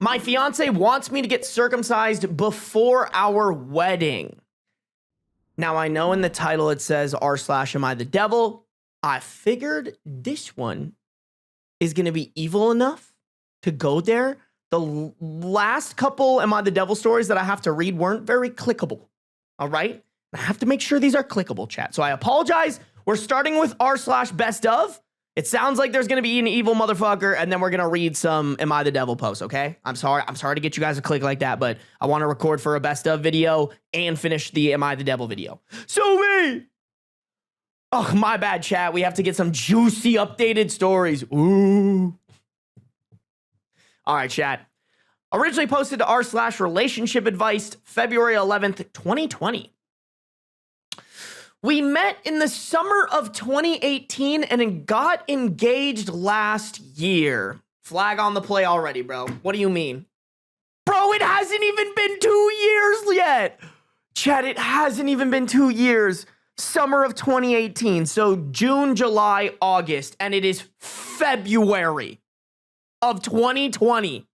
My fiance wants me to get circumcised before our wedding. Now, I know in the title it says r/AmITheDevil. I figured this one is going to be evil enough to go there. The last couple Am I the Devil stories that I have to read weren't very clickable. All right? I have to make sure these are clickable, chat. So I apologize. We're starting with r/best of. It sounds like there's going to be an evil motherfucker, and then we're going to read some Am I the Devil posts, okay? I'm sorry to get you guys a click like that, but I want to record for a best of video and finish the Am I the Devil video. So me! Oh, my bad, chat. We have to get some juicy updated stories. Ooh. All right, chat. Originally posted to r/relationship advice, February 11th, 2020. We met in the summer of 2018 and got engaged last year. Flag on the play already, bro. What do you mean? Bro, it hasn't even been 2 years yet. Chat, it hasn't even been 2 years. Summer of 2018. So June, July, August. And it is February of 2020.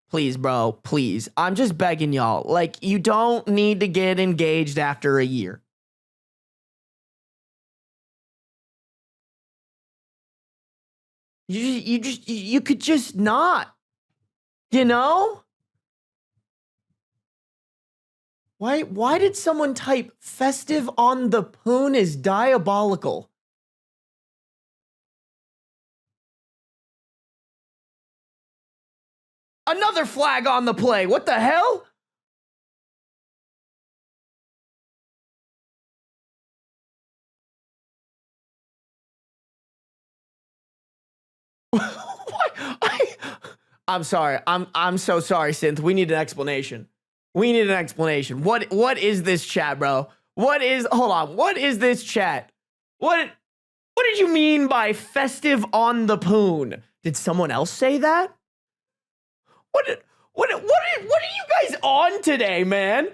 Please, bro, please. I'm just begging y'all. Like, you don't need to get engaged after a year. You could just not. You know? Why did someone type festive on the poon is diabolical? Another flag on the play. What the hell? I'm sorry. I'm so sorry, Synth. We need an explanation. We need an explanation. What is this chat, bro? Hold on. What is this chat? What did you mean by festive on the poon? Did someone else say that? What are you guys on today, man?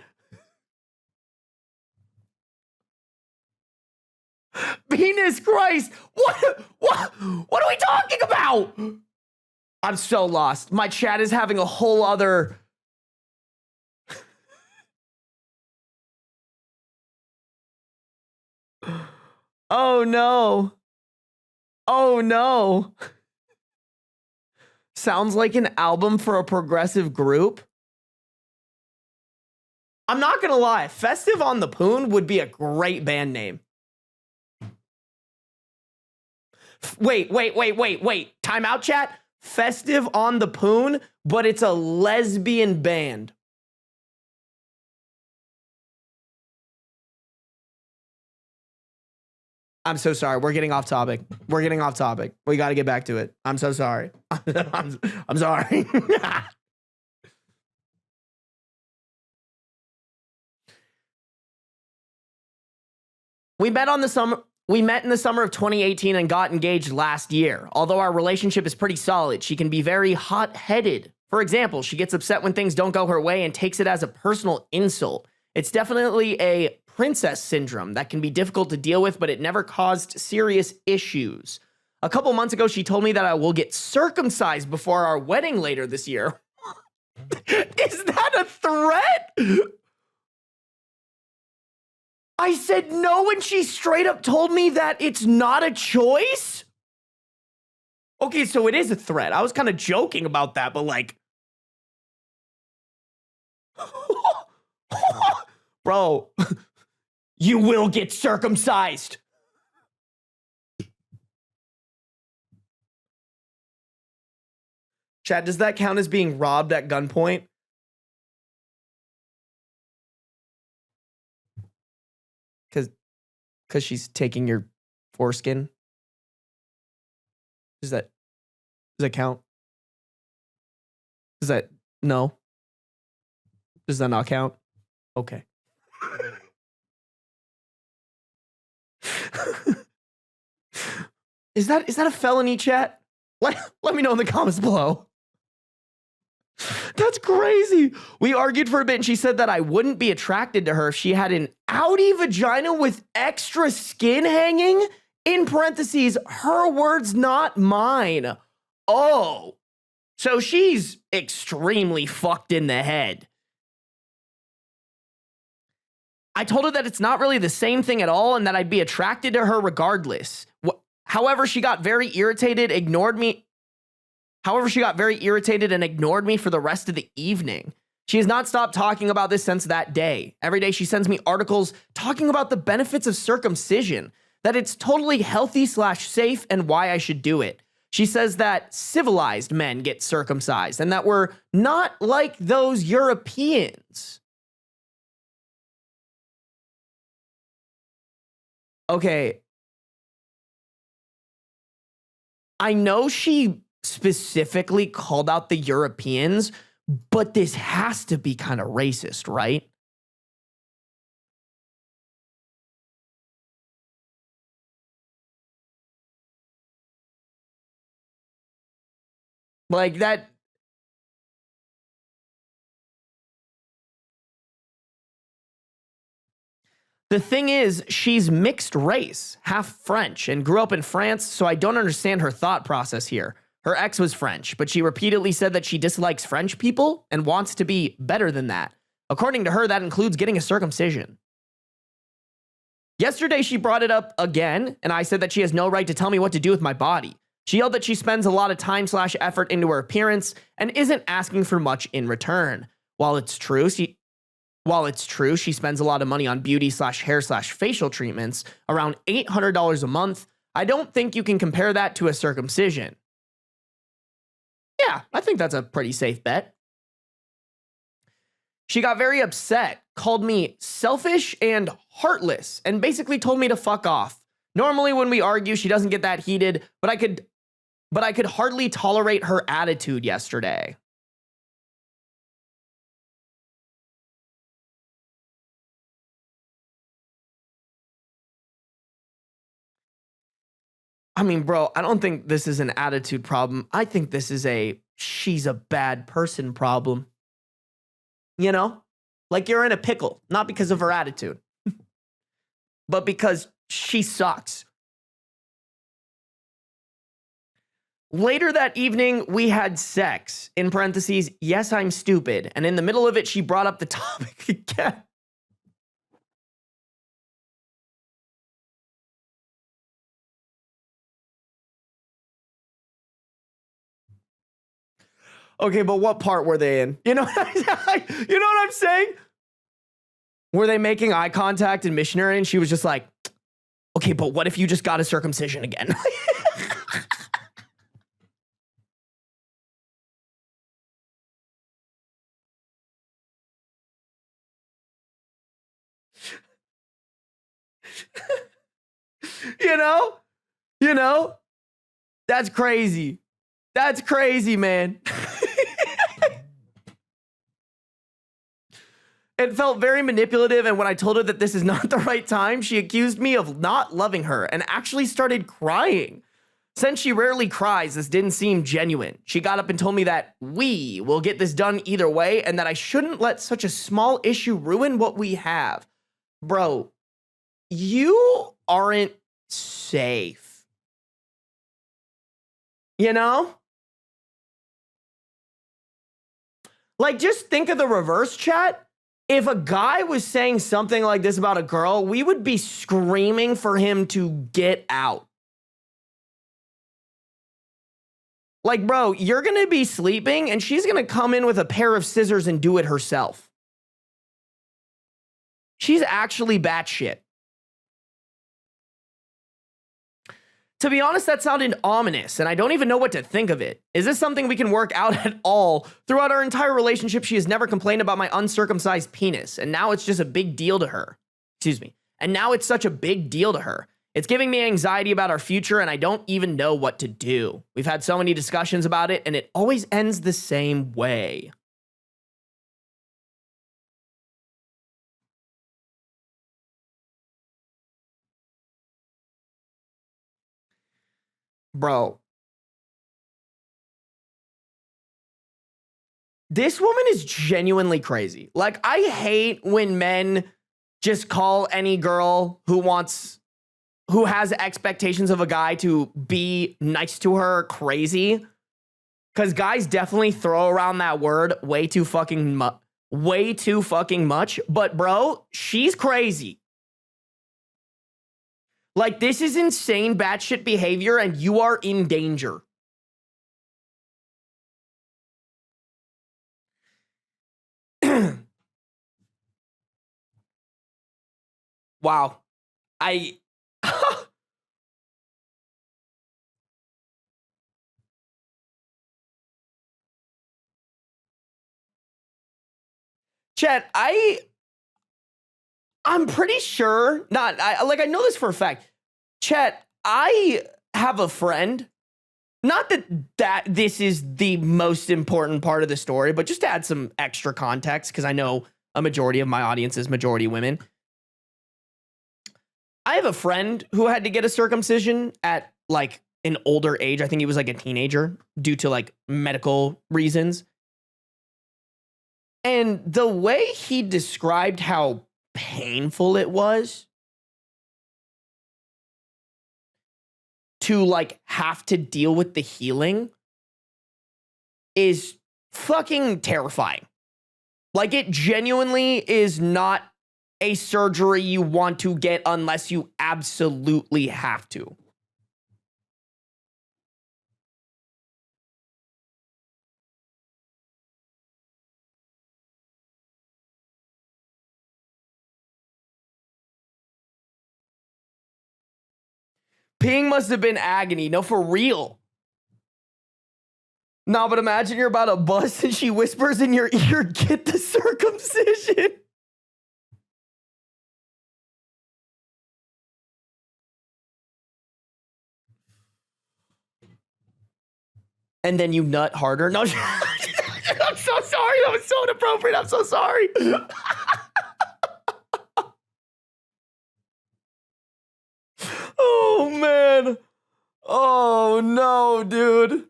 Venus Christ. What are we talking about? I'm so lost. My chat is having a whole other... Oh no. Oh no. Sounds like an album for a progressive group. I'm not gonna lie, Festive on the Poon would be a great band name. Wait. Time out, chat. Festive on the Poon, but it's a lesbian band. I'm so sorry. We're getting off topic. We got to get back to it. I'm so sorry. I'm sorry. We met in the summer of 2018 and got engaged last year. Although our relationship is pretty solid, she can be very hot-headed. For example, she gets upset when things don't go her way and takes it as a personal insult. It's definitely a princess syndrome that can be difficult to deal with, but it never caused serious issues. A couple months ago, she told me that I will get circumcised before our wedding later this year. Is that a threat? I said no, and she straight up told me that it's not a choice? Okay, so it is a threat. I was kind of joking about that, but like... Bro... You will get circumcised. Chat, does that count as being robbed at gunpoint? Because she's taking your foreskin? Does that count? No? Does that not count? Okay. Is that a felony, chat? Let me know in the comments below. That's crazy. We argued for a bit and she said that I wouldn't be attracted to her if she had an outie vagina with extra skin hanging. In parentheses, her words, not mine. Oh, so she's extremely fucked in the head. I told her that it's not really the same thing at all and that I'd be attracted to her regardless. However, she got very irritated, ignored me. However, she got very irritated and ignored me for the rest of the evening. She has not stopped talking about this since that day. Every day she sends me articles talking about the benefits of circumcision, that it's totally healthy/safe and why I should do it. She says that civilized men get circumcised and that we're not like those Europeans. Okay. I know she specifically called out the Europeans, but this has to be kind of racist, right? Like that. The thing is, she's mixed race, half French, and grew up in France, so I don't understand her thought process here. Her ex was French, but she repeatedly said that she dislikes French people and wants to be better than that. According to her, that includes getting a circumcision. Yesterday, she brought it up again, and I said that she has no right to tell me what to do with my body. She yelled that she spends a lot of time/effort into her appearance and isn't asking for much in return. While it's true, she spends a lot of money on beauty/hair/facial treatments, around $800 a month. I don't think you can compare that to a circumcision. Yeah, I think that's a pretty safe bet. She got very upset, called me selfish and heartless, and basically told me to fuck off. Normally when we argue, she doesn't get that heated, but I could hardly tolerate her attitude yesterday. I mean, bro, I don't think this is an attitude problem. I think this is she's a bad person problem. You know? Like you're in a pickle, not because of her attitude, but because she sucks. Later that evening, we had sex. In parentheses, yes, I'm stupid. And in the middle of it, she brought up the topic again. Okay, but what part were they in? You know what I'm saying? Were they making eye contact and missionary? And she was just like, okay, but what if you just got a circumcision again? You know, that's crazy. That's crazy, man. It felt very manipulative, and when I told her that this is not the right time, she accused me of not loving her and actually started crying. Since she rarely cries, this didn't seem genuine. She got up and told me that we will get this done either way and that I shouldn't let such a small issue ruin what we have. Bro, you aren't safe. You know? Like, just think of the reverse, chat. If a guy was saying something like this about a girl, we would be screaming for him to get out. Like, bro, you're going to be sleeping and she's going to come in with a pair of scissors and do it herself. She's actually batshit. To be honest, that sounded ominous, and I don't even know what to think of it. Is this something we can work out at all? Throughout our entire relationship, she has never complained about my uncircumcised penis, and now it's just a big deal to her. Excuse me. And now it's such a big deal to her. It's giving me anxiety about our future, and I don't even know what to do. We've had so many discussions about it, and it always ends the same way. Bro. This woman is genuinely crazy. Like, I hate when men just call any girl who has expectations of a guy to be nice to her crazy. Because guys definitely throw around that word way too fucking much. But bro, she's crazy. Like, this is insane batshit behavior, and you are in danger. Wow. Chat, I'm pretty sure, I know this for a fact. Chat, I have a friend, not that this is the most important part of the story, but just to add some extra context, because I know a majority of my audience is majority women. I have a friend who had to get a circumcision at like an older age. I think he was like a teenager due to like medical reasons. And the way he described how painful it was to like have to deal with the healing is fucking terrifying. Like, it genuinely is not a surgery you want to get unless you absolutely have to. Peeing must have been agony. No, for real. No, but imagine you're about to bust and she whispers in your ear, "Get the circumcision." And then you nut harder. No, I'm so sorry. That was so inappropriate. I'm so sorry. Oh, man. Oh, no, dude.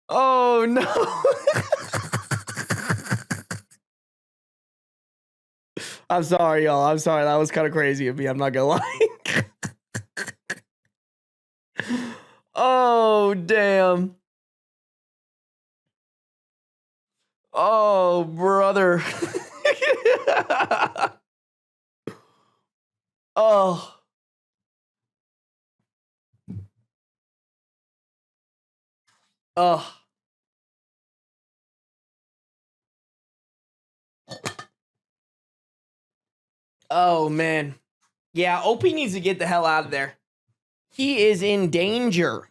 Oh, no. I'm sorry, y'all. I'm sorry. That was kind of crazy of me. I'm not gonna lie. Oh, damn. Oh, brother. Oh. Oh. Oh, man. Yeah, OP needs to get the hell out of there. He is in danger.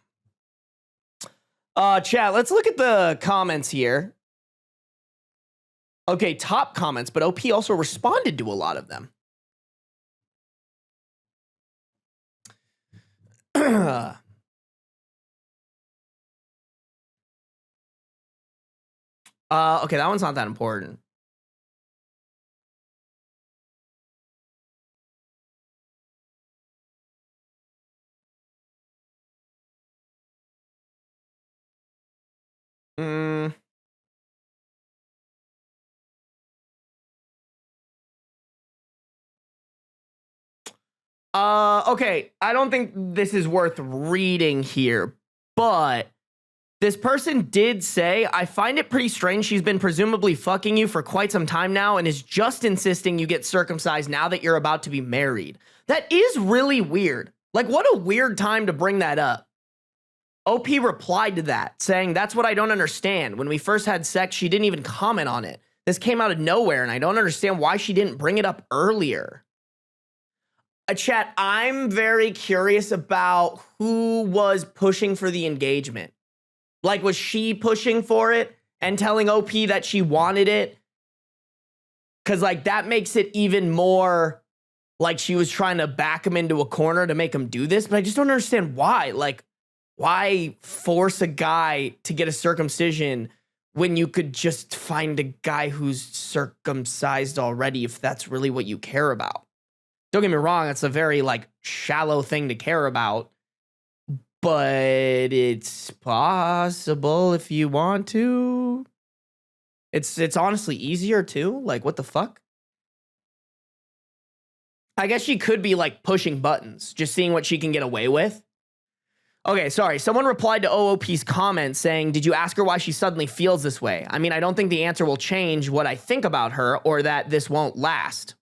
Chat, let's look at the comments here. Okay, top comments, but OP also responded to a lot of them. Okay, that one's not that important. Okay, I don't think this is worth reading here, but this person did say, "I find it pretty strange she's been presumably fucking you for quite some time now and is just insisting you get circumcised now that you're about to be married." That is really weird. Like, what a weird time to bring that up. OP replied to that, saying, "That's what I don't understand. When we first had sex, she didn't even comment on it. This came out of nowhere, and I don't understand why she didn't bring it up earlier." Chat, I'm very curious about who was pushing for the engagement. Like, was she pushing for it and telling OP that she wanted it? Because, like, that makes it even more like she was trying to back him into a corner to make him do this. But I just don't understand why. Like, why force a guy to get a circumcision when you could just find a guy who's circumcised already if that's really what you care about? Don't get me wrong, it's a very, like, shallow thing to care about, but it's possible if you want to. It's honestly easier too. Like, what the fuck? I guess she could be, like, pushing buttons, just seeing what she can get away with. Okay, sorry. Someone replied to OOP's comment saying, did you ask her why she suddenly feels this way? I mean, I don't think the answer will change what I think about her or that this won't last.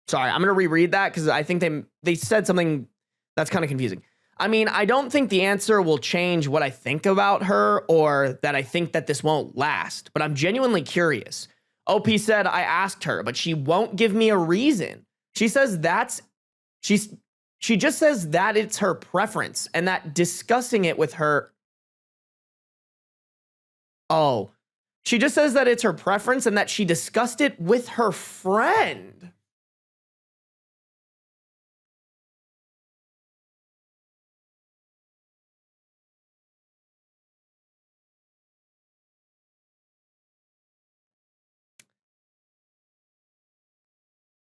Sorry, I'm going to reread that because I think they said something that's kind of confusing. I mean, I don't think the answer will change what I think about her or that I think that this won't last, but I'm genuinely curious. OP said, I asked her, but she won't give me a reason. She says she just says that it's her preference and that discussing it with her. Oh, she just says that it's her preference and that she discussed it with her friend.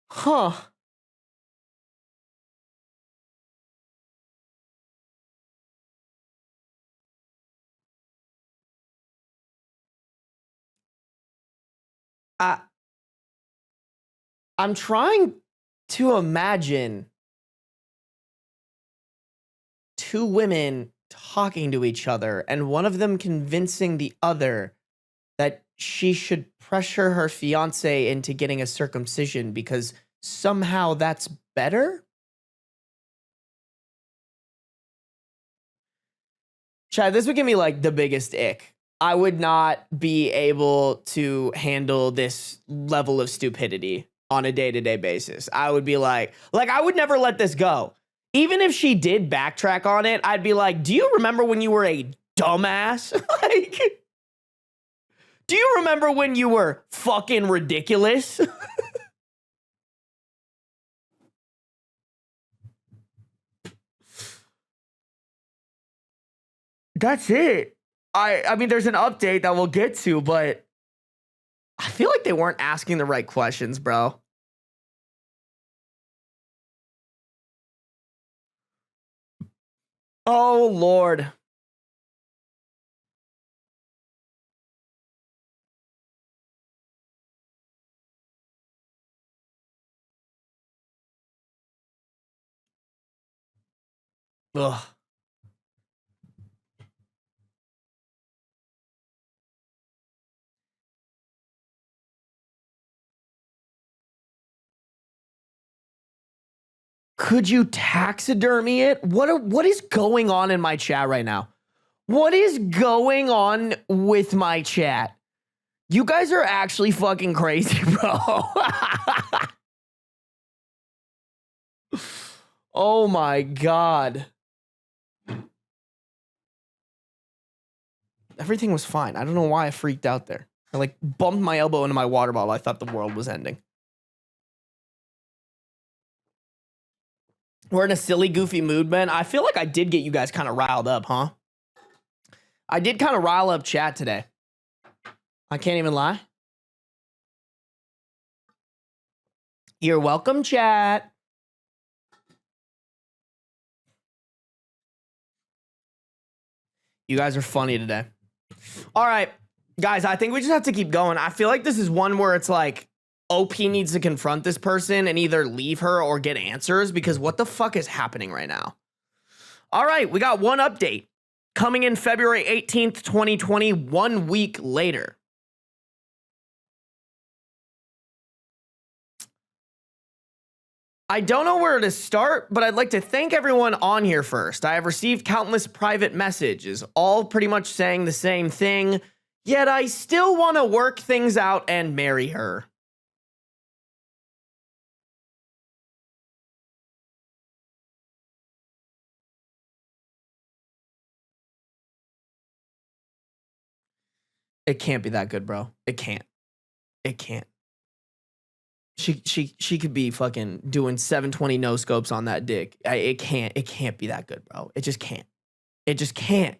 Huh. I'm trying to imagine two women talking to each other and one of them convincing the other that she should pressure her fiance into getting a circumcision because somehow that's better. Chad, this would give me like the biggest ick. I would not be able to handle this level of stupidity on a day-to-day basis. I would be like I would never let this go. Even if she did backtrack on it, I'd be like, do you remember when you were a dumbass? Like, do you remember when you were fucking ridiculous? That's it. I mean, there's an update that we'll get to, but I feel like they weren't asking the right questions, bro. Oh, Lord. Ugh. Could you taxidermy it? What is going on in my chat right now? What is going on with my chat? You guys are actually fucking crazy, bro. Oh my God. Everything was fine. I don't know why I freaked out there. I like bumped my elbow into my water bottle. I thought the world was ending. We're in a silly, goofy mood, man. I feel like I did get you guys kind of riled up, huh? I did kind of rile up chat today. I can't even lie. You're welcome, chat. You guys are funny today. All right, guys, I think we just have to keep going. I feel like this is one where it's like OP needs to confront this person and either leave her or get answers because what the fuck is happening right now? All right, we got one update coming in February 18th, 2020, 1 week later. I don't know where to start, but I'd like to thank everyone on here first. I have received countless private messages, all pretty much saying the same thing, yet I still want to work things out and marry her. It can't be that good, bro. It can't. It can't. She could be fucking doing 720 no scopes on that dick. It can't be that good, bro. It just can't. It just can't.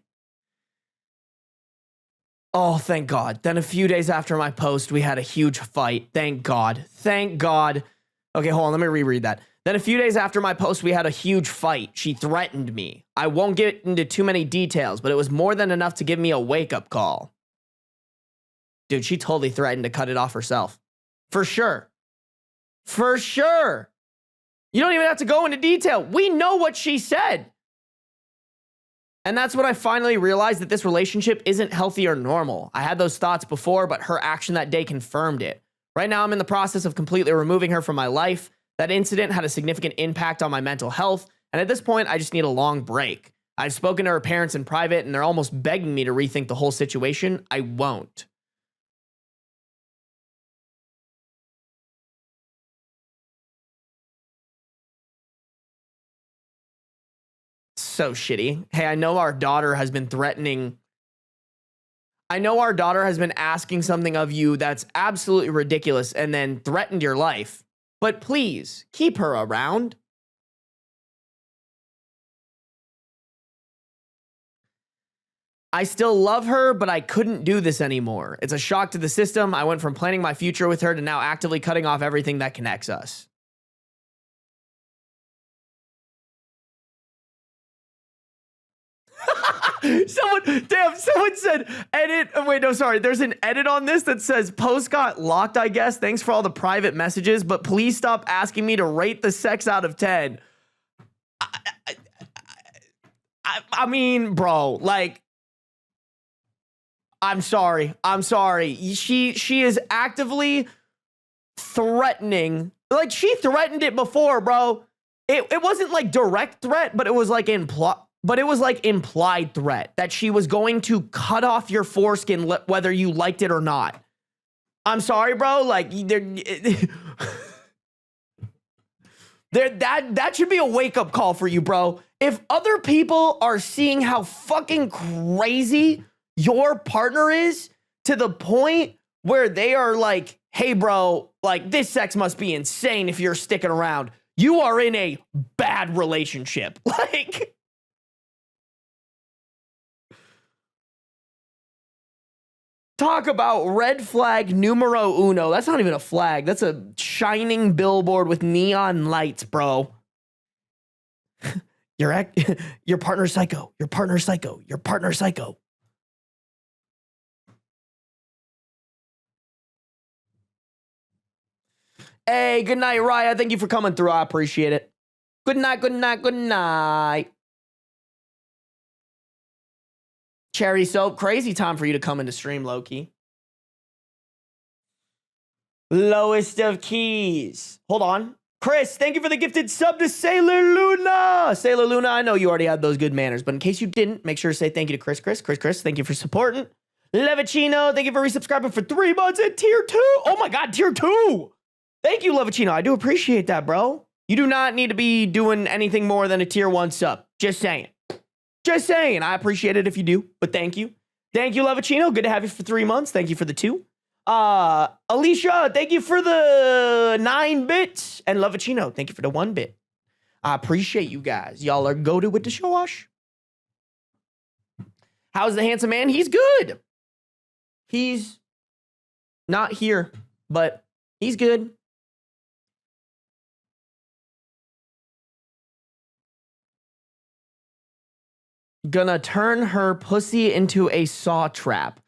Oh, thank God. Then a few days after my post, we had a huge fight. Thank God. Thank God. Okay, hold on. Let me reread that. Then a few days after my post, we had a huge fight. She threatened me. I won't get into too many details, but it was more than enough to give me a wake-up call. Dude, she totally threatened to cut it off herself. For sure. For sure. You don't even have to go into detail. We know what she said. And that's when I finally realized that this relationship isn't healthy or normal. I had those thoughts before, but her action that day confirmed it. Right now, I'm in the process of completely removing her from my life. That incident had a significant impact on my mental health, and at this point, I just need a long break. I've spoken to her parents in private, and they're almost begging me to rethink the whole situation. I won't. So shitty. Hey, I know our daughter has been threatening. I know our daughter has been asking something of you that's absolutely ridiculous and then threatened your life. But please, keep her around. I still love her, but I couldn't do this anymore. It's a shock to the system. I went from planning my future with her to now actively cutting off everything that connects us. Someone said edit. Wait, no, sorry. There's an edit on this that says post got locked, I guess. Thanks for all the private messages, but please stop asking me to rate the sex out of 10. I mean, bro, like, I'm sorry. She is actively threatening. Like, she threatened it before, bro. It wasn't like direct threat, but it was like implied threat that she was going to cut off your foreskin whether you liked it or not. I'm sorry, bro. Like, that should be a wake-up call for you, bro. If other people are seeing how fucking crazy your partner is to the point where they are like, hey, bro, like, this sex must be insane if you're sticking around. You are in a bad relationship. Like, talk about red flag numero uno. That's not even a flag. That's a shining billboard with neon lights, bro. Your partner's psycho. Your partner's psycho. Your partner's psycho. Hey, good night, Raya. Thank you for coming through. I appreciate it. Good night, good night, good night. Cherry Soap, crazy time for you to come into stream, Loki. Lowest of keys. Hold on. Chris, thank you for the gifted sub to Sailor Luna. Sailor Luna, I know you already had those good manners, but in case you didn't, make sure to say thank you to Chris. Chris, thank you for supporting. Levicino, thank you for resubscribing for 3 months at tier 2. Oh my God, tier 2. Thank you, Levicino. I do appreciate that, bro. You do not need to be doing anything more than a tier 1 sub. Just saying. Just saying. I appreciate it if you do, but thank you. Thank you, Levicino. Good to have you for 3 months. Thank you for the 2. Alicia, thank you for the 9 bits. And Levicino, thank you for the 1 bit. I appreciate you guys. Y'all are goated with the show wash. How's the handsome man? He's good. He's not here, but he's good. Gonna turn her pussy into a saw trap.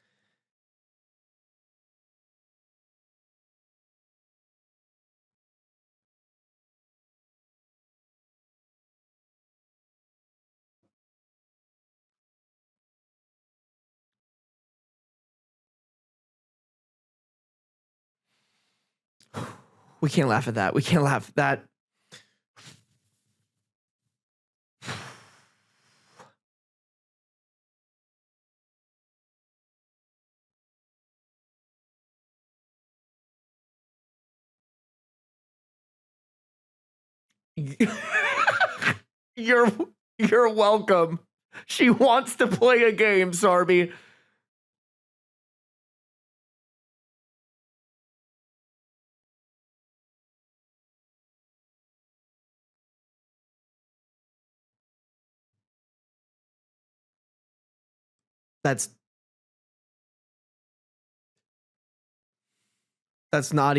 We can't laugh at that. We can't laugh at that. You're welcome. She wants to play a game, Sarby. That's not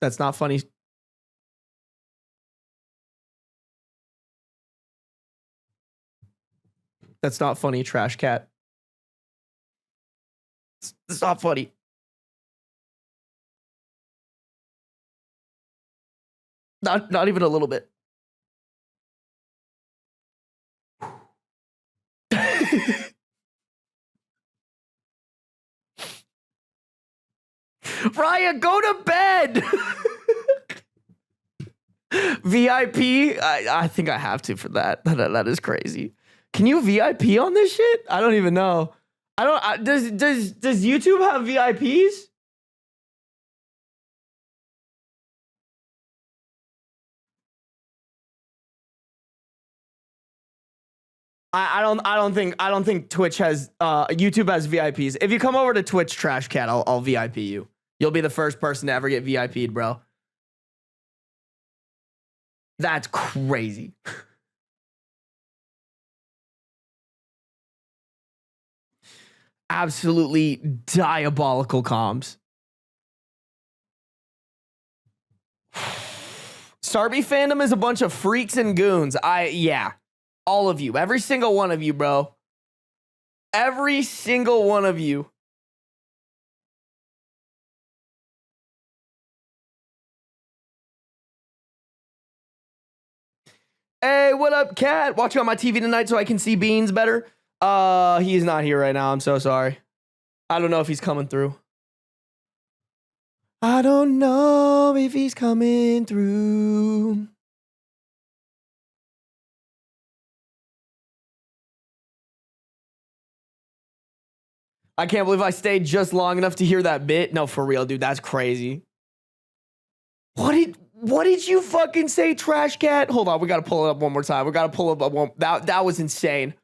that's not funny. That's not funny, Trash Cat. It's not funny. Not even a little bit. Raya, go to bed. VIP? I think I have to for that. That is crazy. Can you VIP on this shit? I don't even know. Does YouTube have VIPs? I don't think Twitch has YouTube has VIPs. If you come over to Twitch Trash Cat, I'll VIP you. You'll be the first person to ever get VIP'd, bro. That's crazy. Absolutely diabolical comms. Sarby fandom is a bunch of freaks and goons. Yeah. All of you. Every single one of you, bro. Every single one of you. Hey, what up, Cat? Watching on my TV tonight so I can see Beans better. He's not here right now. I'm so sorry. I don't know if he's coming through. I don't know if he's coming through. I can't believe I stayed just long enough to hear that bit. No, for real, dude. That's crazy. What did you fucking say, Trash Cat? Hold on, we gotta pull it up one more time. We gotta pull it up one. That was insane.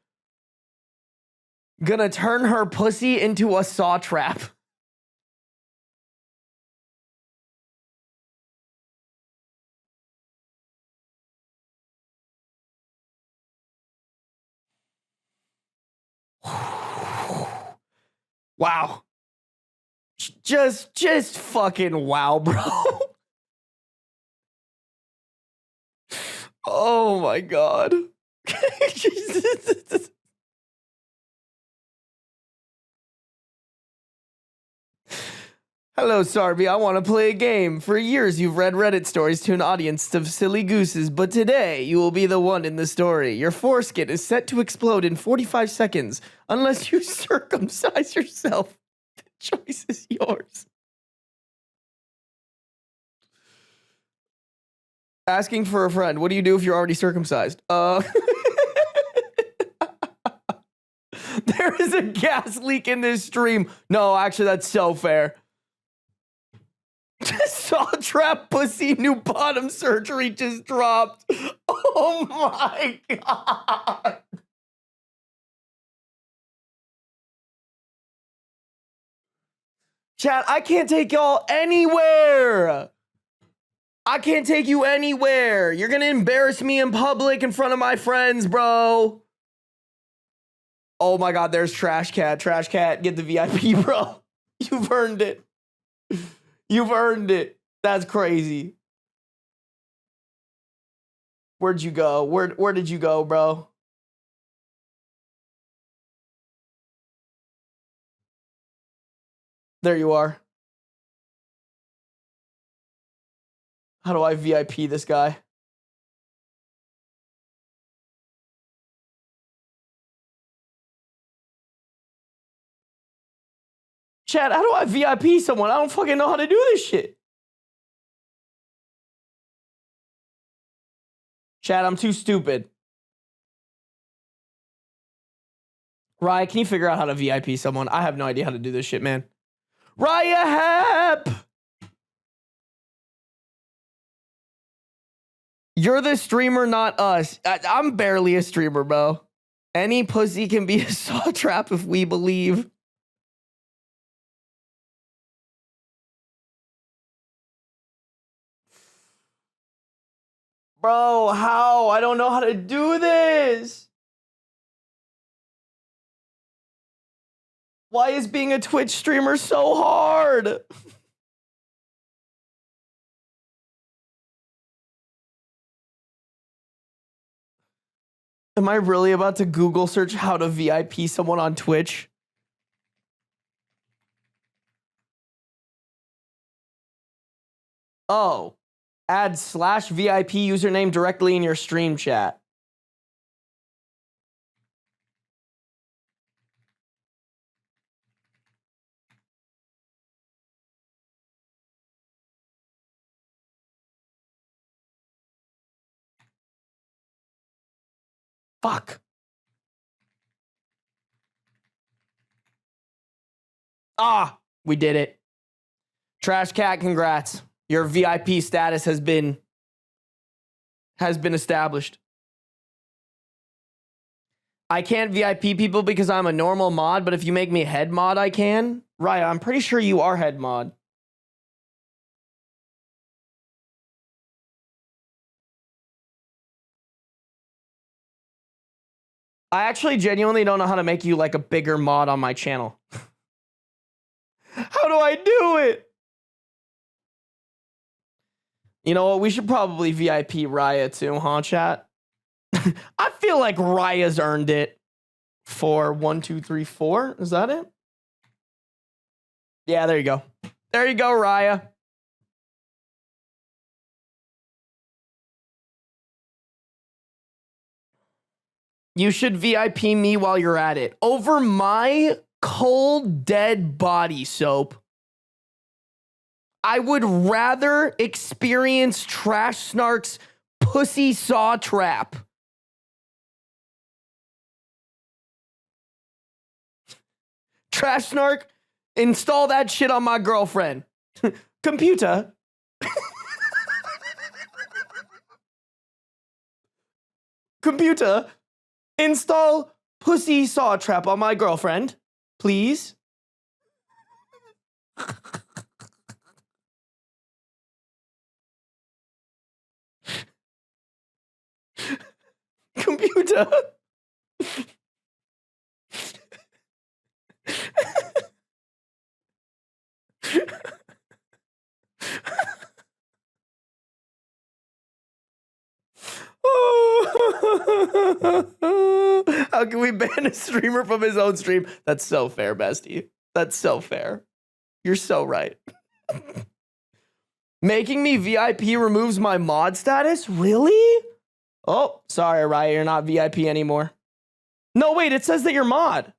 Gonna turn her pussy into a saw trap. Wow. Just fucking wow, bro. Oh my god. Hello, Sarby. I want to play a game. For years, you've read Reddit stories to an audience of silly gooses, but today, you will be the one in the story. Your foreskin is set to explode in 45 seconds unless you circumcise yourself. The choice is yours. Asking for a friend. What do you do if you're already circumcised? There is a gas leak in this stream. No, actually, that's so fair. Saw trap pussy, new bottom surgery just dropped. Oh my god. Chat, I can't take y'all anywhere. I can't take you anywhere. You're gonna embarrass me in public in front of my friends, bro. Oh my god, there's Trash Cat. Trash Cat, get the VIP, bro. You've earned it. You've earned it. That's crazy. Where'd you go? Where did you go, bro? There you are. How do I VIP this guy? Chat, how do I VIP someone? I don't fucking know how to do this shit. Chat, I'm too stupid. Raya, can you figure out how to VIP someone? I have no idea how to do this shit, man. Raya, help! You're the streamer, not us. I'm barely a streamer, bro. Any pussy can be a saw trap if we believe. Bro, how? I don't know how to do this. Why is being a Twitch streamer so hard? Am I really about to Google search how to VIP someone on Twitch? Oh, add /VIP username directly in your stream chat. Fuck. Ah, we did it. Trash Cat, congrats. Your VIP status has been established. I can't VIP people because I'm a normal mod, but if you make me head mod, I can. Raya, I'm pretty sure you are head mod. I actually genuinely don't know how to make you like a bigger mod on my channel. How do I do it? You know what? We should probably VIP Raya too, huh, chat? I feel like Raya's earned it for 1, 2, 3, 4. Is that it? Yeah, there you go. There you go, Raya. You should VIP me while you're at it. Over my cold, dead body, Soap. I would rather experience Trash Snark's pussy saw trap. Trash Snark, install that shit on my girlfriend. Computer. Computer, install pussy saw trap on my girlfriend, please. Computer. How can we ban a streamer from his own stream? That's so fair, bestie. That's so fair. You're so right. Making me VIP removes my mod status? Really? Oh, sorry, Raya, you're not VIP anymore. No, wait, it says that you're mod.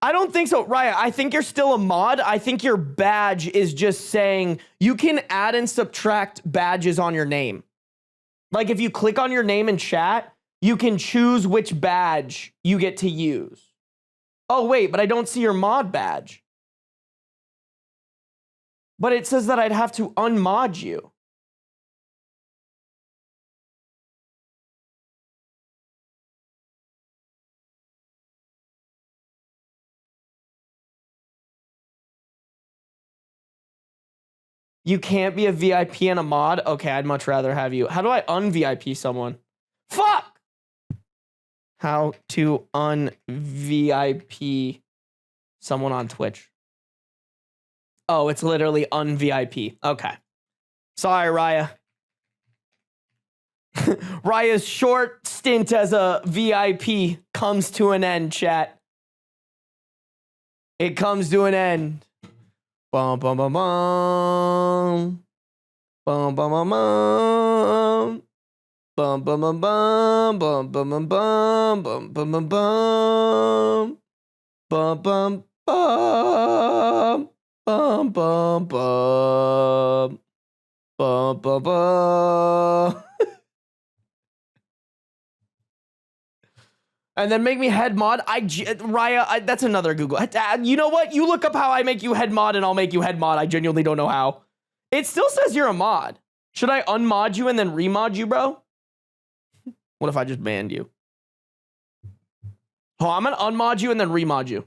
I don't think so, Raya. I think you're still a mod. I think your badge is just saying you can add and subtract badges on your name. Like if you click on your name in chat, you can choose which badge you get to use. Oh, wait, but I don't see your mod badge. But it says that I'd have to unmod you. You can't be a VIP and a mod? Okay, I'd much rather have you. How do I un-VIP someone? Fuck! How to un-VIP someone on Twitch. Oh, it's literally un-VIP. Okay. Sorry, Raya. Raya's short stint as a VIP comes to an end, chat. It comes to an end. Bum bum bum bum. Bum bum bum bum. Bum bum bum bum bum bum bum bum bum bum bum bum. Bum bum bum. Bum bum bum. Bum bum bum. And then make me head mod. Raya, that's another Google. You know what? You look up how I make you head mod and I'll make you head mod. I genuinely don't know how. It still says you're a mod. Should I unmod you and then remod you, bro? What if I just banned you? Oh, I'm gonna unmod you and then remod you.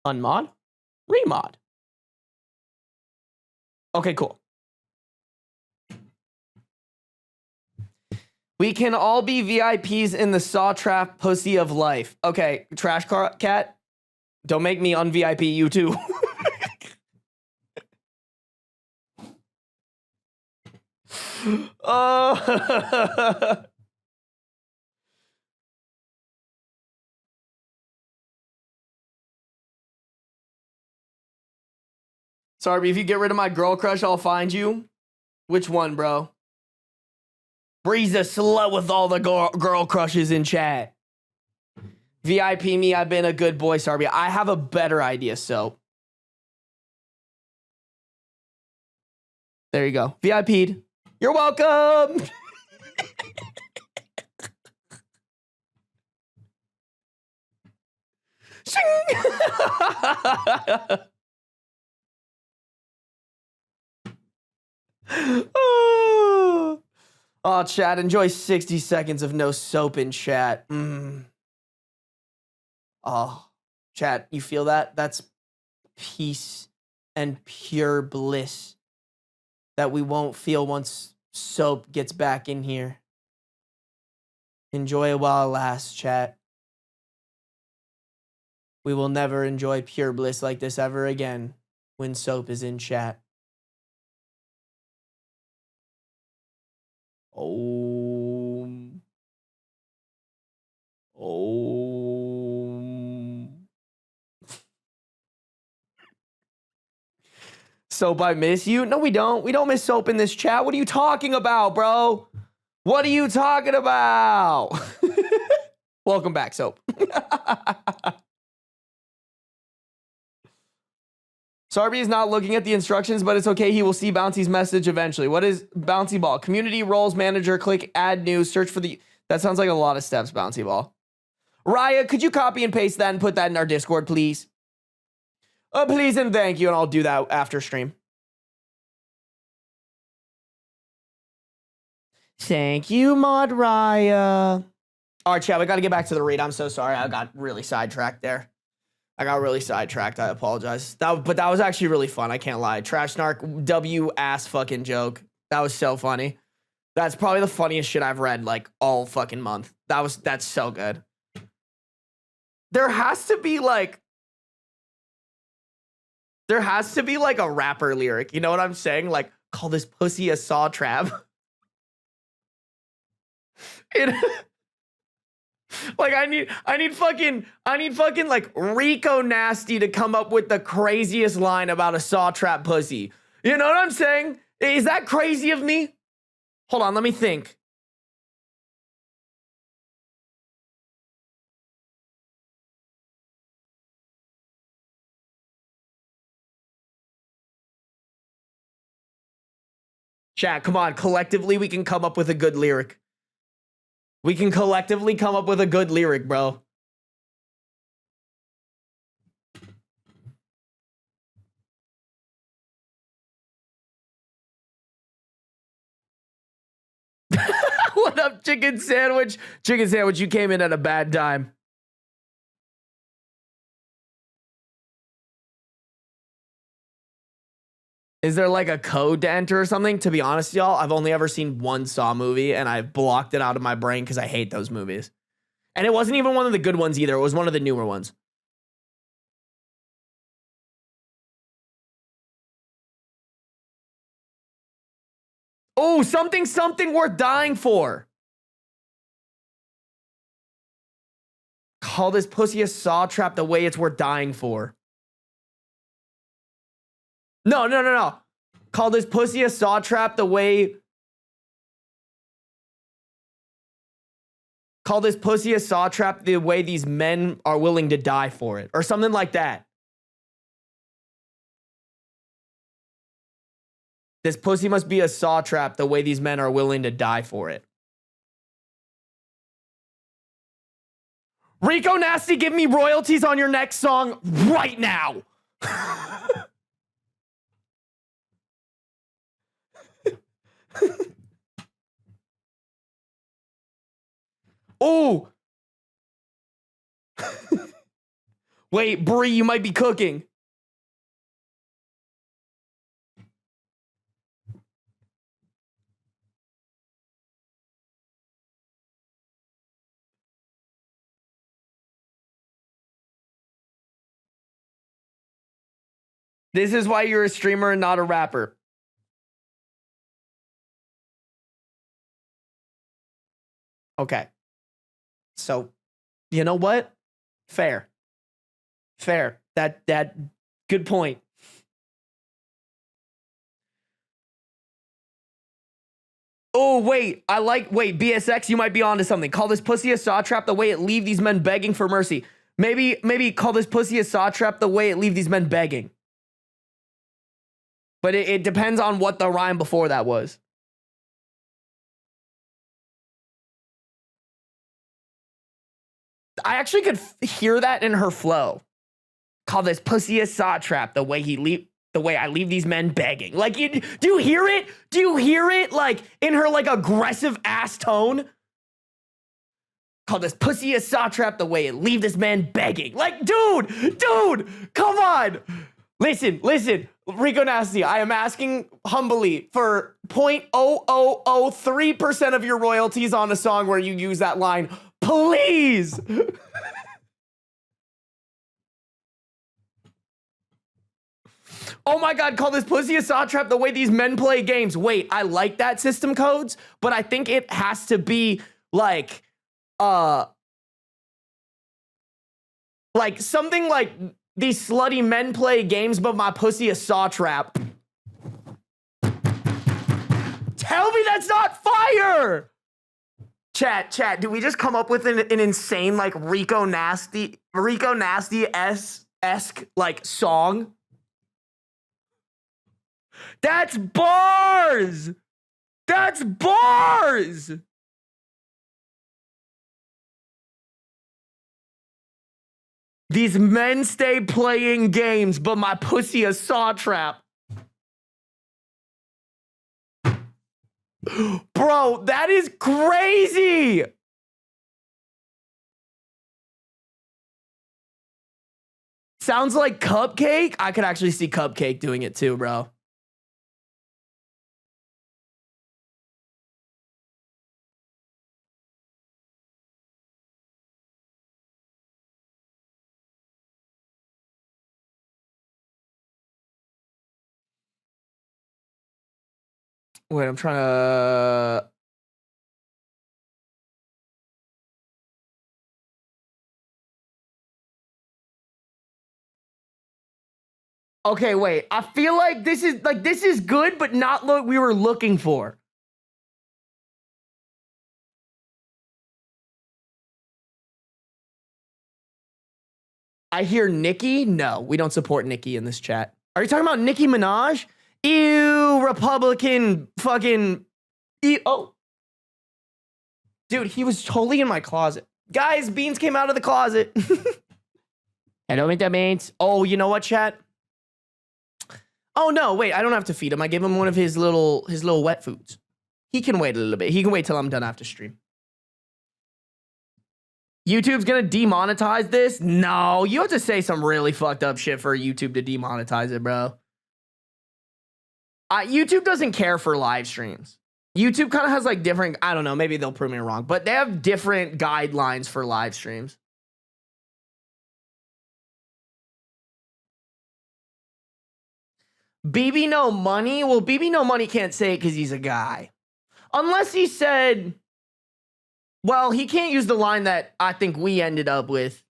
Unmod? Remod. Okay, cool. We can all be VIPs in the saw trap pussy of life. Okay, Trash Cat, don't make me un-VIP you too. Sarby, if you get rid of my girl crush, I'll find you. Which one, bro? Bree's a slut with all the girl crushes in chat. VIP me, I've been a good boy, Sarby. I have a better idea, so. There you go. VIP'd. You're welcome. Oh, chat, enjoy 60 seconds of no soap in chat. Oh, chat, you feel that? That's peace and pure bliss that we won't feel once soap gets back in here. Enjoy it while it lasts, chat. We will never enjoy pure bliss like this ever again when soap is in chat. Om. Soap, I miss you. No, we don't. We don't miss soap in this chat. What are you talking about, bro? What are you talking about? Welcome back, Soap. Sarby is not looking at the instructions, but it's okay. He will see Bouncy's message eventually. What is Bouncy Ball? Community roles manager, click add new, search for the... That sounds like a lot of steps, Bouncy Ball. Raya, could you copy and paste that and put that in our Discord, please? Please and thank you, and I'll do that after stream. Thank you, Mod Raya. All right, chat, we got to get back to the read. I'm so sorry. I got really sidetracked there. I apologize. But that was actually really fun. I can't lie. Trash Snark W ass fucking joke. That was so funny. That's probably the funniest shit I've read like all fucking month. That's so good. There has to be like a rapper lyric. You know what I'm saying? Like, call this pussy a saw trap. Like I need fucking like Rico Nasty to come up with the craziest line about a saw trap pussy. You know what I'm saying? Is that crazy of me? Hold on, let me think. Chat, come on, collectively we can come up with a good lyric. We can collectively come up with a good lyric, bro. What up, chicken sandwich? Chicken sandwich, you came in at a bad time. Is there like a code to enter or something? To be honest, y'all, I've only ever seen one Saw movie and I've blocked it out of my brain because I hate those movies. And it wasn't even one of the good ones either. It was one of the newer ones. Oh, something worth dying for. Call this pussy a saw trap the way it's worth dying for. No. Call this pussy a saw trap the way... Call this pussy a saw trap the way these men are willing to die for it. Or something like that. This pussy must be a saw trap the way these men are willing to die for it. Rico Nasty, give me royalties on your next song right now. Oh. Wait, Bree, you might be cooking. This is why you're a streamer and not a rapper. Okay. So, you know what? Fair. That good point. Oh, wait. Wait, BSX, you might be onto something. Call this pussy a saw trap the way it leave these men begging for mercy. Maybe call this pussy a saw trap the way it leave these men begging. But it depends on what the rhyme before that was. I actually could hear that in her flow. Call this pussy a saw trap the way I leave these men begging. Like, do you hear it? Do you hear it? Like, in her, like, aggressive ass tone? Call this pussy a saw trap the way it leave this man begging. Like, dude, come on. Listen, Rico Nasty, I am asking humbly for 0.0003% of your royalties on a song where you use that line. Please. Oh my God, call this pussy a saw trap the way these men play games. Wait, I like that system codes, but I think it has to be like something like these slutty men play games, but my pussy a saw trap. Tell me that's not fire. Chat, do we just come up with an insane like Rico Nasty-esque like song? That's bars! That's bars! These men stay playing games, but my pussy a saw trap. Bro, that is crazy! Sounds like Cupcake? I could actually see Cupcake doing it too, bro. Wait, I'm trying to... Okay, wait. I feel like this is good, but not what we were looking for. I hear Nicki. No, we don't support Nicki in this chat. Are you talking about Nicki Minaj? Ew, Republican fucking... Oh. Dude, he was totally in my closet. Guys, Beans came out of the closet. Hello, Mr. Beans. Oh, you know what, chat? Oh, no, wait, I don't have to feed him. I gave him one of his little wet foods. He can wait a little bit. He can wait till I'm done after stream. YouTube's gonna demonetize this? No, you have to say some really fucked up shit for YouTube to demonetize it, bro. YouTube doesn't care for live streams. YouTube kind of has like different, I don't know, maybe they'll prove me wrong, but they have different guidelines for live streams. BB No Money? Well, BB No Money can't say it because he's a guy. Unless he said, well, he can't use the line that I think we ended up with.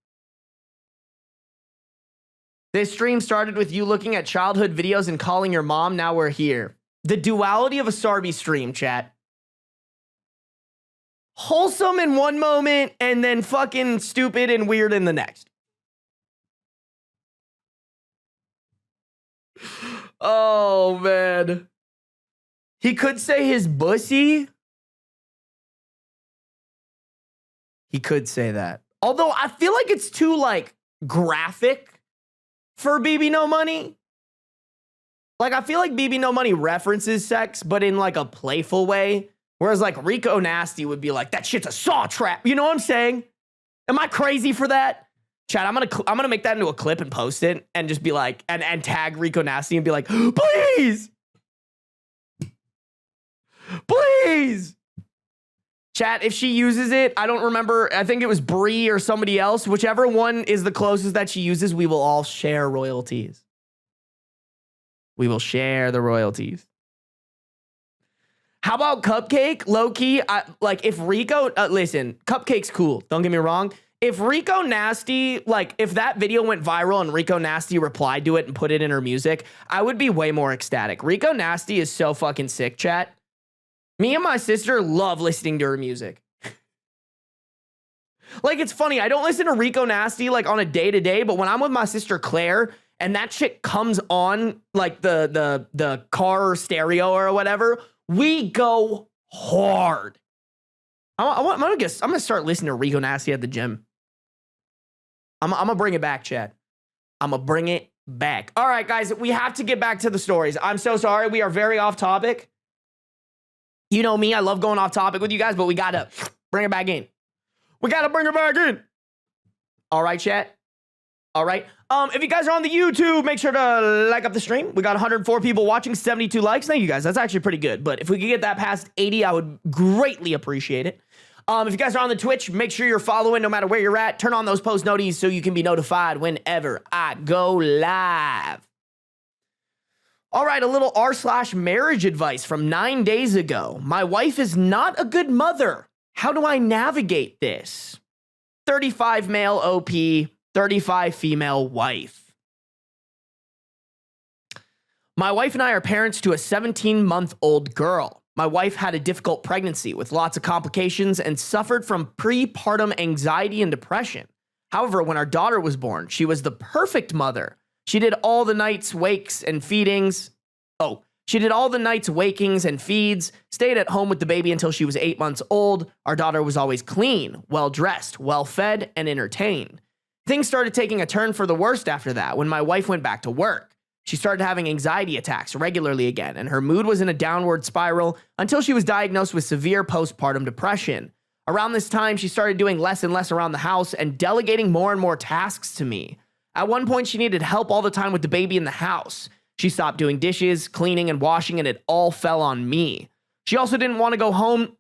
This stream started with you looking at childhood videos and calling your mom. Now we're here. The duality of a Sarby stream, chat. Wholesome in one moment and then fucking stupid and weird in the next. Oh, man. He could say his bussy. He could say that. Although I feel like it's too, like, graphic for BB No Money. Like, I feel like BB No Money references sex, but in, like, a playful way. Whereas, like, Rico Nasty would be like, that shit's a saw trap. You know what I'm saying? Am I crazy for that? Chat, I'm gonna make that into a clip and post it and just be like, and tag Rico Nasty and be like, please! Please! Chat, if she uses it, I don't remember, I think it was Bree or somebody else. Whichever one is the closest that she uses, we will all share royalties. We will share the royalties. How about Cupcake? Low-key, like, if Rico... listen, Cupcake's cool. Don't get me wrong. If Rico Nasty... Like, if that video went viral and Rico Nasty replied to it and put it in her music, I would be way more ecstatic. Rico Nasty is so fucking sick, chat. Me and my sister love listening to her music. Like, it's funny. I don't listen to Rico Nasty like on a day-to-day, but when I'm with my sister Claire and that shit comes on like the car stereo or whatever, we go hard. I'm gonna start listening to Rico Nasty at the gym. I'm gonna bring it back, Chad. I'm gonna bring it back. All right, guys, we have to get back to the stories. I'm so sorry. We are very off topic. You know me, I love going off topic with you guys, but we gotta bring it back in. We gotta bring it back in. All right, chat. All right. If you guys are on the YouTube, make sure to like up the stream. We got 104 people watching, 72 likes. Thank you guys. That's actually pretty good. But if we could get that past 80, I would greatly appreciate it. If you guys are on the Twitch, make sure you're following no matter where you're at. Turn on those post noties so you can be notified whenever I go live. All right, a little r/marriage advice from 9 days ago. My wife is not a good mother. How do I navigate this? 35 male OP, 35 female wife. My wife and I are parents to a 17-month-old girl. My wife had a difficult pregnancy with lots of complications and suffered from prepartum anxiety and depression. However, when our daughter was born, she was the perfect mother. She did all the nights wakes and feedings. She did all the nights wakings and feeds, stayed at home with the baby until she was 8 months old. Our daughter was always clean, well-dressed, well-fed, and entertained. Things started taking a turn for the worst after that when my wife went back to work. She started having anxiety attacks regularly again, and her mood was in a downward spiral until she was diagnosed with severe postpartum depression. Around this time, she started doing less and less around the house and delegating more and more tasks to me. At one point, she needed help all the time with the baby in the house. She stopped doing dishes, cleaning, and washing, and it all fell on me. She also didn't want to go home.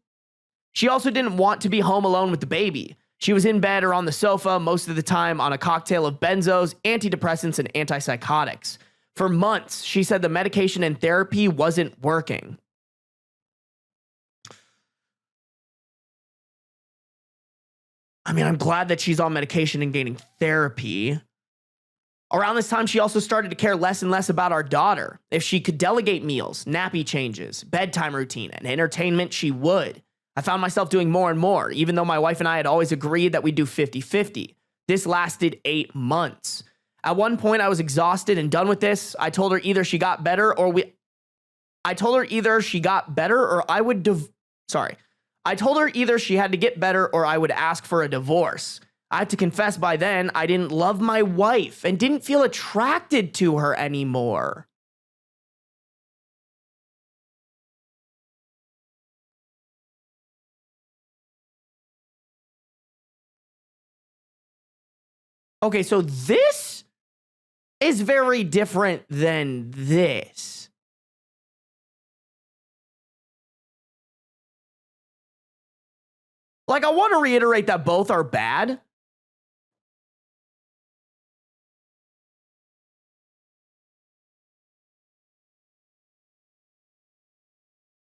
She also didn't want to be home alone with the baby. She was in bed or on the sofa most of the time on a cocktail of benzos, antidepressants, and antipsychotics. For months, she said the medication and therapy wasn't working. I mean, I'm glad that she's on medication and getting therapy. Around this time, she also started to care less and less about our daughter. If she could delegate meals, nappy changes, bedtime routine, and entertainment, she would. I found myself doing more and more, even though my wife and I had always agreed that we'd do 50-50. This lasted 8 months. At one point, I was exhausted and done with this. I told her either she got better or I told her either she got better or I would I told her either she had to get better or I would ask for a divorce. I have to confess by then, I didn't love my wife and didn't feel attracted to her anymore. Okay, so this is very different than this. Like, I want to reiterate that both are bad.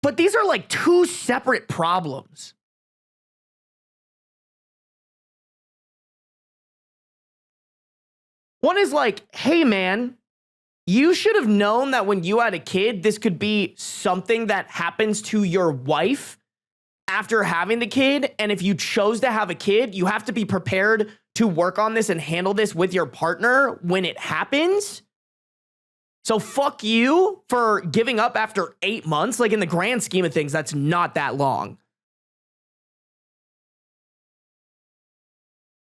But these are like two separate problems. One is like, hey man, you should have known that when you had a kid, this could be something that happens to your wife after having the kid. And if you chose to have a kid, you have to be prepared to work on this and handle this with your partner when it happens. So fuck you for giving up after 8 months. Like, in the grand scheme of things, that's not that long.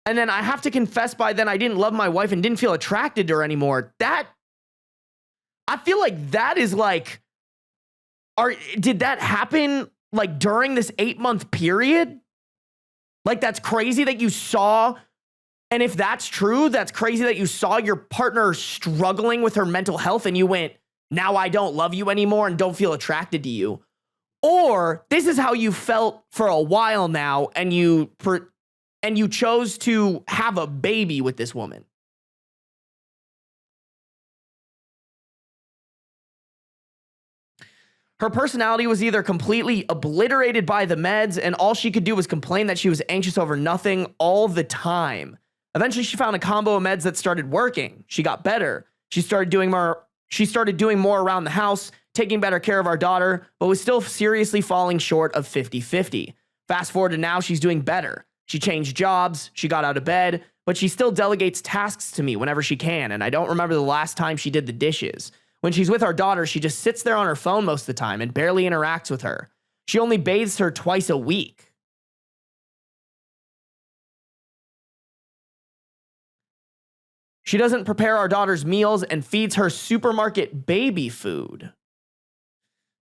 And then I have to confess by then I didn't love my wife and didn't feel attracted to her anymore. That, I feel like that is like, did that happen like during this 8-month period? Like, that's crazy that you saw. And if that's true, that's crazy that you saw your partner struggling with her mental health and you went, now I don't love you anymore and don't feel attracted to you. Or this is how you felt for a while now and you chose to have a baby with this woman. Her personality was either completely obliterated by the meds and all she could do was complain that she was anxious over nothing all the time. Eventually, she found a combo of meds that started working. She got better. She started doing more around the house, taking better care of our daughter, but was still seriously falling short of 50-50. Fast forward to now, she's doing better. She changed jobs, she got out of bed, but she still delegates tasks to me whenever she can, and I don't remember the last time she did the dishes. When she's with our daughter, she just sits there on her phone most of the time and barely interacts with her. She only bathes her twice a week. She doesn't prepare our daughter's meals and feeds her supermarket baby food.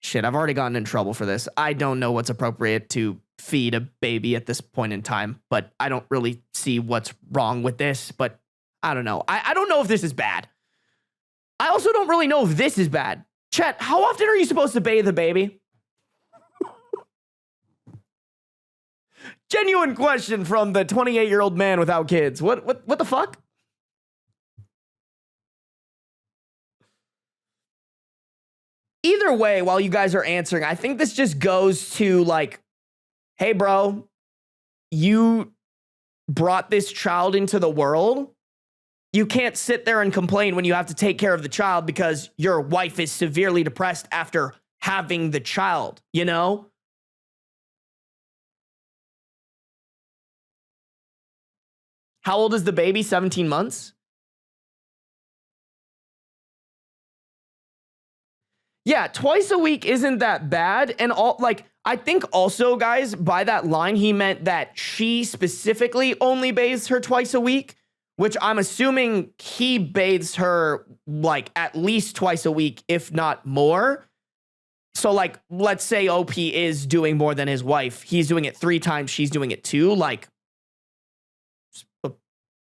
Shit, I've already gotten in trouble for this. I don't know what's appropriate to feed a baby at this point in time, but I don't really see what's wrong with this, but I don't know. I don't know if this is bad. I also don't really know if this is bad. Chet, how often are you supposed to bathe a baby? Genuine question from the 28-year-old man without kids. What the fuck? Either way, while you guys are answering, I think this just goes to like, hey, bro, you brought this child into the world. You can't sit there and complain when you have to take care of the child because your wife is severely depressed after having the child, you know? How old is the baby? 17 months? Yeah, twice a week isn't that bad. And I think also, guys, by that line, he meant that she specifically only bathes her twice a week, which I'm assuming he bathes her like at least twice a week, if not more. So like, let's say OP is doing more than his wife. He's doing it 3 times. She's doing it 2. Like,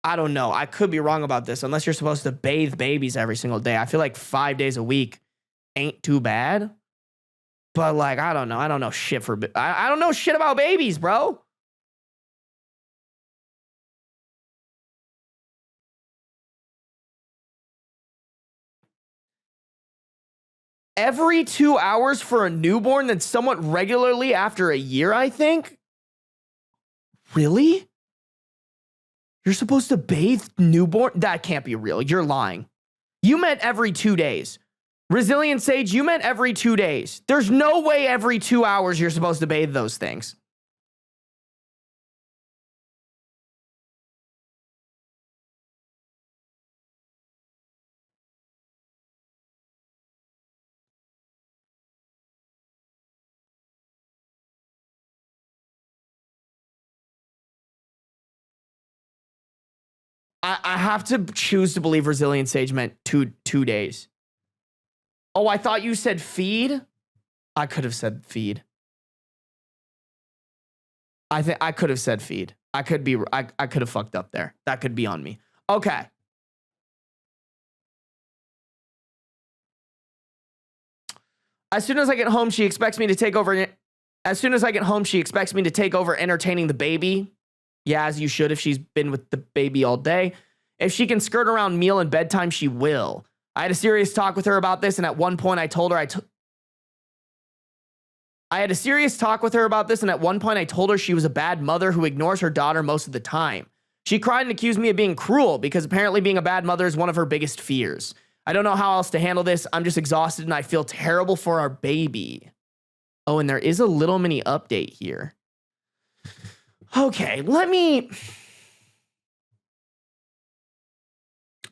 I don't know. I could be wrong about this unless you're supposed to bathe babies every single day. I feel like 5 days a week ain't too bad, but like, I don't know. I don't know shit I don't know shit about babies, bro. Every 2 hours for a newborn, then somewhat regularly after a year, I think. Really? You're supposed to bathe newborn? That can't be real. You're lying. You meant every 2 days. Resilient Sage, you meant every 2 days. There's no way every 2 hours you're supposed to bathe those things. I have to choose to believe Resilient Sage meant two days. Oh, I thought you said feed. I could have said feed. I think I could have said feed. I could have fucked up there. That could be on me. Okay. As soon as I get home, she expects me to take over. As soon as I get home, she expects me to take over entertaining the baby. Yeah, as you should if she's been with the baby all day. If she can skirt around meal and bedtime, she will. I had a serious talk with her about this, and at one point I told her she was a bad mother who ignores her daughter most of the time. She cried and accused me of being cruel because apparently being a bad mother is one of her biggest fears. I don't know how else to handle this. I'm just exhausted and I feel terrible for our baby. Oh, and there is a little mini update here. Okay, let me...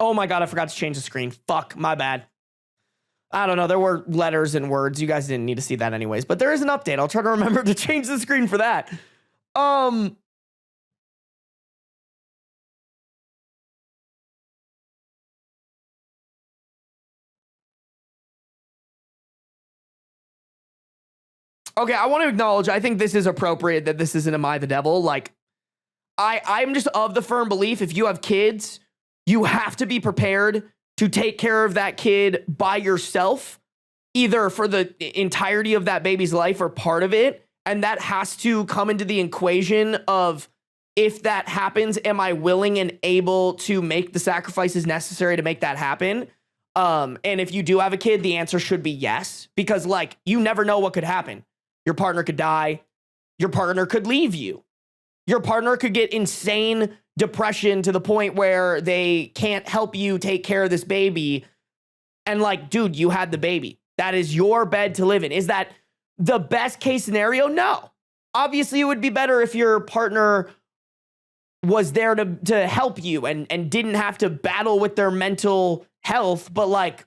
Oh my God, I forgot to change the screen. Fuck, my bad. I don't know, there were letters and words. You guys didn't need to see that anyways, but there is an update. I'll try to remember to change the screen for that. Okay, I want to acknowledge, I think this is appropriate that this isn't Am I the Devil? Like, I'm just of the firm belief, if you have kids, you have to be prepared to take care of that kid by yourself, either for the entirety of that baby's life or part of it. And that has to come into the equation of, if that happens, am I willing and able to make the sacrifices necessary to make that happen? And if you do have a kid, the answer should be yes, because like, you never know what could happen. Your partner could die. Your partner could leave you. Your partner could get insane depression to the point where they can't help you take care of this baby. And like, dude, you had the baby. That is your bed to live in. Is that the best case scenario? No. Obviously, it would be better if your partner was there to help you and didn't have to battle with their mental health. But like,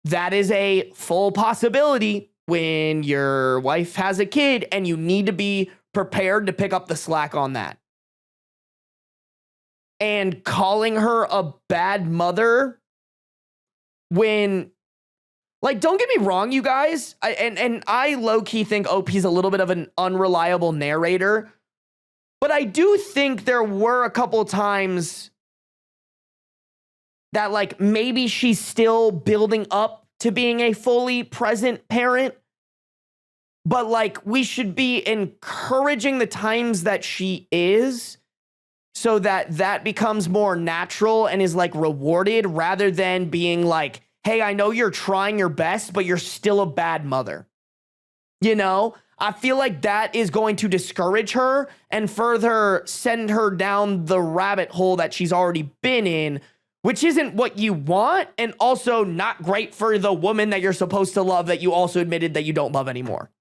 that is a full possibility when your wife has a kid, and you need to be prepared to pick up the slack on that. And calling her a bad mother when, like, don't get me wrong, you guys, I low-key think OP's a little bit of an unreliable narrator, but I do think there were a couple times that, like, maybe she's still building up to being a fully present parent, but like, we should be encouraging the times that she is, so that becomes more natural and is like rewarded, rather than being like, hey, I know you're trying your best, but you're still a bad mother. You know, I feel like that is going to discourage her and further send her down the rabbit hole that she's already been in, which isn't what you want, and also not great for the woman that you're supposed to love that you also admitted that you don't love anymore.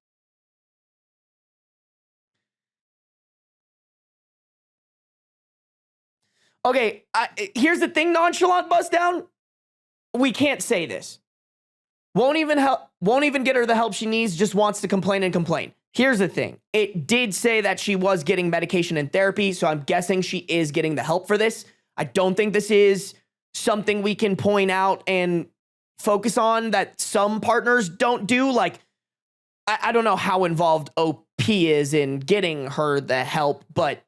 Okay, here's the thing, nonchalant bust down. We can't say this. Won't even get her the help she needs, just wants to complain and complain. Here's the thing. It did say that she was getting medication and therapy, so I'm guessing she is getting the help for this. I don't think this is something we can point out and focus on that some partners don't do. Like, I don't know how involved OP is in getting her the help, but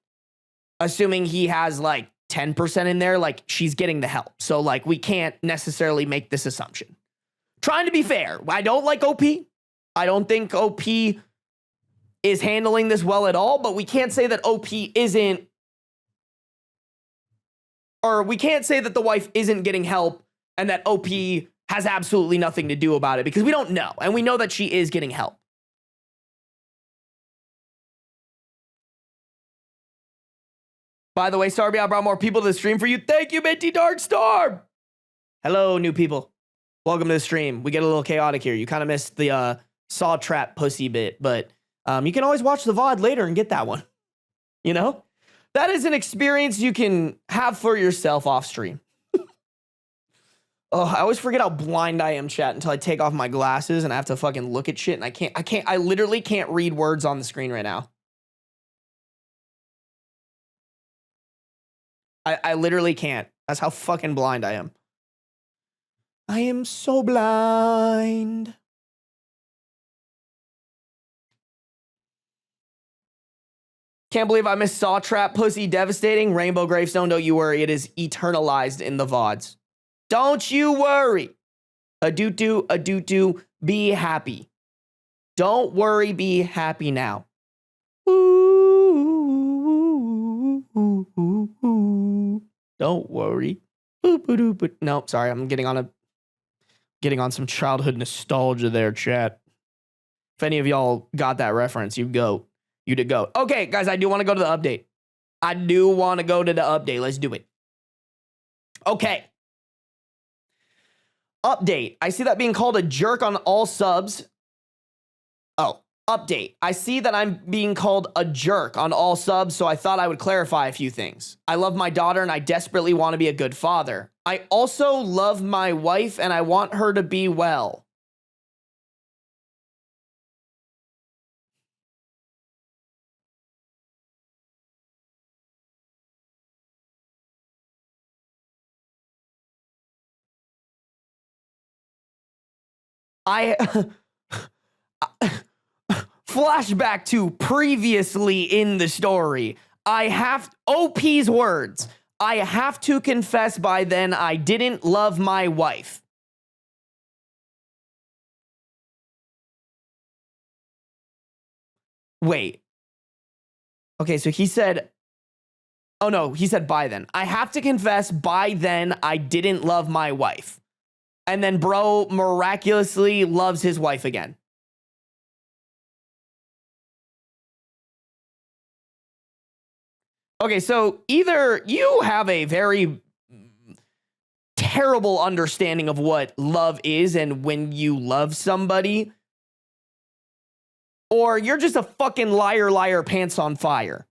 assuming he has like 10% in there, like, she's getting the help. So like, we can't necessarily make this assumption. Trying to be fair. I don't like OP. I don't think OP is handling this well at all, but we can't say that OP isn't, or we can't say that the wife isn't getting help and that OP has absolutely nothing to do about it, because we don't know. And we know that she is getting help. By the way, Sarby, I brought more people to the stream for you. Thank you, Minty Darkstorm. Hello, new people. Welcome to the stream. We get a little chaotic here. You kind of missed the saw trap pussy bit, but you can always watch the VOD later and get that one. You know? That is an experience you can have for yourself off stream. Oh, I always forget how blind I am, chat, until I take off my glasses and I have to fucking look at shit, and I literally can't read words on the screen right now. I literally can't. That's how fucking blind I am. I am so blind. Can't believe I missed Saw Trap Pussy. Devastating. Rainbow Gravestone, don't you worry. It is eternalized in the VODs. Don't you worry. A-do-do, be happy. Don't worry, be happy now. Don't worry. No, sorry, I'm getting on some childhood nostalgia there, chat. If any of y'all got that reference, you did go. Okay, guys, I do want to go to the update. Let's do it. Okay. Update. I see that being called a jerk on all subs. Oh, update. I see that I'm being called a jerk on all subs, so I thought I would clarify a few things. I love my daughter and I desperately want to be a good father. I also love my wife and I want her to be well. Flashback to previously in the story. OP's words. I have to confess by then I didn't love my wife. Wait. Okay, so he said, oh no, he said by then. I have to confess by then I didn't love my wife. And then bro miraculously loves his wife again. Okay, so either you have a very terrible understanding of what love is and when you love somebody, or you're just a fucking liar, pants on fire.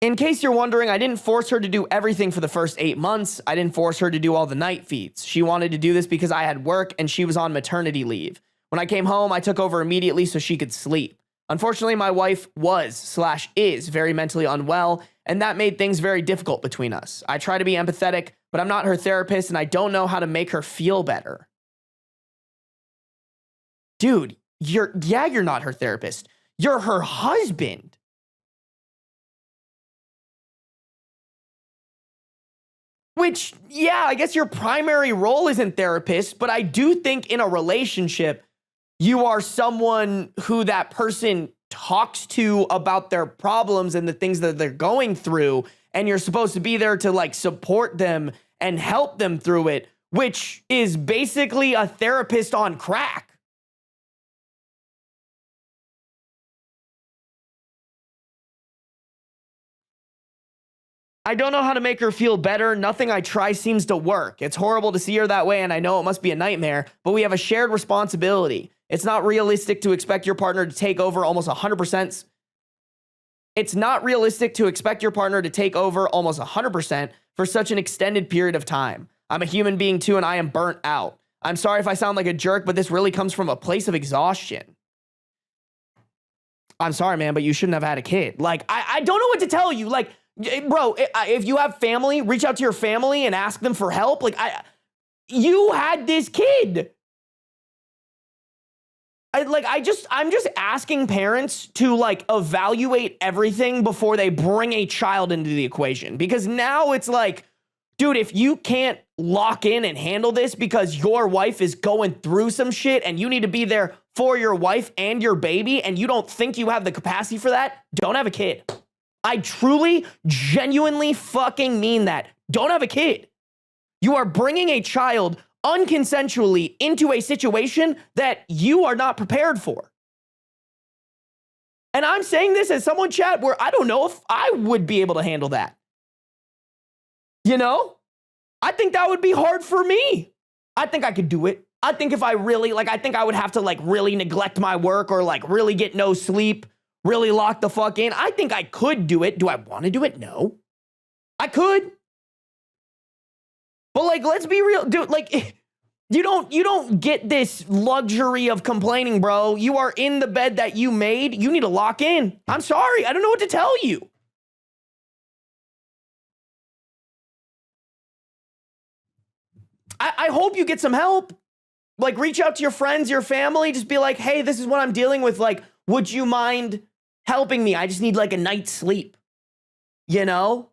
In case you're wondering, I didn't force her to do everything for the first 8 months. I didn't force her to do all the night feeds. She wanted to do this because I had work and she was on maternity leave. When I came home, I took over immediately so she could sleep. Unfortunately, my wife was/is very mentally unwell, and that made things very difficult between us. I try to be empathetic, but I'm not her therapist, and I don't know how to make her feel better. Dude, you're not her therapist. You're her husband. Which, yeah, I guess your primary role isn't therapist, but I do think in a relationship, you are someone who that person talks to about their problems and the things that they're going through, and you're supposed to be there to like support them and help them through it, which is basically a therapist on crack. I don't know how to make her feel better. Nothing I try seems to work. It's horrible to see her that way, and I know it must be a nightmare, but we have a shared responsibility. It's not realistic to expect your partner to take over almost 100%. It's not realistic to expect your partner to take over almost 100% for such an extended period of time. I'm a human being too, and I am burnt out. I'm sorry if I sound like a jerk, but this really comes from a place of exhaustion. I'm sorry, man, but you shouldn't have had a kid. Like, I don't know what to tell you. Like, bro, if you have family, reach out to your family and ask them for help. Like, you had this kid. I'm just asking parents to like evaluate everything before they bring a child into the equation. Because now it's like, dude, if you can't lock in and handle this because your wife is going through some shit and you need to be there for your wife and your baby and you don't think you have the capacity for that, don't have a kid. I truly, genuinely fucking mean that. Don't have a kid. You are bringing a child unconsensually into a situation that you are not prepared for. And I'm saying this as someone, chat, where I don't know if I would be able to handle that. You know? I think that would be hard for me. I think I could do it. I think if I really, like, I think I would have to, like, really neglect my work or, like, really get no sleep, really lock the fuck in. I think I could do it. Do I want to do it? No. I could. But, like, let's be real, dude. Like, you don't get this luxury of complaining, bro. You are in the bed that you made. You need to lock in. I'm sorry. I don't know what to tell you. I hope you get some help. Like, reach out to your friends, your family. Just be like, hey, this is what I'm dealing with. Like, would you mind helping me? I just need, like, a night's sleep. You know?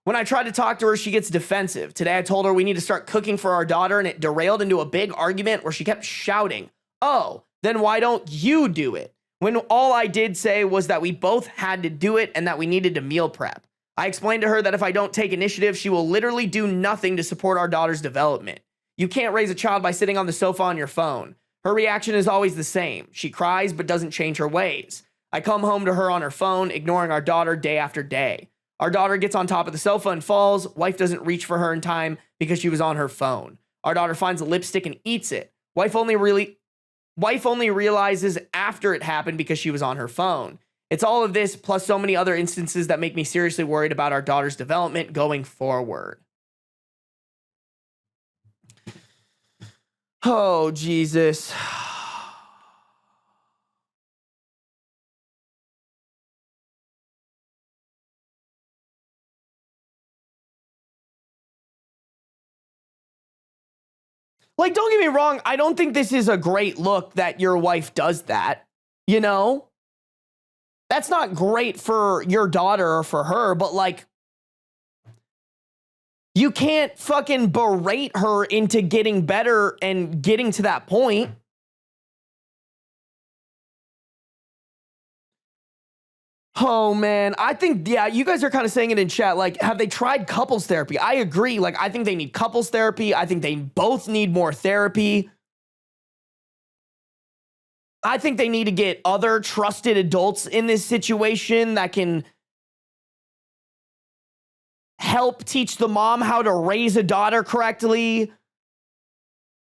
When I try to talk to her, she gets defensive. Today, I told her we need to start cooking for our daughter, and it derailed into a big argument where she kept shouting, oh, then why don't you do it? When all I did say was that we both had to do it and that we needed to meal prep. I explained to her that if I don't take initiative, she will literally do nothing to support our daughter's development. You can't raise a child by sitting on the sofa on your phone. Her reaction is always the same. She cries but doesn't change her ways. I come home to her on her phone, ignoring our daughter day after day. Our daughter gets on top of the sofa and falls. Wife doesn't reach for her in time because she was on her phone. Our daughter finds a lipstick and eats it. Wife only realizes after it happened because she was on her phone. It's all of this plus so many other instances that make me seriously worried about our daughter's development going forward. Oh, Jesus. Like, don't get me wrong. I don't think this is a great look that your wife does that. You know? That's not great for your daughter or for her, but like, you can't fucking berate her into getting better and getting to that point. Oh man, I think, yeah, you guys are kind of saying it in chat. Like, have they tried couples therapy? I agree. Like, I think they need couples therapy. I think they both need more therapy. I think they need to get other trusted adults in this situation that can help teach the mom how to raise a daughter correctly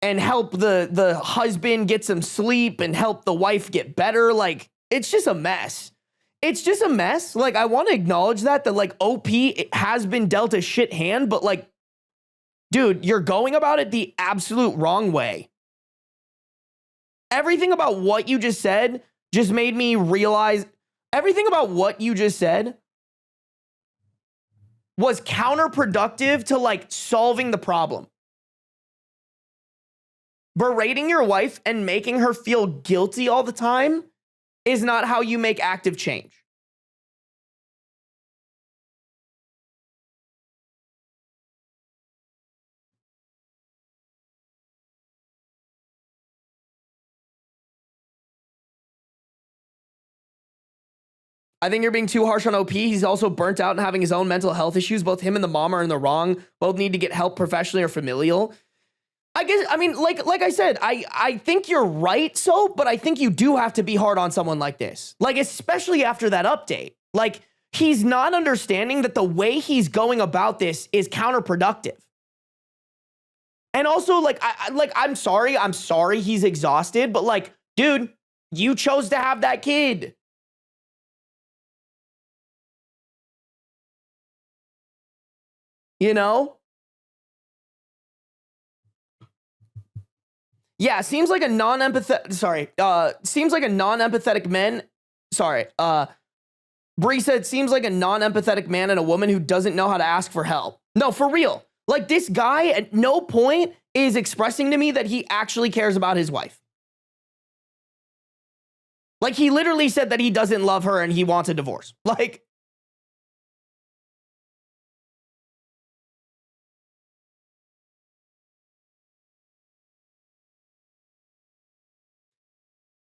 and help the husband get some sleep and help the wife get better. Like, it's just a mess. It's just a mess. Like, I want to acknowledge that like OP has been dealt a shit hand, but like, dude, you're going about it the absolute wrong way. Everything about what you just said just made me realize everything about what you just said was counterproductive to like solving the problem. Berating your wife and making her feel guilty all the time is not how you make active change. I think you're being too harsh on OP. He's also burnt out and having his own mental health issues. Both him and the mom are in the wrong. Both need to get help professionally or familial. I guess, I mean, like I said, I think you're right, but I think you do have to be hard on someone like this. Like, especially after that update. Like, he's not understanding that the way he's going about this is counterproductive. And also, like, I'm sorry he's exhausted, but like, dude, you chose to have that kid. You know? Yeah, seems like a non-empathetic man. Sorry. Bree said, seems like a non-empathetic man and a woman who doesn't know how to ask for help. No, for real. Like, this guy at no point is expressing to me that he actually cares about his wife. Like, he literally said that he doesn't love her and he wants a divorce. Like,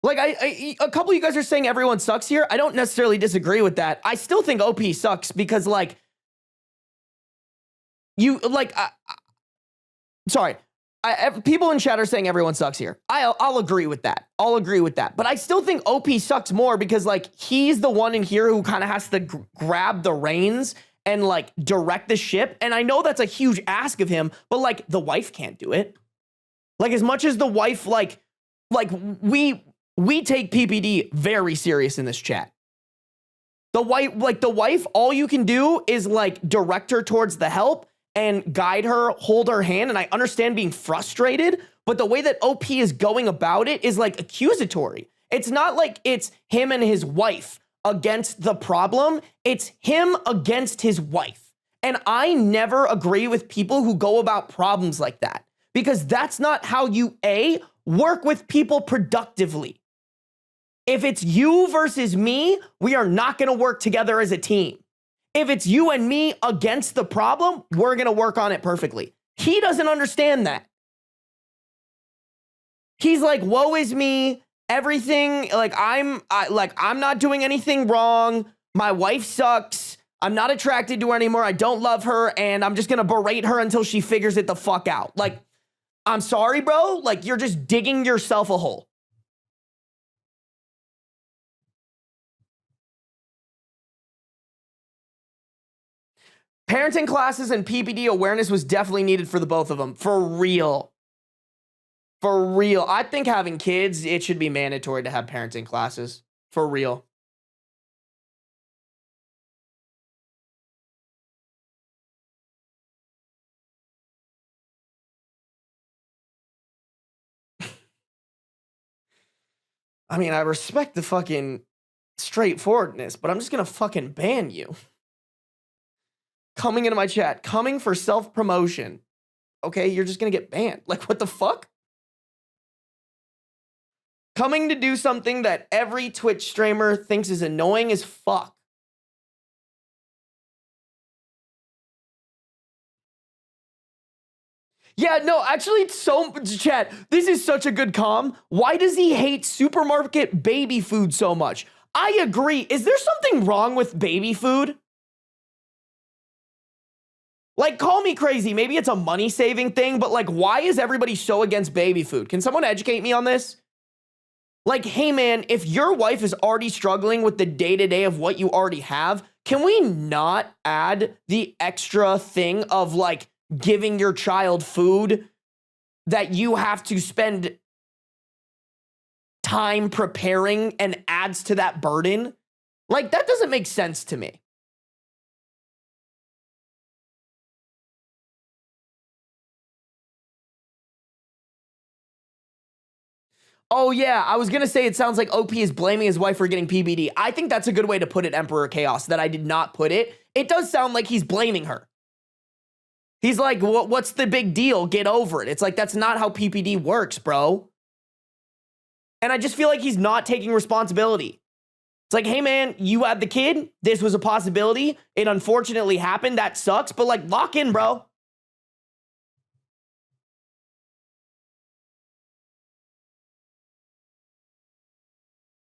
a couple of you guys are saying everyone sucks here. I don't necessarily disagree with that. I still think OP sucks because, like, people in chat are saying everyone sucks here. I'll agree with that. But I still think OP sucks more because, like, he's the one in here who kind of has to grab the reins and, like, direct the ship. And I know that's a huge ask of him, but, like, the wife can't do it. Like, as much as the wife, like we take PPD very serious in this chat. The wife, all you can do is like direct her towards the help and guide her, hold her hand. And I understand being frustrated, but the way that OP is going about it is like accusatory. It's not like it's him and his wife against the problem. It's him against his wife. And I never agree with people who go about problems like that because that's not how you work with people productively. If it's you versus me, we are not going to work together as a team. If it's you and me against the problem, we're going to work on it perfectly. He doesn't understand that. He's like, woe is me, everything, like I'm not doing anything wrong. My wife sucks. I'm not attracted to her anymore. I don't love her, and I'm just going to berate her until she figures it the fuck out. Like, I'm sorry, bro. Like, you're just digging yourself a hole. Parenting classes and PPD awareness was definitely needed for the both of them. For real. For real. I think having kids, it should be mandatory to have parenting classes. For real. I mean, I respect the fucking straightforwardness, but I'm just gonna fucking ban you. Coming into my chat, coming for self-promotion. Okay, you're just gonna get banned. Like, what the fuck? Coming to do something that every Twitch streamer thinks is annoying as fuck. Yeah, no, actually, it's so, chat, this is such a good comm. Why does he hate supermarket baby food so much? I agree. Is there something wrong with baby food? Like, call me crazy. Maybe it's a money-saving thing, but like, why is everybody so against baby food? Can someone educate me on this? Like, hey man, if your wife is already struggling with the day-to-day of what you already have, can we not add the extra thing of like giving your child food that you have to spend time preparing and adds to that burden? Like, that doesn't make sense to me. Oh yeah, I was gonna say it sounds like OP is blaming his wife for getting PBD. I think that's a good way to put it, Emperor Chaos, that I did not put it. It does sound like he's blaming her. He's like, what's the big deal? Get over it. It's like, that's not how PPD works, bro. And I just feel like he's not taking responsibility. It's like, hey man, you had the kid. This was a possibility. It unfortunately happened. That sucks, but like, lock in, bro.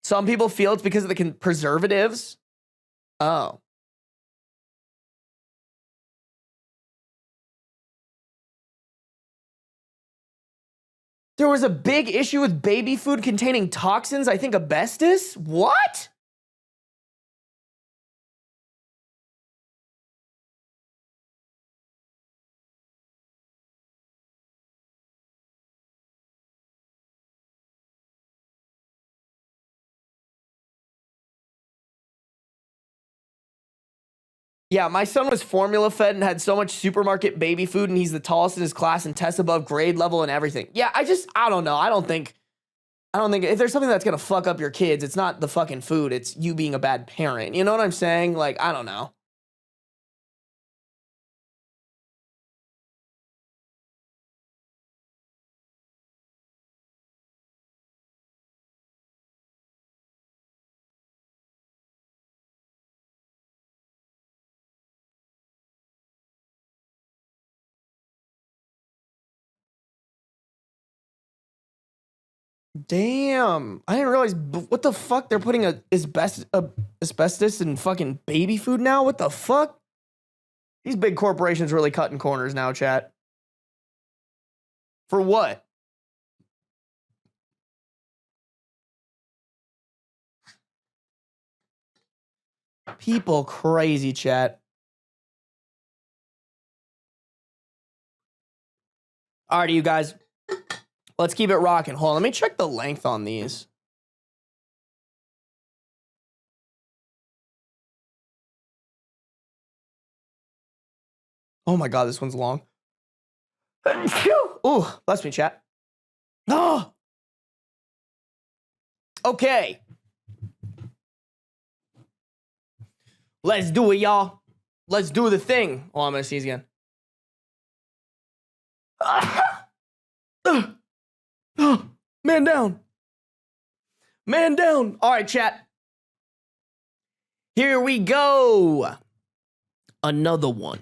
Some people feel it's because of the preservatives. Oh. There was a big issue with baby food containing toxins, I think asbestos? What? Yeah, my son was formula fed and had so much supermarket baby food, and he's the tallest in his class and tests above grade level and everything. Yeah, I don't know. I don't think if there's something that's gonna fuck up your kids, it's not the fucking food, it's you being a bad parent. You know what I'm saying? Like, I don't know. Damn, I didn't realize. What the fuck? They're putting asbestos in fucking baby food now? What the fuck? These big corporations really cutting corners now, chat. For what? People crazy, chat. Alrighty, you guys. Let's keep it rocking. Hold on, let me check the length on these. Oh my god, this one's long. Ooh, bless me, chat. Oh. Okay. Let's do it, y'all. Let's do the thing. Oh, I'm gonna sneeze again. Man down. Man down. All right, chat. Here we go. Another one.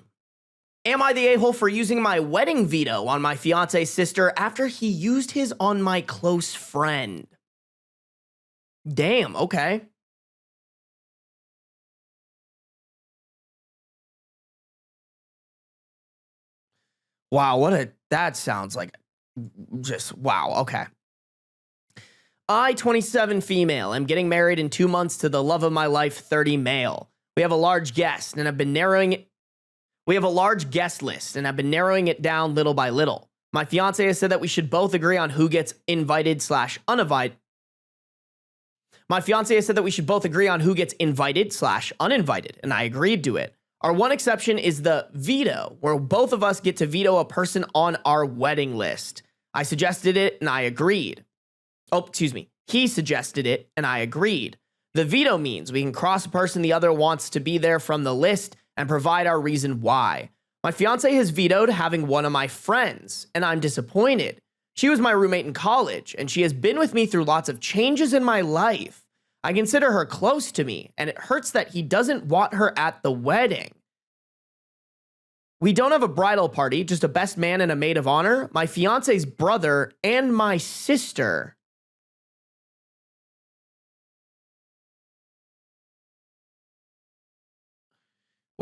Am I the a-hole for using my wedding veto on my fiance's sister after he used his on my close friend? Damn, okay. Wow, that sounds like just, wow, okay. I, 27 female, am getting married in 2 months to the love of my life, 30 male. We have a large guest and have been narrowing it. We have a large guest list and have been narrowing it down little by little. My fiance has said that we should both agree on who gets invited / uninvited. My fiance has said that we should both agree on who gets invited / uninvited, and I agreed to it. Our one exception is the veto, where both of us get to veto a person on our wedding list. I suggested it and I agreed. Oh, excuse me. He suggested it and I agreed. The veto means we can cross a person the other wants to be there from the list and provide our reason why. My fiance has vetoed having one of my friends, and I'm disappointed. She was my roommate in college, and she has been with me through lots of changes in my life. I consider her close to me, and it hurts that he doesn't want her at the wedding. We don't have a bridal party, just a best man and a maid of honor, my fiance's brother, and my sister.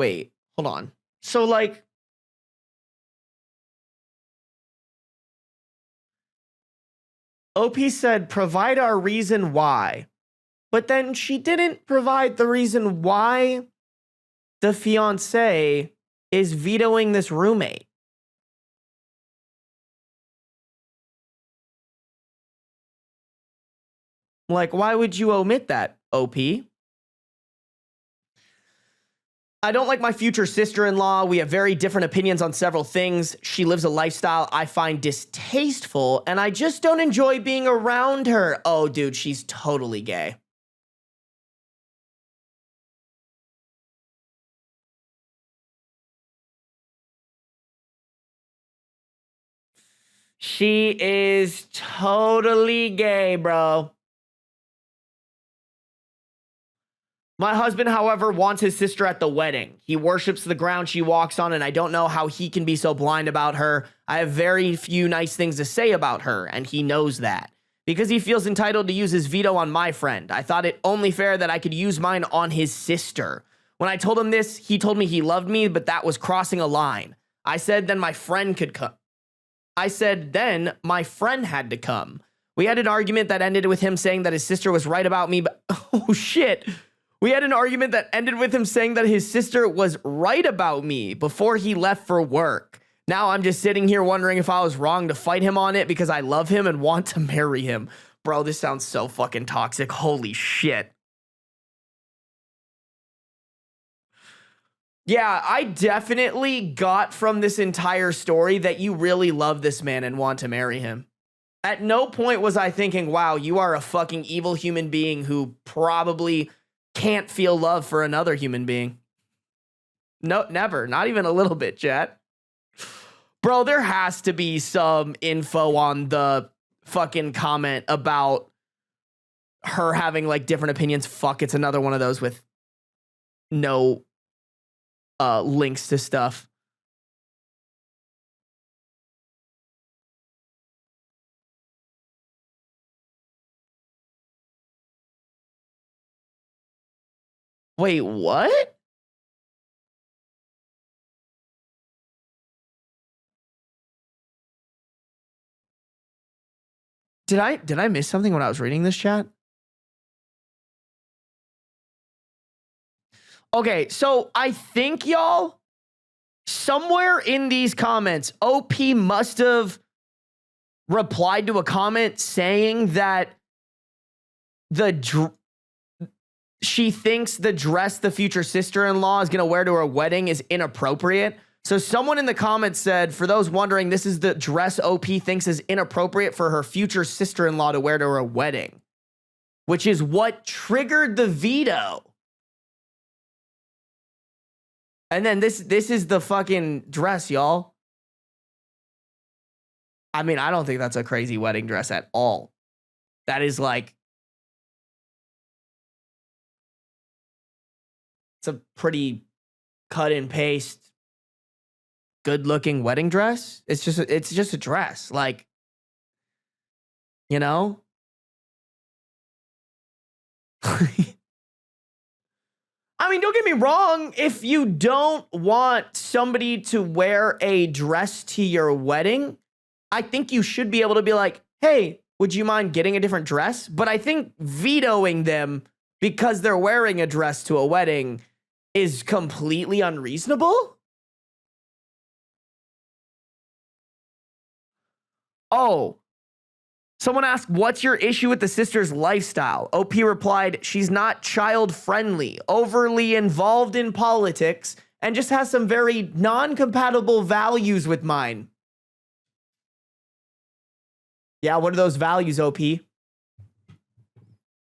Wait, hold on. So, like, OP said, provide our reason why. But then she didn't provide the reason why the fiancé is vetoing this roommate. Like, why would you omit that, OP? I don't like my future sister-in-law. We have very different opinions on several things. She lives a lifestyle I find distasteful, and I just don't enjoy being around her. Oh, dude, she's totally gay. She is totally gay, bro. My husband, however, wants his sister at the wedding. He worships the ground she walks on, and I don't know how he can be so blind about her. I have very few nice things to say about her, and he knows that. Because he feels entitled to use his veto on my friend. I thought it only fair that I could use mine on his sister. When I told him this, he told me he loved me, but that was crossing a line. I said then my friend could come. I said then my friend had to come. We had an argument that ended with him saying that his sister was right about me, but oh shit. We had an argument that ended with him saying that his sister was right about me before he left for work. Now I'm just sitting here wondering if I was wrong to fight him on it because I love him and want to marry him. Bro, this sounds so fucking toxic. Holy shit. Yeah, I definitely got from this entire story that you really love this man and want to marry him. At no point was I thinking, wow, you are a fucking evil human being who probably can't feel love for another human being. No, never. Not even a little bit, chat. Bro, there has to be some info on the fucking comment about her having like different opinions. Fuck, it's another one of those with no links to stuff. Wait, what? Did I miss something when I was reading this, chat? Okay, so I think y'all somewhere in these comments, OP must have replied to a comment saying that she thinks the dress the future sister-in-law is going to wear to her wedding is inappropriate. So someone in the comments said, for those wondering, this is the dress OP thinks is inappropriate for her future sister-in-law to wear to her wedding, which is what triggered the veto. And then this is the fucking dress, y'all. I mean, I don't think that's a crazy wedding dress at all. That is like, it's a pretty cut and paste, good looking wedding dress. It's just a dress. Like, you know? I mean, don't get me wrong. If you don't want somebody to wear a dress to your wedding, I think you should be able to be like, hey, would you mind getting a different dress? But I think vetoing them because they're wearing a dress to a wedding is completely unreasonable. Oh, someone asked, what's your issue with the sister's lifestyle? OP replied, she's not child-friendly, overly involved in politics, and just has some very non-compatible values with mine. Yeah, what are those values, OP?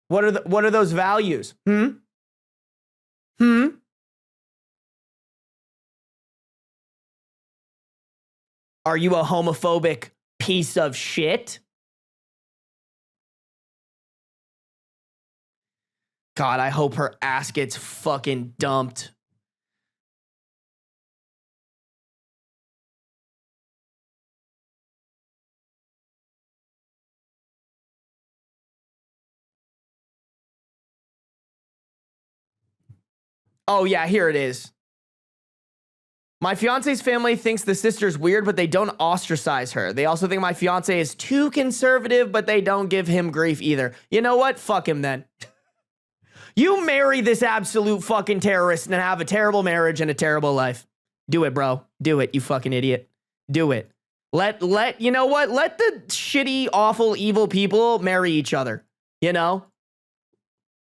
What are those values? Are you a homophobic piece of shit? God, I hope her ass gets fucking dumped. Oh, yeah, here it is. My fiance's family thinks the sister's weird, but they don't ostracize her. They also think my fiance is too conservative, but they don't give him grief either. You know what? Fuck him then. You marry this absolute fucking terrorist and have a terrible marriage and a terrible life. Do it, bro. Do it, you fucking idiot. Do it. You know what? Let the shitty, awful, evil people marry each other. You know?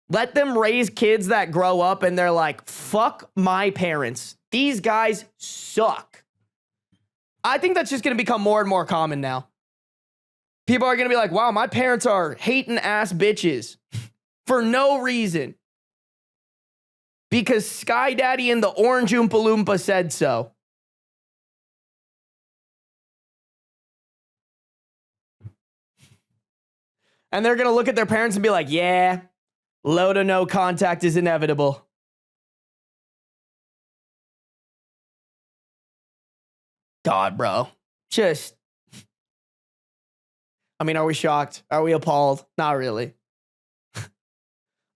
Let them raise kids that grow up and they're like, fuck my parents. These guys suck. I think that's just going to become more and more common now. People are going to be like, wow, my parents are hating ass bitches for no reason. Because Sky Daddy and the Orange Oompa Loompa said so. And they're going to look at their parents and be like, yeah, low to no contact is inevitable. God, bro. Just, I mean, are we shocked? Are we appalled? Not really.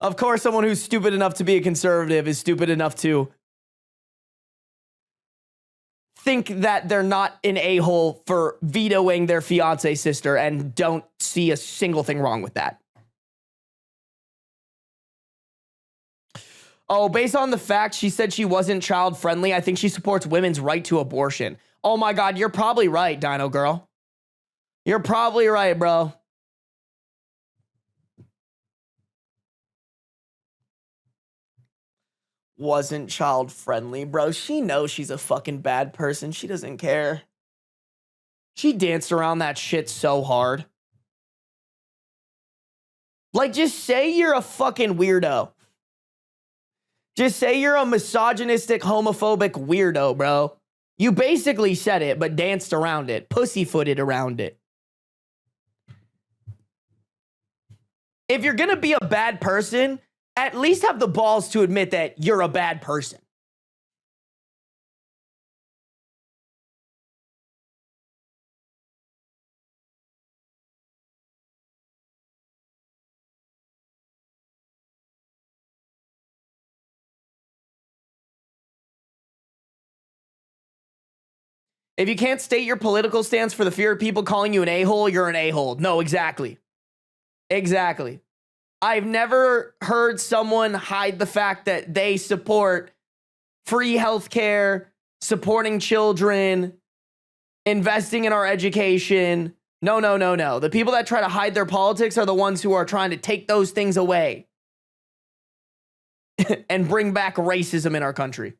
Of course, someone who's stupid enough to be a conservative is stupid enough to think that they're not an a-hole for vetoing their fiancé sister and don't see a single thing wrong with that. Oh, based on the fact she said she wasn't child-friendly, I think she supports women's right to abortion. Oh my God, you're probably right, Dino Girl. You're probably right, bro. Wasn't child-friendly, bro. She knows she's a fucking bad person. She doesn't care. She danced around that shit so hard. Like, just say you're a fucking weirdo. Just say you're a misogynistic, homophobic weirdo, bro. You basically said it, but danced around it. Pussyfooted around it. If you're gonna be a bad person, at least have the balls to admit that you're a bad person. If you can't state your political stance for the fear of people calling you an a-hole, you're an a-hole. No, exactly. Exactly. I've never heard someone hide the fact that they support free healthcare, supporting children, investing in our education. No, no, no, no. The people that try to hide their politics are the ones who are trying to take those things away and bring back racism in our country.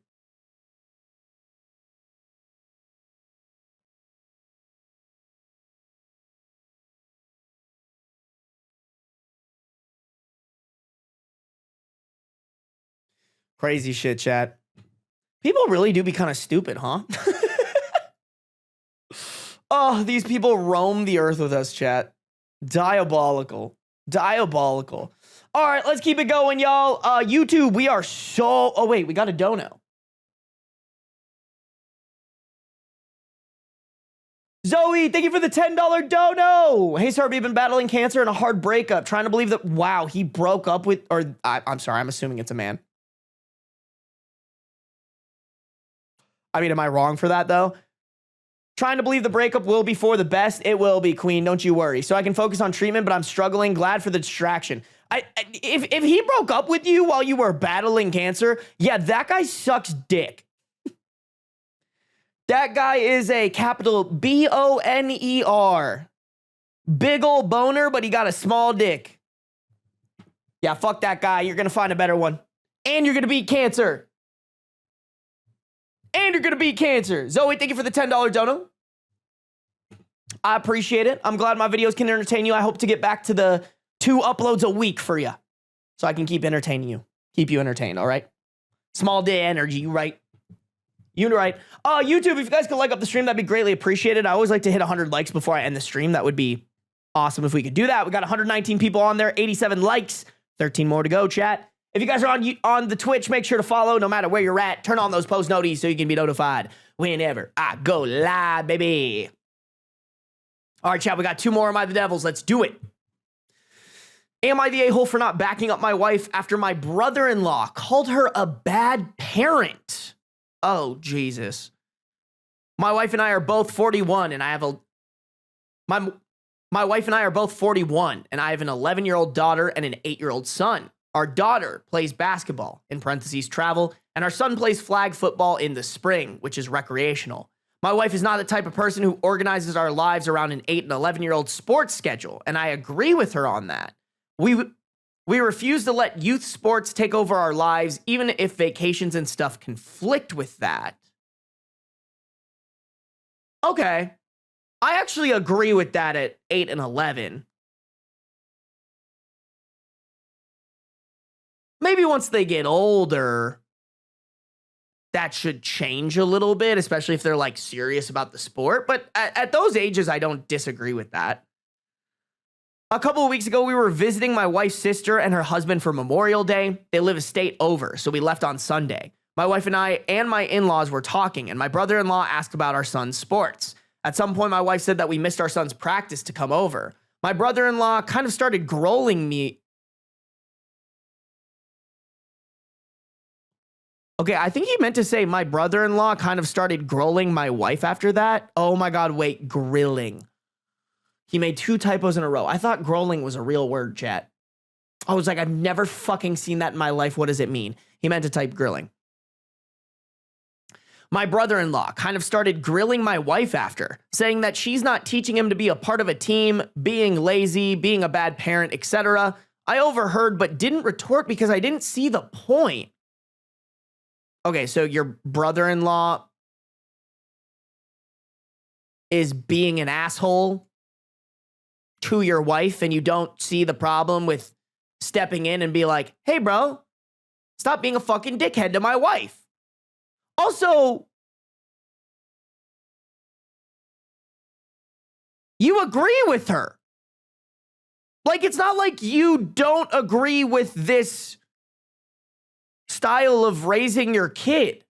Crazy shit, chat. People really do be kind of stupid, huh? Oh, these people roam the earth with us, chat. Diabolical. Diabolical. All right, let's keep it going, y'all. YouTube, we are so... Oh, wait, we got a dono. Zoe, thank you for the $10 dono. Hey, Sarby, been battling cancer and a hard breakup. Trying to believe that, wow, he broke up with... Or, I'm sorry, I'm assuming it's a man. I mean, am I wrong for that, though? Trying to believe the breakup will be for the best. It will be, Queen. Don't you worry. So I can focus on treatment, but I'm struggling. Glad for the distraction. If he broke up with you while you were battling cancer, yeah, that guy sucks dick. That guy is a capital B-O-N-E-R. Big ol' boner, but he got a small dick. Yeah, fuck that guy. You're going to find a better one. And you're going to beat cancer. And you're going to beat cancer. Zoe, thank you for the $10 dono. I appreciate it. I'm glad my videos can entertain you. I hope to get back to the 2 uploads a week for you, so I can keep entertaining you. Keep you entertained, all right? Small day energy, you right? You right. YouTube, if you guys could like up the stream, that'd be greatly appreciated. I always like to hit 100 likes before I end the stream. That would be awesome if we could do that. We got 119 people on there, 87 likes, 13 more to go, chat. If you guys are on the Twitch, make sure to follow no matter where you're at. Turn on those post notifications so you can be notified whenever I go live, baby. All right, chat, we got 2 more Am I the Devils. Let's do it. Am I the a-hole for not backing up my wife after my brother-in-law called her a bad parent? Oh, Jesus. My wife and I are both 41, and I have my wife and I are both 41, and I have an 11-year-old daughter and an 8-year-old son. Our daughter plays basketball, in parentheses travel, and our son plays flag football in the spring, which is recreational. My wife is not the type of person who organizes our lives around an 8 and 11-year-old sports schedule, and I agree with her on that. We refuse to let youth sports take over our lives, even if vacations and stuff conflict with that. Okay. I actually agree with that at 8 and 11. Maybe once they get older, that should change a little bit, especially if they're like serious about the sport. But at those ages, I don't disagree with that. A couple of weeks ago, we were visiting my wife's sister and her husband for Memorial Day. They live a state over, so we left on Sunday. My wife and I and my in-laws were talking, and my brother-in-law asked about our son's sports. At some point, my wife said that we missed our son's practice to come over. My brother-in-law kind of started growling me. Okay, I think he meant to say my brother-in-law kind of started growling my wife after that. Oh my God, wait, grilling. He made 2 typos in a row. I thought growling was a real word, chat. I was like, I've never fucking seen that in my life. What does it mean? He meant to type grilling. My brother-in-law kind of started grilling my wife after, saying that she's not teaching him to be a part of a team, being lazy, being a bad parent, etc. I overheard but didn't retort because I didn't see the point. Okay, so your brother-in-law is being an asshole to your wife and you don't see the problem with stepping in and be like, hey, bro, stop being a fucking dickhead to my wife. Also, you agree with her. Like, it's not like you don't agree with this style of raising your kid.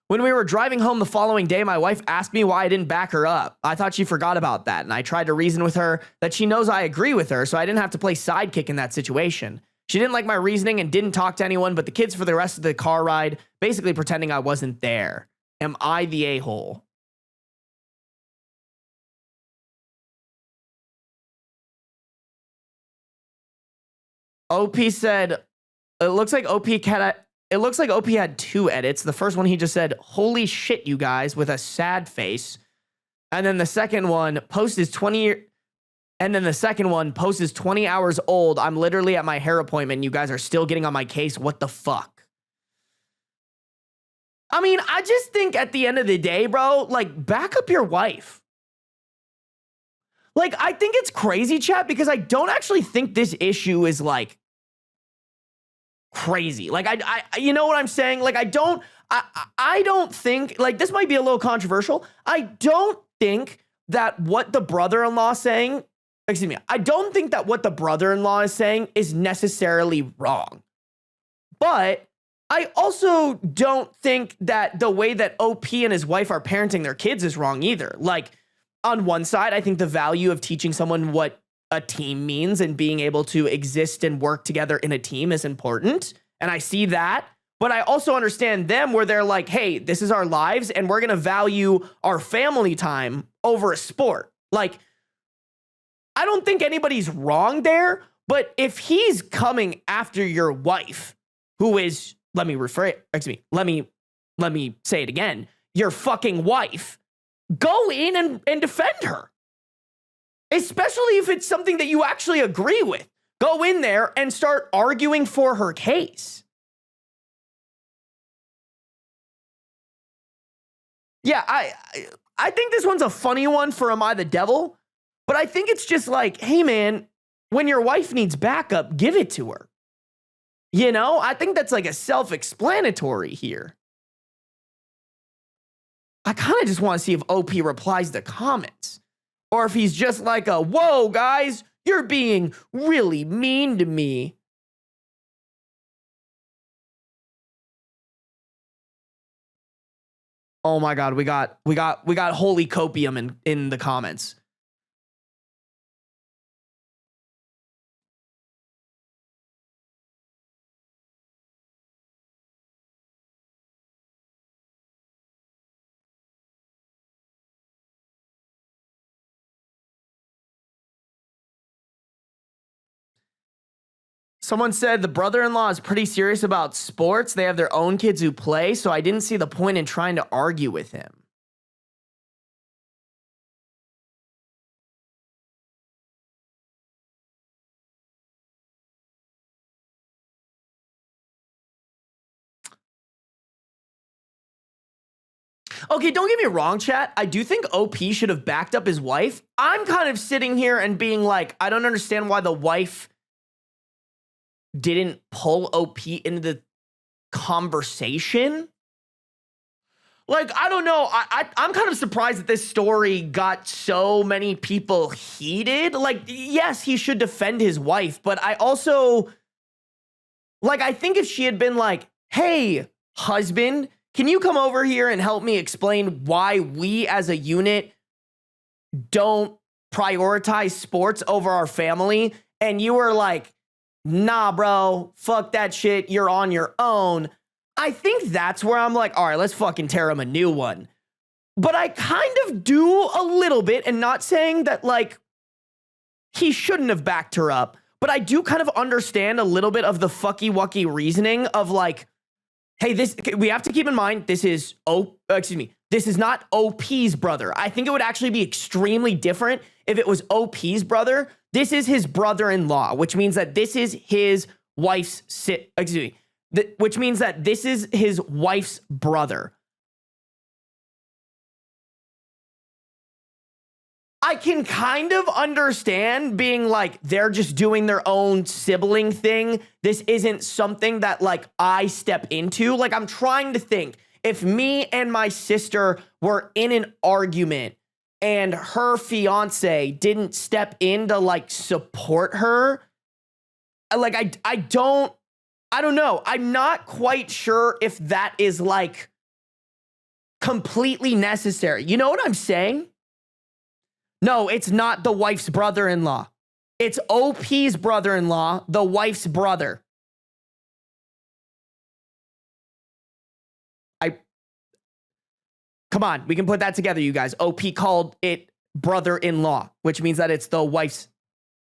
When we were driving home the following day, my wife asked me why I didn't back her up. I thought she forgot about that, and I tried to reason with her that she knows I agree with her, so I didn't have to play sidekick in that situation. She didn't like my reasoning and didn't talk to anyone but the kids for the rest of the car ride, basically pretending I wasn't there. Am I the a-hole? OP said, it looks like OP had 2 edits. The first one, he just said, holy shit, you guys, with a sad face. And then the second one, post is 20 hours old. I'm literally at my hair appointment. You guys are still getting on my case. What the fuck? I mean, I just think at the end of the day, bro, like, back up your wife. Like, I think it's crazy, chat, because I don't actually think this issue is, like, crazy. Like, I you know what I'm saying? Like, I don't think, like, this might be a little controversial. I don't think that what the brother-in-law is saying, excuse me, I don't think that what the brother-in-law is saying is necessarily wrong. But I also don't think that the way that OP and his wife are parenting their kids is wrong either. Like, on one side, I think the value of teaching someone what a team means and being able to exist and work together in a team is important. And I see that. But I also understand them where they're like, hey, this is our lives and we're going to value our family time over a sport. Like, I don't think anybody's wrong there. But if he's coming after your wife, who is, let me say it again, your fucking wife, go in and defend her. Especially if it's something that you actually agree with. Go in there and start arguing for her case. Yeah, I think this one's a funny one for Am I the Devil? But I think it's just like, hey man, when your wife needs backup, give it to her. You know, I think that's like a self-explanatory here. I kind of just want to see if OP replies to comments. Or if he's just like a, whoa, guys, you're being really mean to me. Oh my God, we got holy copium in the comments. Someone said the brother-in-law is pretty serious about sports. They have their own kids who play, so I didn't see the point in trying to argue with him. Okay, don't get me wrong, chat. I do think OP should have backed up his wife. I'm kind of sitting here and being like, I don't understand why the wife didn't pull OP into the conversation. Like, I don't know. I'm kind of surprised that this story got so many people heated. Like, yes, he should defend his wife, but I also, like, I think if she had been like, hey, husband, can you come over here and help me explain why we as a unit don't prioritize sports over our family? And you were like, nah, bro, fuck that shit. You're on your own. I think that's where I'm like, all right, let's fucking tear him a new one. But I kind of do a little bit, and not saying that, like, he shouldn't have backed her up, but I do kind of understand a little bit of the fucky-wucky reasoning of, like, hey, we have to keep in mind, this is this is not OP's brother. I think it would actually be extremely different if it was OP's brother. This is his brother-in-law, which means that this is his wife's which means that this is his wife's brother. I can kind of understand being like, they're just doing their own sibling thing. This isn't something that, like, I step into. Like, I'm trying to think, if me and my sister were in an argument and her fiance didn't step in to, like, support her, like, I don't know. I'm not quite sure if that is, like, completely necessary. You know what I'm saying? No, it's not the wife's brother-in-law. It's OP's brother-in-law, the wife's brother. Come on, we can put that together, you guys. OP called it brother-in-law, which means that it's the wife's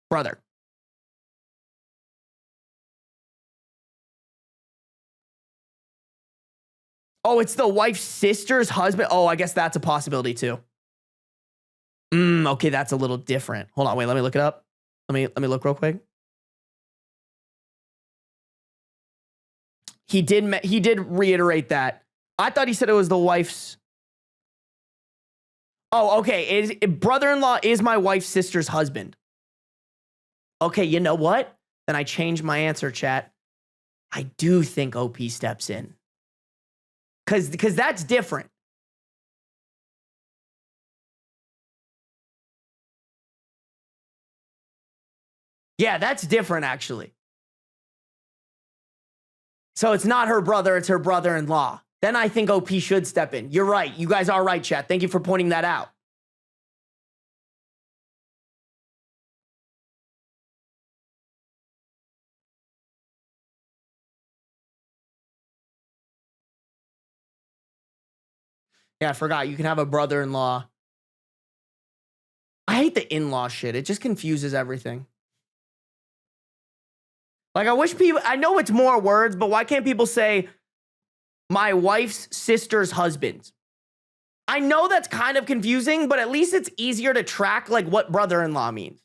brother. Oh, it's the wife's sister's husband. Oh, I guess that's a possibility too. Okay, that's a little different. Hold on, wait, let me look it up. Let me look real quick. He did reiterate that. I thought he said it was the wife's. Oh, okay. Brother-in-law is my wife's sister's husband. Okay, you know what? Then I changed my answer, chat. I do think OP steps in. Because that's different. Yeah, that's different, actually. So it's not her brother, it's her brother-in-law. Then I think OP should step in. You're right. You guys are right, chat. Thank you for pointing that out. Yeah, I forgot. You can have a brother-in-law. I hate the in-law shit. It just confuses everything. Like, I wish people, I know it's more words, but why can't people say my wife's sister's husband? I know that's kind of confusing, but at least it's easier to track, like, what brother-in-law means.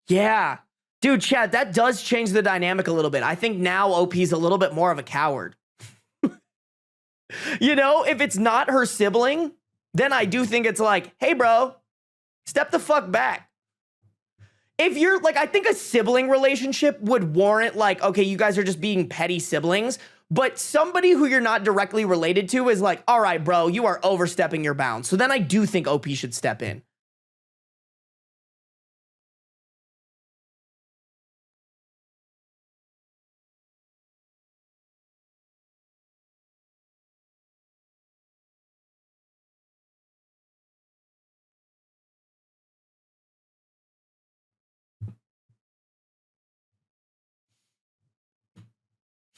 Yeah. Dude, Chad, that does change the dynamic a little bit. I think now OP's a little bit more of a coward. You know, if it's not her sibling, then I do think it's like, hey, bro, step the fuck back. If you're like, I think a sibling relationship would warrant, like, okay, you guys are just being petty siblings, but somebody who you're not directly related to is like, all right, bro, you are overstepping your bounds. So then I do think OP should step in.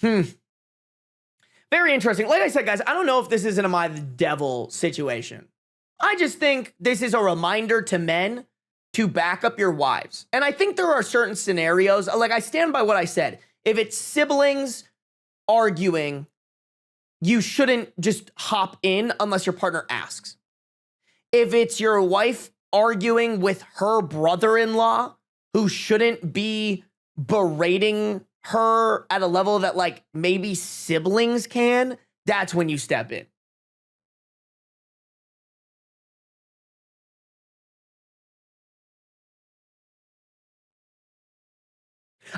Very interesting. Like I said, guys, I don't know if this is an Am I the Devil situation. I just think this is a reminder to men to back up your wives. And I think there are certain scenarios, like I stand by what I said. If it's siblings arguing, you shouldn't just hop in unless your partner asks. If it's your wife arguing with her brother-in-law, who shouldn't be berating her at a level that like maybe siblings can, that's when you step in.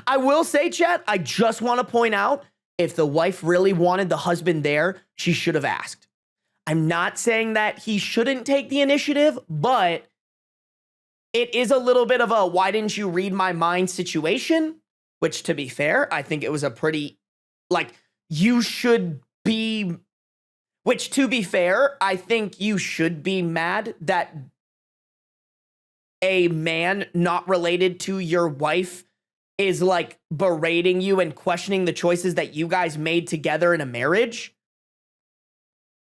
I will say, chat, I just want to point out, if the wife really wanted the husband there, she should have asked. I'm not saying that he shouldn't take the initiative, but it is a little bit of a why didn't you read my mind situation, which to be fair, I think it was a pretty, like, you should be, which to be fair, I think you should be mad that a man not related to your wife is like berating you and questioning the choices that you guys made together in a marriage.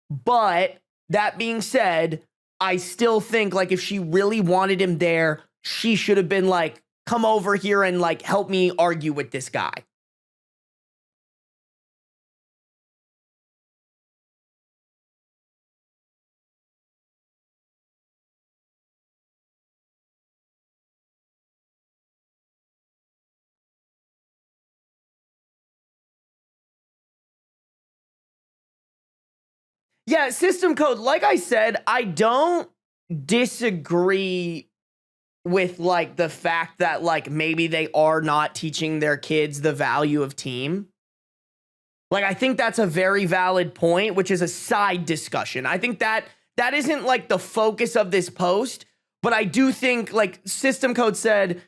But that being said, I still think like if she really wanted him there, she should have been like, come over here and like help me argue with this guy. Yeah, system code. Like I said, I don't disagree with like the fact that like maybe they are not teaching their kids the value of team. Like I think that's a very valid point, which is a side discussion. I think that isn't like the focus of this post, but I do think like system code said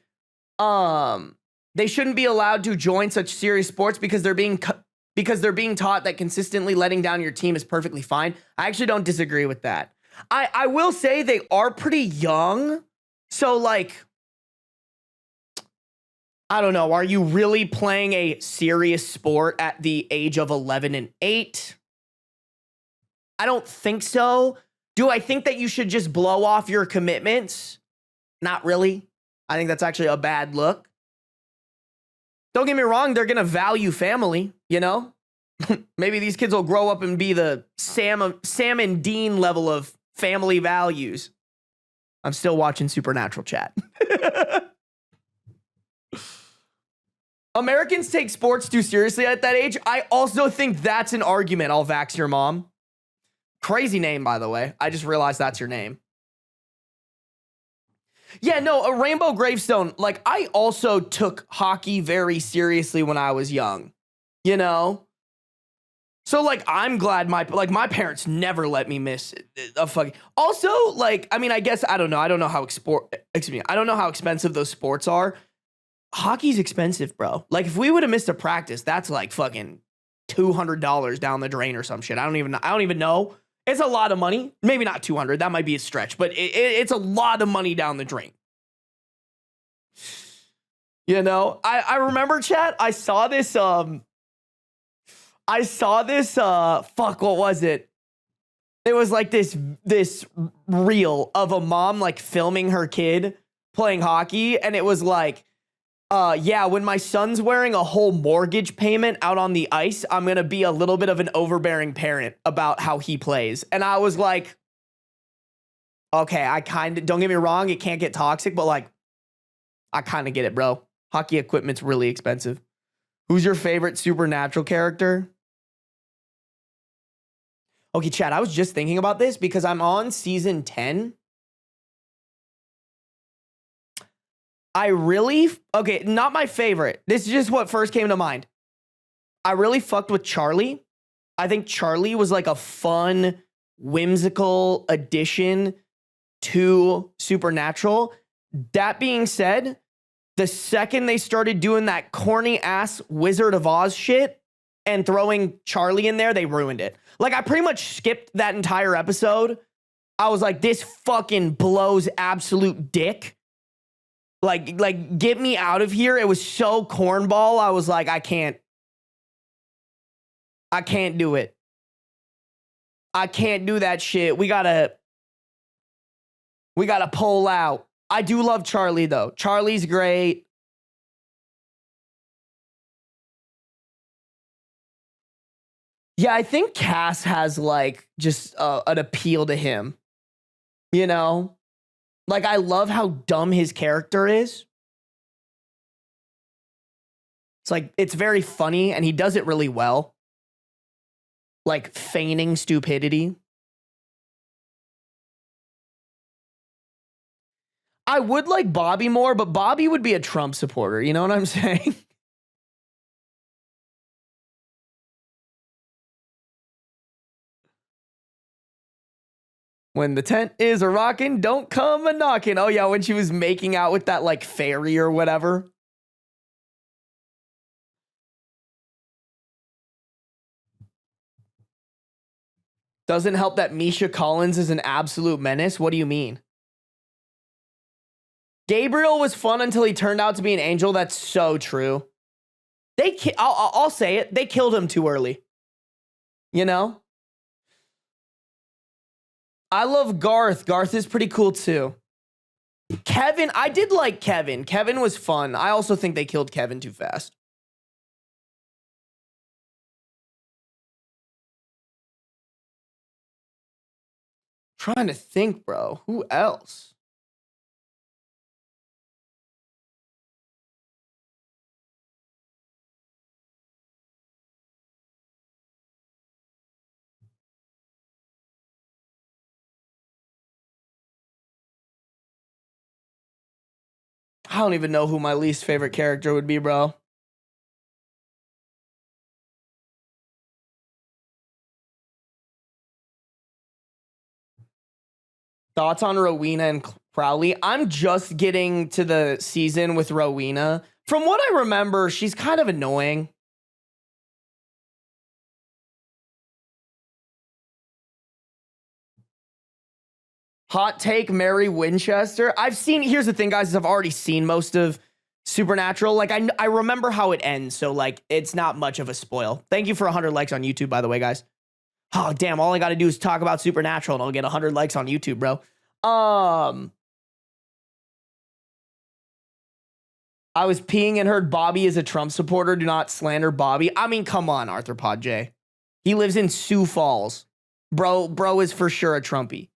they shouldn't be allowed to join such serious sports because they're being taught that consistently letting down your team is perfectly fine. I actually don't disagree with that. I will say they are pretty young. So like, I don't know. Are you really playing a serious sport at the age of 11 and 8? I don't think so. Do I think that you should just blow off your commitments? Not really. I think that's actually a bad look. Don't get me wrong, they're going to value family, you know? Maybe these kids will grow up and be the Sam and Dean level of family values. I'm still watching Supernatural, chat. Americans take sports too seriously at that age. I also think that's an argument. I'll vax your mom. Crazy name, by the way. I just realized that's your name. Yeah, no, a rainbow gravestone. Like, I also took hockey very seriously when I was young, you know? So, like, I'm glad my parents never let me miss a fucking... Also, like, I mean, I guess, I don't know. I don't know how expensive those sports are. Hockey's expensive, bro. Like, if we would have missed a practice, that's like fucking $200 down the drain or some shit. I don't even know. It's a lot of money. Maybe not 200. That might be a stretch, but it's a lot of money down the drain. You know, I remember, chat, I saw this, fuck, what was it? It was like this reel of a mom like filming her kid playing hockey. And it was like, yeah, when my son's wearing a whole mortgage payment out on the ice, I'm going to be a little bit of an overbearing parent about how he plays. And I was like, okay, don't get me wrong, it can't get toxic, but like, I kind of get it, bro. Hockey equipment's really expensive. Who's your favorite Supernatural character? Okay, chat, I was just thinking about this because I'm on season 10. Okay, not my favorite. This is just what first came to mind. I really fucked with Charlie. I think Charlie was like a fun, whimsical addition to Supernatural. That being said, the second they started doing that corny ass Wizard of Oz shit and throwing Charlie in there, they ruined it. Like, I pretty much skipped that entire episode. I was like, this fucking blows absolute dick. Like, get me out of here. It was so cornball. I was like, I can't. I can't do it. I can't do that shit. We gotta pull out. I do love Charlie, though. Charlie's great. Yeah, I think Cass has, like, just an appeal to him. You know? Like, I love how dumb his character is. It's like, it's very funny, and he does it really well. Like, feigning stupidity. I would like Bobby more, but Bobby would be a Trump supporter. You know what I'm saying? When the tent is a rockin', don't come a knockin'. Oh, yeah, when she was making out with that, like, fairy or whatever. Doesn't help that Misha Collins is an absolute menace. What do you mean? Gabriel was fun until he turned out to be an angel. That's so true. I'll say it. They killed him too early. You know? I love Garth. Garth is pretty cool too. Kevin, I did like Kevin. Kevin was fun. I also think they killed Kevin too fast. Trying to think, bro. Who else? I don't even know who my least favorite character would be, bro. Thoughts on Rowena and Crowley? I'm just getting to the season with Rowena. From what I remember, she's kind of annoying. Hot take, Mary Winchester. Here's the thing, guys, is I've already seen most of Supernatural. Like, I remember how it ends, so, like, it's not much of a spoil. Thank you for 100 likes on YouTube, by the way, guys. Oh, damn, all I gotta do is talk about Supernatural, and I'll get 100 likes on YouTube, bro. I was peeing and heard Bobby is a Trump supporter. Do not slander Bobby. I mean, come on, Arthur Pod J. He lives in Sioux Falls. Bro is for sure a Trumpy.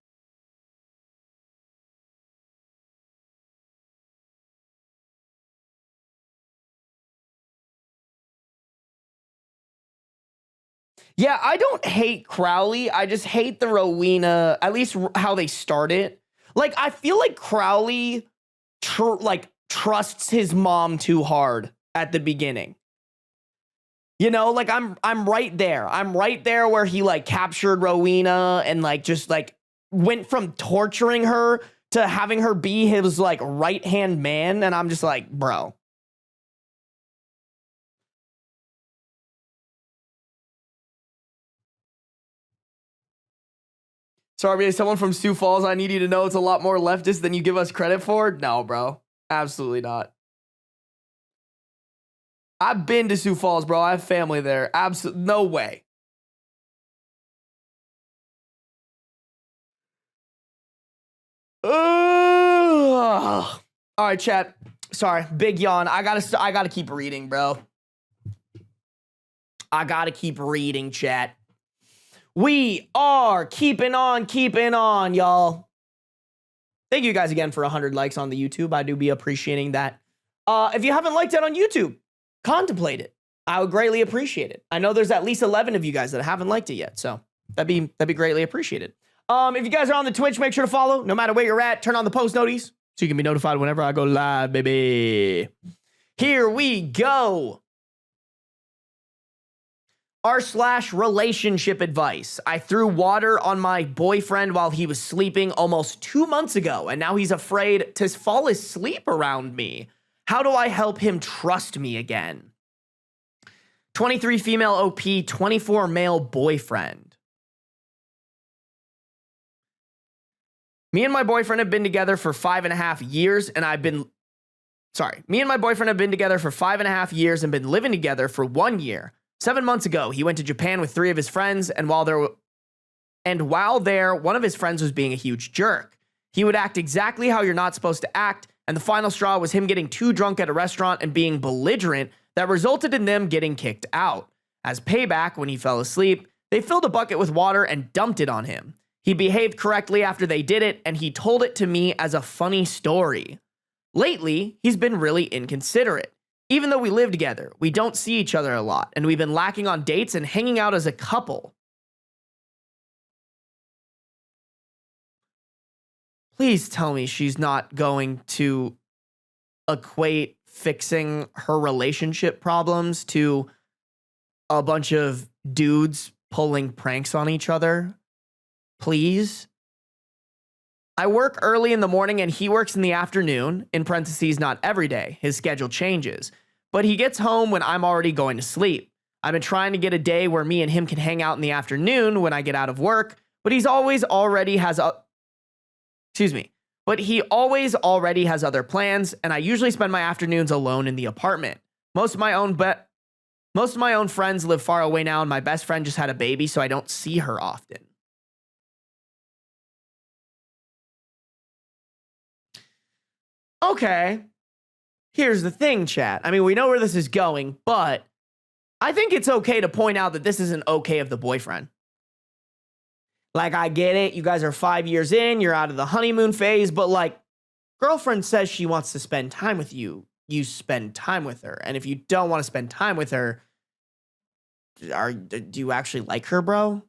Yeah, I don't hate Crowley. I just hate the Rowena, at least how they start it. Like, I feel like Crowley trusts his mom too hard at the beginning. You know, like I'm right there. I'm right there where he like captured Rowena and like just like went from torturing her to having her be his like right-hand man, and I'm just like, bro. Sarby, someone from Sioux Falls, I need you to know it's a lot more leftist than you give us credit for. No, bro. Absolutely not. I've been to Sioux Falls, bro. I have family there. Absolutely. No way. All right, chat. Sorry. Big yawn. I gotta keep reading, bro. I gotta keep reading, chat. We are keeping on, y'all. Thank you guys again for 100 likes on the YouTube. I do be appreciating that. If you haven't liked it on YouTube, contemplate it. I would greatly appreciate it. I know there's at least 11 of you guys that haven't liked it yet, so that'd be greatly appreciated. If you guys are on the Twitch, make sure to follow. No matter where you're at, turn on the post noties so you can be notified whenever I go live, baby. Here we go. r/relationship advice. I threw water on my boyfriend while he was sleeping almost 2 months ago, and now he's afraid to fall asleep around me. How do I help him trust me again? 23 female OP, 24 male boyfriend. Me and my boyfriend have been together for 5.5 years, and Me and my boyfriend have been together for 5.5 years and been living together for 1 year. 7 months ago, he went to Japan with 3 of his friends, and while there, one of his friends was being a huge jerk. He would act exactly how you're not supposed to act, and the final straw was him getting too drunk at a restaurant and being belligerent that resulted in them getting kicked out. As payback, when he fell asleep, they filled a bucket with water and dumped it on him. He behaved correctly after they did it, and he told it to me as a funny story. Lately, he's been really inconsiderate. Even though we live together, we don't see each other a lot, and we've been lacking on dates and hanging out as a couple. Please tell me she's not going to equate fixing her relationship problems to a bunch of dudes pulling pranks on each other. Please. I work early in the morning and he works in the afternoon, in parentheses, not every day. His schedule changes. But he gets home when I'm already going to sleep. I've been trying to get a day where me and him can hang out in the afternoon when I get out of work, but he always already has other plans, and I usually spend my afternoons alone in the apartment. Most of my own friends live far away now, and my best friend just had a baby, so I don't see her often. Okay. Here's the thing, chat. I mean, we know where this is going, but I think it's okay to point out that this isn't okay of the boyfriend. Like, I get it. You guys are 5 years in. You're out of the honeymoon phase. But, like, girlfriend says she wants to spend time with you. You spend time with her. And if you don't want to spend time with her, do you actually like her, bro?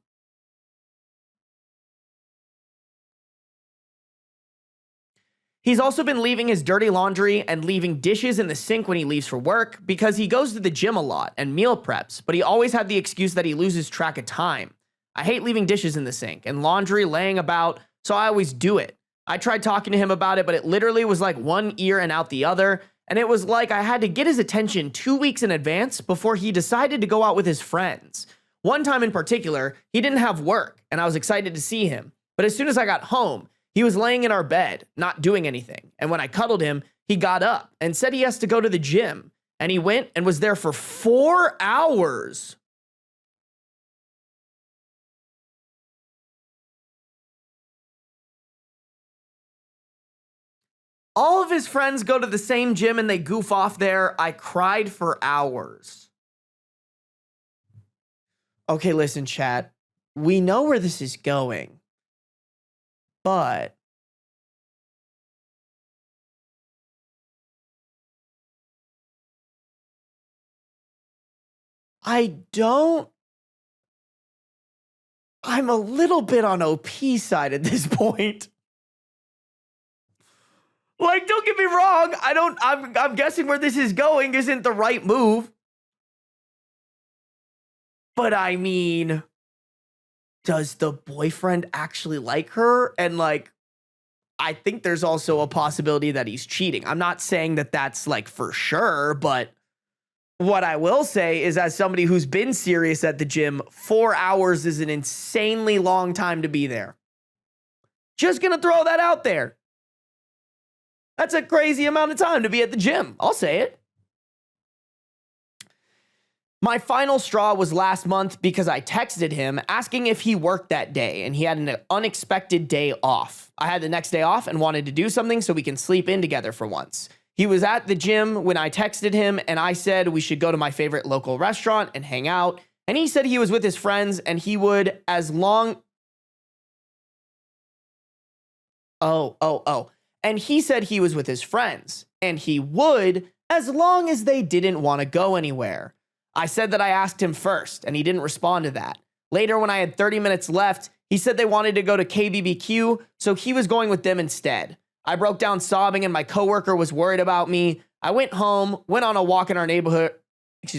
He's also been leaving his dirty laundry and leaving dishes in the sink when he leaves for work because he goes to the gym a lot and meal preps, but he always had the excuse that he loses track of time. I hate leaving dishes in the sink and laundry laying about, so I always do it. I tried talking to him about it, but it literally was like one ear and out the other, and it was like I had to get his attention 2 weeks in advance before he decided to go out with his friends. One time in particular, he didn't have work, and I was excited to see him, but as soon as I got home, he was laying in our bed, not doing anything, and when I cuddled him, he got up and said he has to go to the gym, and he went and was there for 4 hours. All of his friends go to the same gym and they goof off there. I cried for hours. Okay, listen, chat. We know where this is going, but I'm a little bit on OP side at this point. Like, don't get me wrong. I'm guessing where this is going isn't the right move. But I mean, does the boyfriend actually like her? And like, I think there's also a possibility that he's cheating. I'm not saying that that's like for sure, but what I will say is, as somebody who's been serious at the gym, 4 hours is an insanely long time to be there. Just gonna throw that out there. That's a crazy amount of time to be at the gym. I'll say it. My final straw was last month because I texted him asking if he worked that day, and he had an unexpected day off. I had the next day off and wanted to do something so we can sleep in together for once. He was at the gym when I texted him, and I said we should go to my favorite local restaurant and hang out. And he said he was with his friends and he would as long... And he said he was with his friends, and he would as long as they didn't want to go anywhere. I said that I asked him first, and he didn't respond to that. Later, when I had 30 minutes left, he said they wanted to go to KBBQ, so he was going with them instead. I broke down sobbing, and my coworker was worried about me. I went home, went on a walk in our neighborhood. And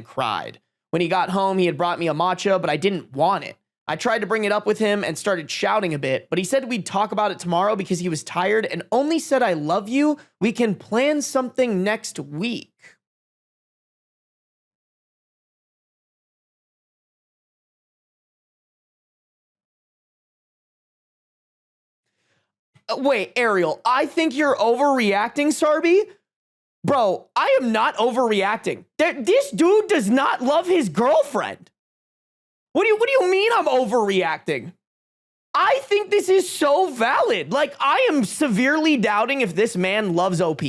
cried. When he got home, he had brought me a matcha, but I didn't want it. I tried to bring it up with him and started shouting a bit, but he said we'd talk about it tomorrow because he was tired and only said, I love you. We can plan something next week. Wait, Ariel, I think you're overreacting, Sarby. Bro, I am not overreacting. This dude does not love his girlfriend. What do you mean I'm overreacting? I think this is so valid. Like, I am severely doubting if this man loves OP.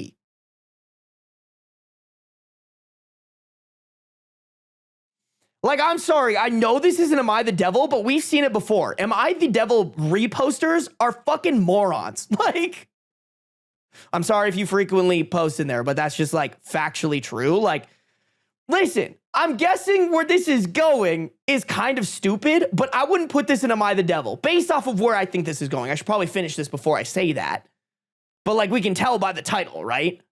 Like, I'm sorry. I know this isn't Am I the Devil, but we've seen it before. Am I the Devil reposters are fucking morons. Like, I'm sorry if you frequently post in there, but that's just like factually true. Like, listen, I'm guessing where this is going is kind of stupid, but I wouldn't put this in Am I the Devil based off of where I think this is going. I should probably finish this before I say that. But like, we can tell by the title, right?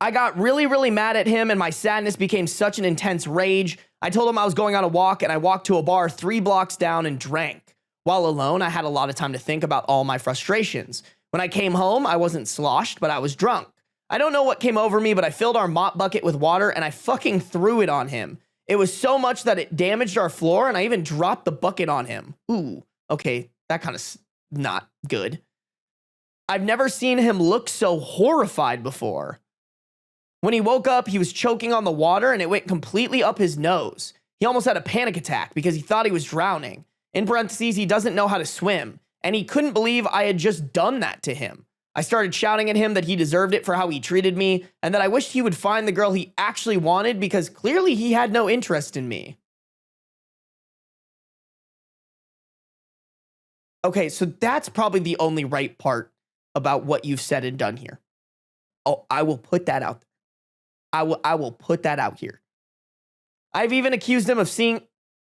I got really, really mad at him, and my sadness became such an intense rage. I told him I was going on a walk, and I walked to a bar 3 blocks down and drank. While alone, I had a lot of time to think about all my frustrations. When I came home, I wasn't sloshed, but I was drunk. I don't know what came over me, but I filled our mop bucket with water, and I fucking threw it on him. It was so much that it damaged our floor, and I even dropped the bucket on him. Ooh, okay, that kind of not good. I've never seen him look so horrified before. When he woke up, he was choking on the water and it went completely up his nose. He almost had a panic attack because he thought he was drowning. In parentheses, he doesn't know how to swim, and he couldn't believe I had just done that to him. I started shouting at him that he deserved it for how he treated me, and that I wished he would find the girl he actually wanted because clearly he had no interest in me. Okay, so that's probably the only right part about what you've said and done here. Oh, I will put that out there. I will put that out here. I've even accused him of seeing,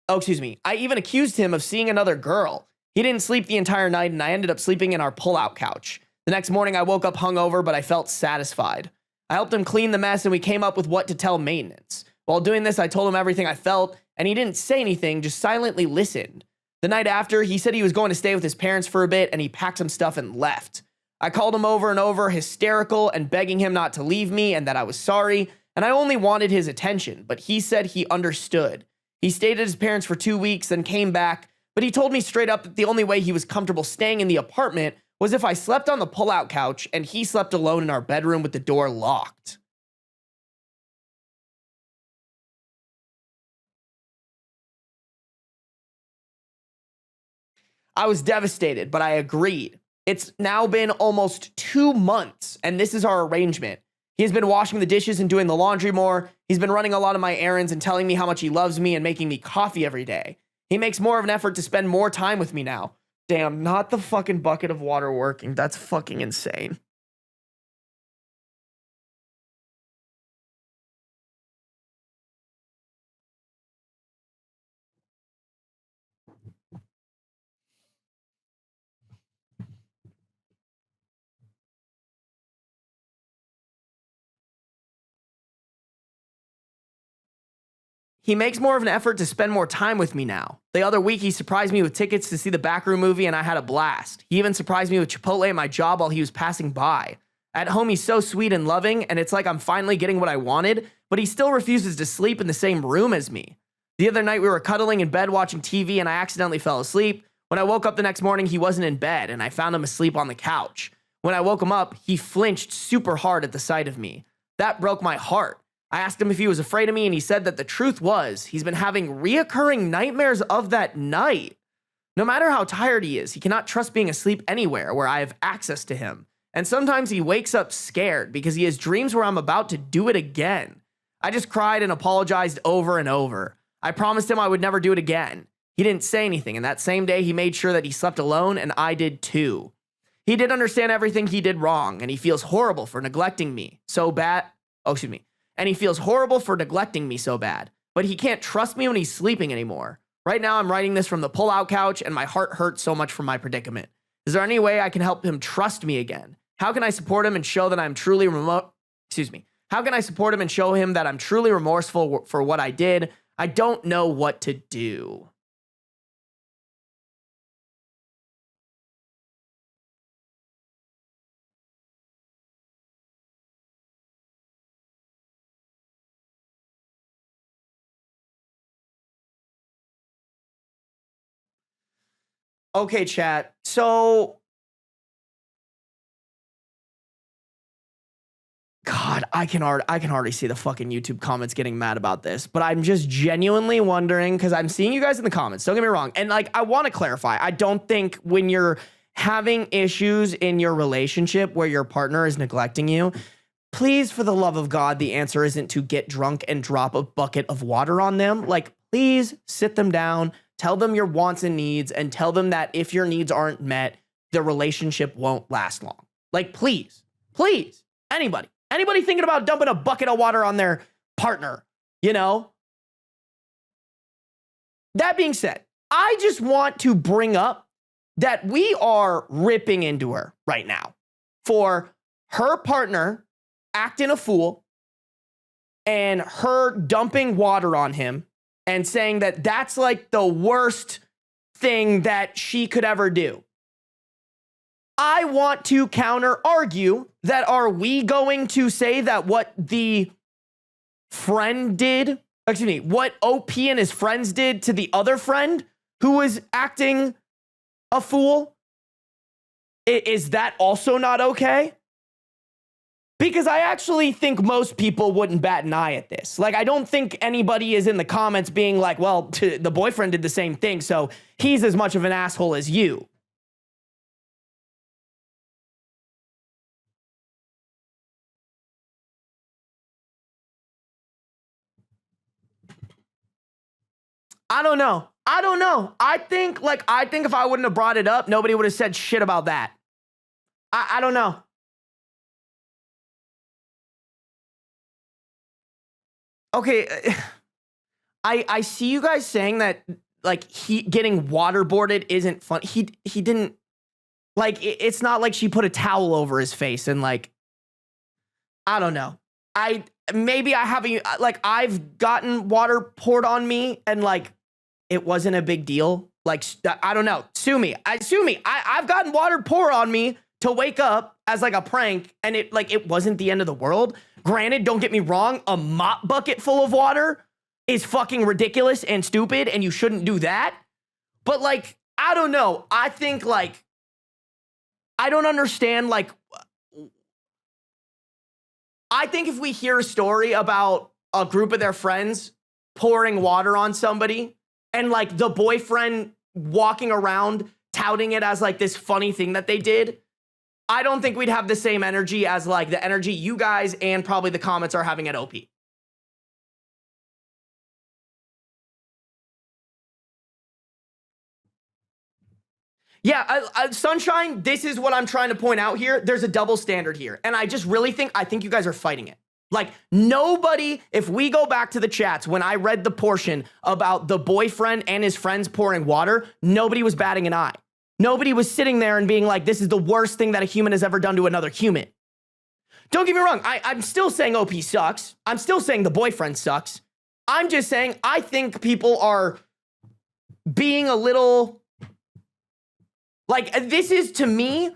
I even accused him of seeing another girl. He didn't sleep the entire night, and I ended up sleeping in our pull-out couch. The next morning, I woke up hungover, but I felt satisfied. I helped him clean the mess, and we came up with what to tell maintenance. While doing this, I told him everything I felt, and he didn't say anything, just silently listened. The night after, he said he was going to stay with his parents for a bit, and he packed some stuff and left. I called him over and over, hysterical and begging him not to leave me and that I was sorry, and I only wanted his attention, but he said he understood. He stayed at his parents for 2 weeks, then came back, but he told me straight up that the only way he was comfortable staying in the apartment was if I slept on the pull-out couch and he slept alone in our bedroom with the door locked. I was devastated, but I agreed. It's now been almost 2 months, and this is our arrangement. He's been washing the dishes and doing the laundry more. He's been running a lot of my errands and telling me how much he loves me and making me coffee every day. He makes more of an effort to spend more time with me now. Damn, not the fucking bucket of water working. That's fucking insane. He makes more of an effort to spend more time with me now. The other week, he surprised me with tickets to see the Backroom movie, and I had a blast. He even surprised me with Chipotle at my job while he was passing by. At home, he's so sweet and loving, and it's like I'm finally getting what I wanted, but he still refuses to sleep in the same room as me. The other night, we were cuddling in bed watching TV, and I accidentally fell asleep. When I woke up the next morning, he wasn't in bed, and I found him asleep on the couch. When I woke him up, he flinched super hard at the sight of me. That broke my heart. I asked him if he was afraid of me, and he said that the truth was he's been having reoccurring nightmares of that night. No matter how tired he is, he cannot trust being asleep anywhere where I have access to him. And sometimes he wakes up scared because he has dreams where I'm about to do it again. I just cried and apologized over and over. I promised him I would never do it again. He didn't say anything, and that same day he made sure that he slept alone, and I did too. He did understand everything he did wrong, and he feels horrible for neglecting me so bad. And he feels horrible for neglecting me so bad, but he can't trust me when he's sleeping anymore. Right now, I'm writing this from the pull-out couch, and my heart hurts so much from my predicament. Is there any way I can help him trust me again? How can I support him and show that I'm truly How can I support him and show him that I'm truly remorseful for what I did? I don't know what to do. Okay, chat. So I can already see the fucking YouTube comments getting mad about this, but I'm just genuinely wondering, because I'm seeing you guys in the comments, don't get me wrong. And like, I want to clarify, I don't think when you're having issues in your relationship where your partner is neglecting you, please, for the love of God, the answer isn't to get drunk and drop a bucket of water on them. Like, please sit them down, tell them your wants and needs, and tell them that if your needs aren't met, the relationship won't last long. Like, please, anybody thinking about dumping a bucket of water on their partner, you know? That being said, I just want to bring up that we are ripping into her right now for her partner acting a fool and her dumping water on him and saying that that's like the worst thing that she could ever do. I want to counter argue that, are we going to say that what the friend did, what OP and his friends did to the other friend who was acting a fool, is that also not okay? Because I actually think most people wouldn't bat an eye at this. Like, I don't think anybody is in the comments being like, well, the boyfriend did the same thing, so he's as much of an asshole as you. I don't know. I think if I wouldn't have brought it up, nobody would have said shit about that. I don't know. Okay, I see you guys saying that like he getting waterboarded isn't fun. He didn't, like, it's not like she put a towel over his face and like, I don't know. Maybe I haven't, like, I've gotten water poured on me and like it wasn't a big deal. Like, I don't know. Sue me. I've gotten water poured on me to wake up as like a prank, and it wasn't the end of the world. Granted, don't get me wrong, a mop bucket full of water is fucking ridiculous and stupid, and you shouldn't do that. But like, I don't know. I think like, I don't understand. Like, I think if we hear a story about a group of their friends pouring water on somebody and like the boyfriend walking around touting it as like this funny thing that they did, I don't think we'd have the same energy as like the energy you guys and probably the comments are having at OP. Yeah, Sunshine, this is what I'm trying to point out here. There's a double standard here. And I just really think you guys are fighting it. Like, nobody, if we go back to the chats, when I read the portion about the boyfriend and his friends pouring water, nobody was batting an eye. Nobody was sitting there and being like, this is the worst thing that a human has ever done to another human. Don't get me wrong. I'm still saying OP sucks. I'm still saying the boyfriend sucks. I'm just saying I think people are being a little... Like, this is, to me,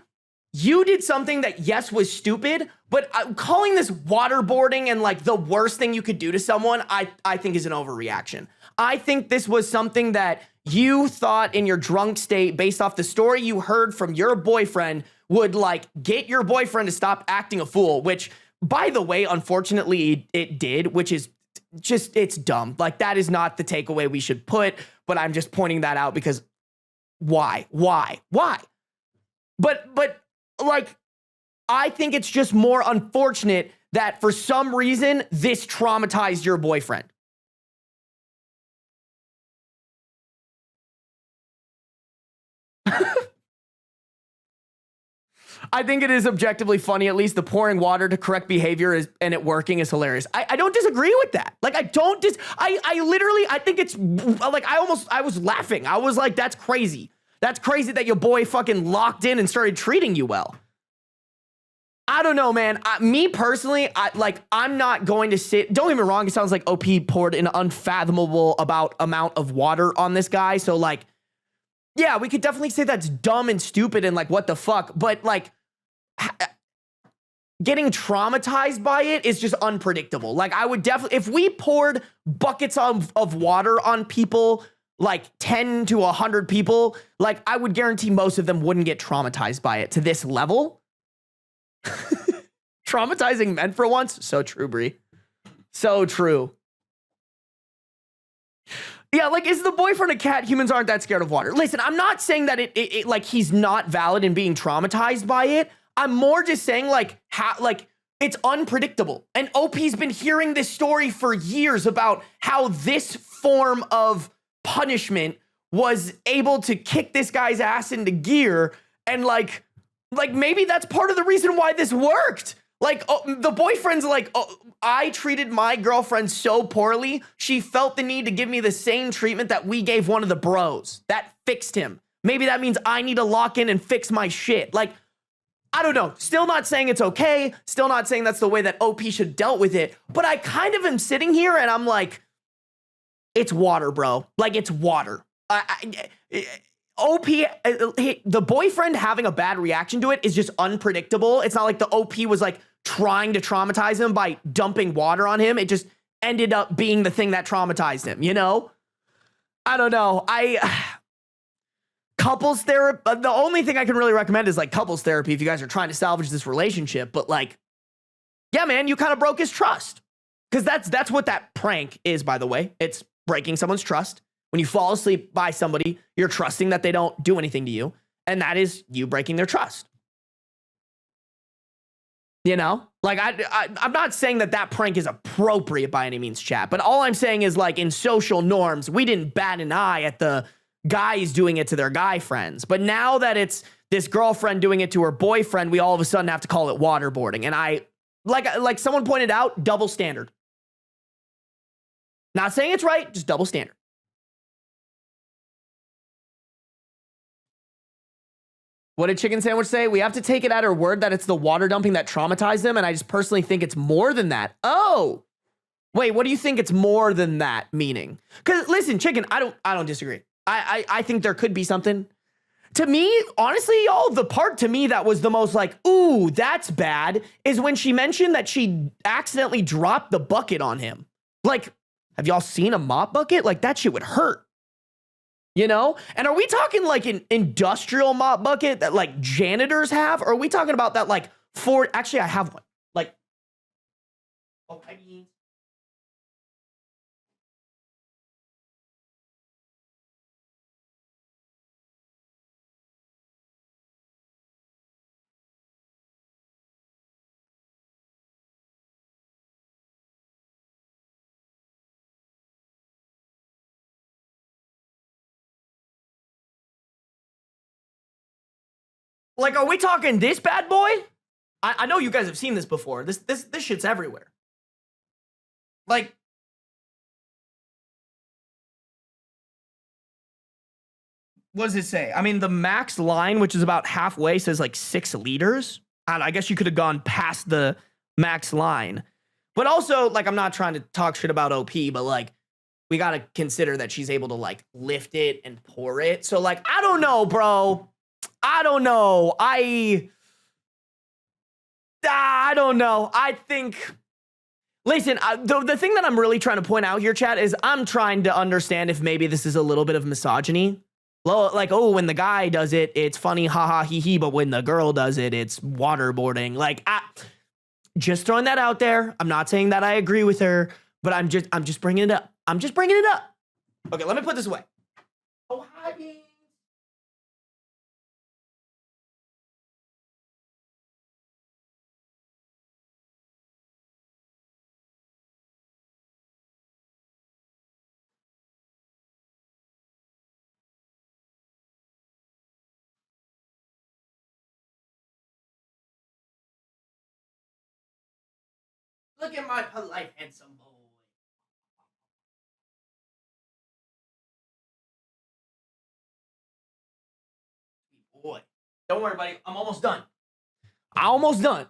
you did something that, yes, was stupid, but calling this waterboarding and, like, the worst thing you could do to someone, I think is an overreaction. I think this was something that you thought in your drunk state, based off the story you heard from your boyfriend, would, like, get your boyfriend to stop acting a fool, which, by the way, unfortunately, it did, which is just, it's dumb. Like, that is not the takeaway we should put, but I'm just pointing that out because... Why? But like, I think it's just more unfortunate that for some reason this traumatized your boyfriend. I think it is objectively funny. At least the pouring water to correct behavior and it working is hilarious. I don't disagree with that. Like, I literally, I think it's like, I was laughing. I was like, that's crazy. That's crazy that your boy fucking locked in and started treating you well. I don't know, man. Me personally, I'm not going to sit. Don't get me wrong. It sounds like OP poured an unfathomable amount of water on this guy. So like, yeah, we could definitely say that's dumb and stupid and like, what the fuck? But like, getting traumatized by it is just unpredictable. Like, I would definitely, if we poured buckets of water on people, like 10 to 100 people, like, I would guarantee most of them wouldn't get traumatized by it to this level. Traumatizing men for once. So true, Brie. So true. Yeah, like, is the boyfriend a cat? Humans aren't that scared of water. Listen, I'm not saying that it like he's not valid in being traumatized by it. I'm more just saying like it's unpredictable. And OP's been hearing this story for years about how this form of punishment was able to kick this guy's ass into gear, and like maybe that's part of the reason why this worked. Like, the boyfriend's like, I treated my girlfriend so poorly, she felt the need to give me the same treatment that we gave one of the bros. That fixed him. Maybe that means I need to lock in and fix my shit. Like, I don't know. Still not saying it's okay. Still not saying that's the way that OP should have dealt with it. But I kind of am sitting here and I'm like, it's water, bro. Like, it's water. OP, the boyfriend having a bad reaction to it is just unpredictable. It's not like the OP was like trying to traumatize him by dumping water on him. It just ended up being the thing that traumatized him, you know? I don't know. Couples therapy, the only thing I can really recommend is like couples therapy if you guys are trying to salvage this relationship. But like, yeah, man, you kind of broke his trust. Because that's what that prank is, by the way. It's breaking someone's trust. When you fall asleep by somebody, you're trusting that they don't do anything to you. And that is you breaking their trust. You know? Like, I'm not saying that prank is appropriate by any means, chat. But all I'm saying is, like, in social norms, we didn't bat an eye at the guys doing it to their guy friends. But now that it's this girlfriend doing it to her boyfriend, we all of a sudden have to call it waterboarding. And like someone pointed out, double standard. Not saying it's right, just double standard. What did Chicken Sandwich say? We have to take it at her word that it's the water dumping that traumatized them, and I just personally think it's more than that. Oh, wait, what do you think it's more than that meaning? Because listen, Chicken, I don't disagree. I think there could be something. To me, honestly, y'all, the part to me that was the most like, ooh, that's bad, is when she mentioned that she accidentally dropped the bucket on him. Like, have y'all seen a mop bucket? Like, that shit would hurt. You know? And are we talking like an industrial mop bucket that like janitors have? Or are we talking about that like actually I have one. Like, oh, I mean, like, are we talking this bad boy? I know you guys have seen this before. This shit's everywhere. Like, what does it say? I mean, the max line, which is about halfway, says like 6 liters. And I guess you could have gone past the max line. But also, like, I'm not trying to talk shit about OP, but like, we got to consider that she's able to like lift it and pour it. So like, I don't know, bro. I don't know. I don't know. I think, listen, the thing that I'm really trying to point out here, chat, is I'm trying to understand if maybe this is a little bit of misogyny. Like, oh, when the guy does it, it's funny, haha, hee hee, but when the girl does it, it's waterboarding. Like, just throwing that out there. I'm not saying that I agree with her, but I'm just bringing it up. I'm just bringing it up. Okay, let me put this away. Oh, hi, babe. Look at my polite, handsome boy. Boy. Don't worry, buddy. I'm almost done. Almost done.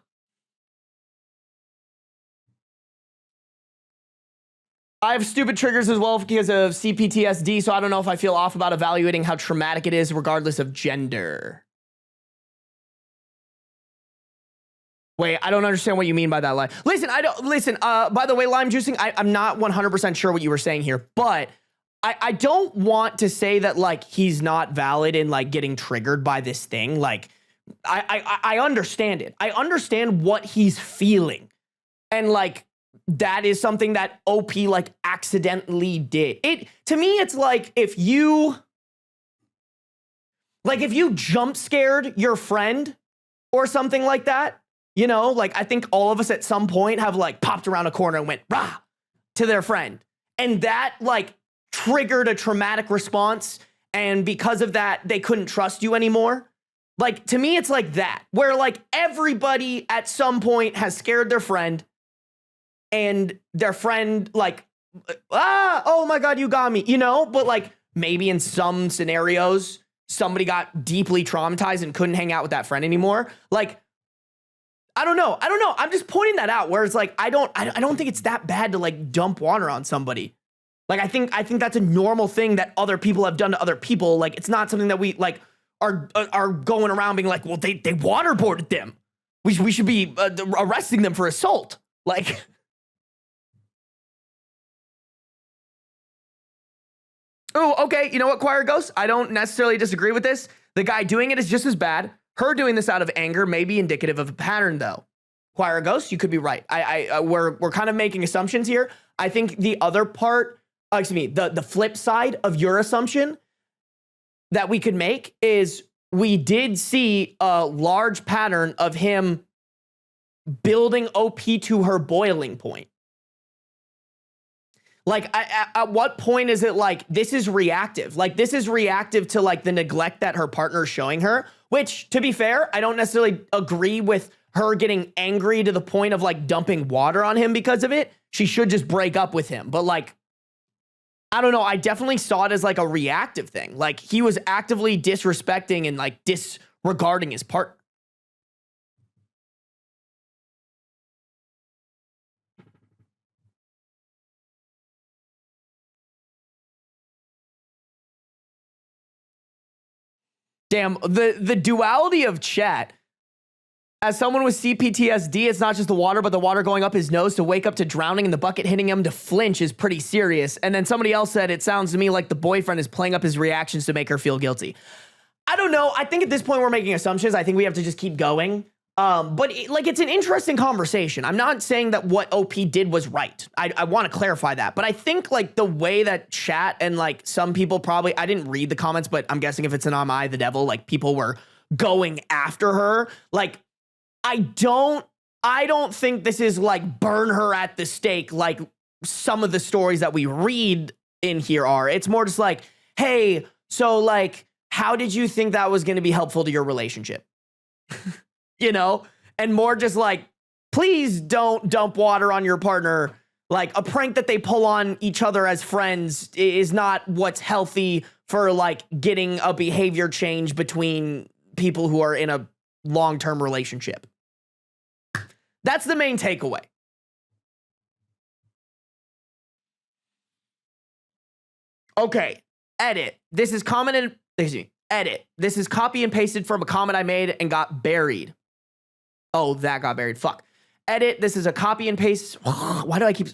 I have stupid triggers as well because of CPTSD, so I don't know if I feel off about evaluating how traumatic it is regardless of gender. Wait, I don't understand what you mean by that line. Listen, by the way, lime juicing, I'm not 100% sure what you were saying here, but I don't want to say that like he's not valid in like getting triggered by this thing. Like, I understand it. I understand what he's feeling. And like, that is something that OP like accidentally did. To me, it's like if you jump scared your friend or something like that, you know, like I think all of us at some point have like popped around a corner and went rah to their friend. And that like triggered a traumatic response. And because of that, they couldn't trust you anymore. Like, to me, it's like that, where like everybody at some point has scared their friend and their friend like, oh my God, you got me, you know, but like maybe in some scenarios, somebody got deeply traumatized and couldn't hang out with that friend anymore. Like, I don't know. I'm just pointing that out where it's like, I don't think it's that bad to like dump water on somebody. Like, I think that's a normal thing that other people have done to other people. Like, it's not something that we like are going around being like, well, they waterboarded them. We should be arresting them for assault. Like, oh, okay. You know what, Choir Ghost? I don't necessarily disagree with this. The guy doing it is just as bad. Her doing this out of anger may be indicative of a pattern, though. Choir Ghost, you could be right. We're kind of making assumptions here. I think the other part, the flip side of your assumption that we could make is we did see a large pattern of him building OP to her boiling point. Like, at what point is it like, this is reactive? Like, this is reactive to like the neglect that her partner is showing her, which, to be fair, I don't necessarily agree with her getting angry to the point of like dumping water on him because of it. She should just break up with him. But like, I don't know. I definitely saw it as like a reactive thing. Like, he was actively disrespecting and like disregarding his partner. Damn, the duality of chat. As someone with CPTSD, it's not just the water, but the water going up his nose to wake up to drowning and the bucket hitting him to flinch is pretty serious. And then somebody else said, it sounds to me like the boyfriend is playing up his reactions to make her feel guilty. I don't know. I think at this point we're making assumptions. I think we have to just keep going. But it's an interesting conversation. I'm not saying that what OP did was right. I want to clarify that. But I think like the way that chat and like some people probably, I didn't read the comments, but I'm guessing if it's an AmITheDevil, like people were going after her. Like, I don't think this is like burn her at the stake like some of the stories that we read in here are. It's more just like, hey, so like, how did you think that was going to be helpful to your relationship? You know, and more just like, please don't dump water on your partner. Like, a prank that they pull on each other as friends is not what's healthy for like getting a behavior change between people who are in a long-term relationship. That's the main takeaway. Okay, edit. This is commented, edit. This is copy and pasted from a comment I made and got buried. Oh, that got buried. Fuck. Edit. This is a copy and paste. Why do I keep...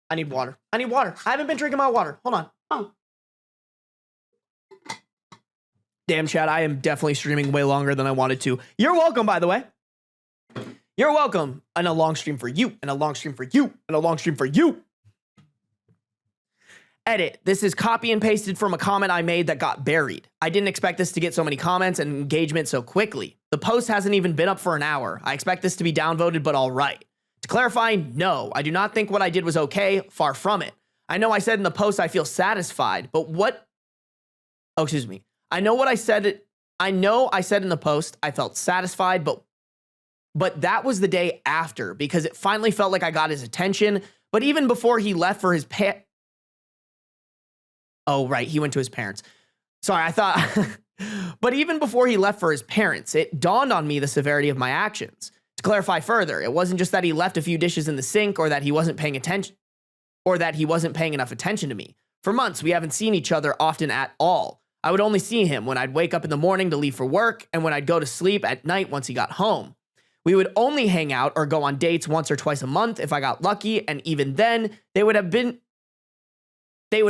I need water. I need water. I haven't been drinking my water. Hold on. Oh. Damn, chat. I am definitely streaming way longer than I wanted to. You're welcome, by the way. You're welcome. And a long stream for you. And a long stream for you. And a long stream for you. Edit. This is copy and pasted from a comment I made that got buried. I didn't expect this to get so many comments and engagement so quickly. The post hasn't even been up for an hour. I expect this to be downvoted, but all right. To clarify, no, I do not think what I did was okay. Far from it. I know I said in the post I feel satisfied, but what... Oh, excuse me. I know I said in the post I felt satisfied, but that was the day after because it finally felt like I got his attention. But even before he left for his Oh, right. He went to his parents. Sorry, I thought... But even before he left for his parents, it dawned on me the severity of my actions. To clarify further, it wasn't just that he left a few dishes in the sink or that he wasn't paying attention or that he wasn't paying enough attention to me. For months, we haven't seen each other often at all. I would only see him when I'd wake up in the morning to leave for work and when I'd go to sleep at night once he got home. We would only hang out or go on dates once or twice a month if I got lucky, and even then, they would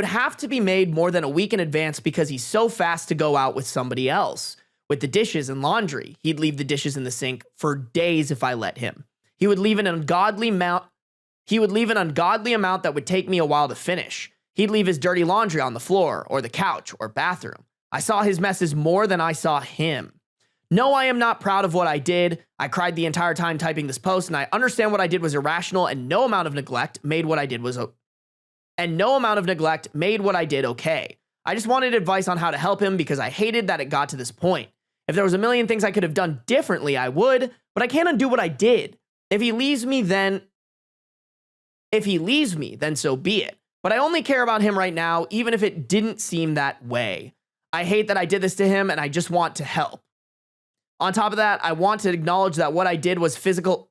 have to be made more than a week in advance because he's so fast to go out with somebody else. with the dishes and laundry. He'd leave the dishes in the sink for days if I let him. He would leave an ungodly amount that would take me a while to finish. He'd leave his dirty laundry on the floor or the couch or bathroom. I saw his messes more than I saw him. No, I am not proud of what I did. I cried the entire time typing this post, and I understand what I did was irrational, and no amount of neglect made what I did okay. I just wanted advice on how to help him because I hated that it got to this point. If there was a million things I could have done differently, I would, but I can't undo what I did. If he leaves me, then so be it. But I only care about him right now, even if it didn't seem that way. I hate that I did this to him, and I just want to help. On top of that, I want to acknowledge what I did was physical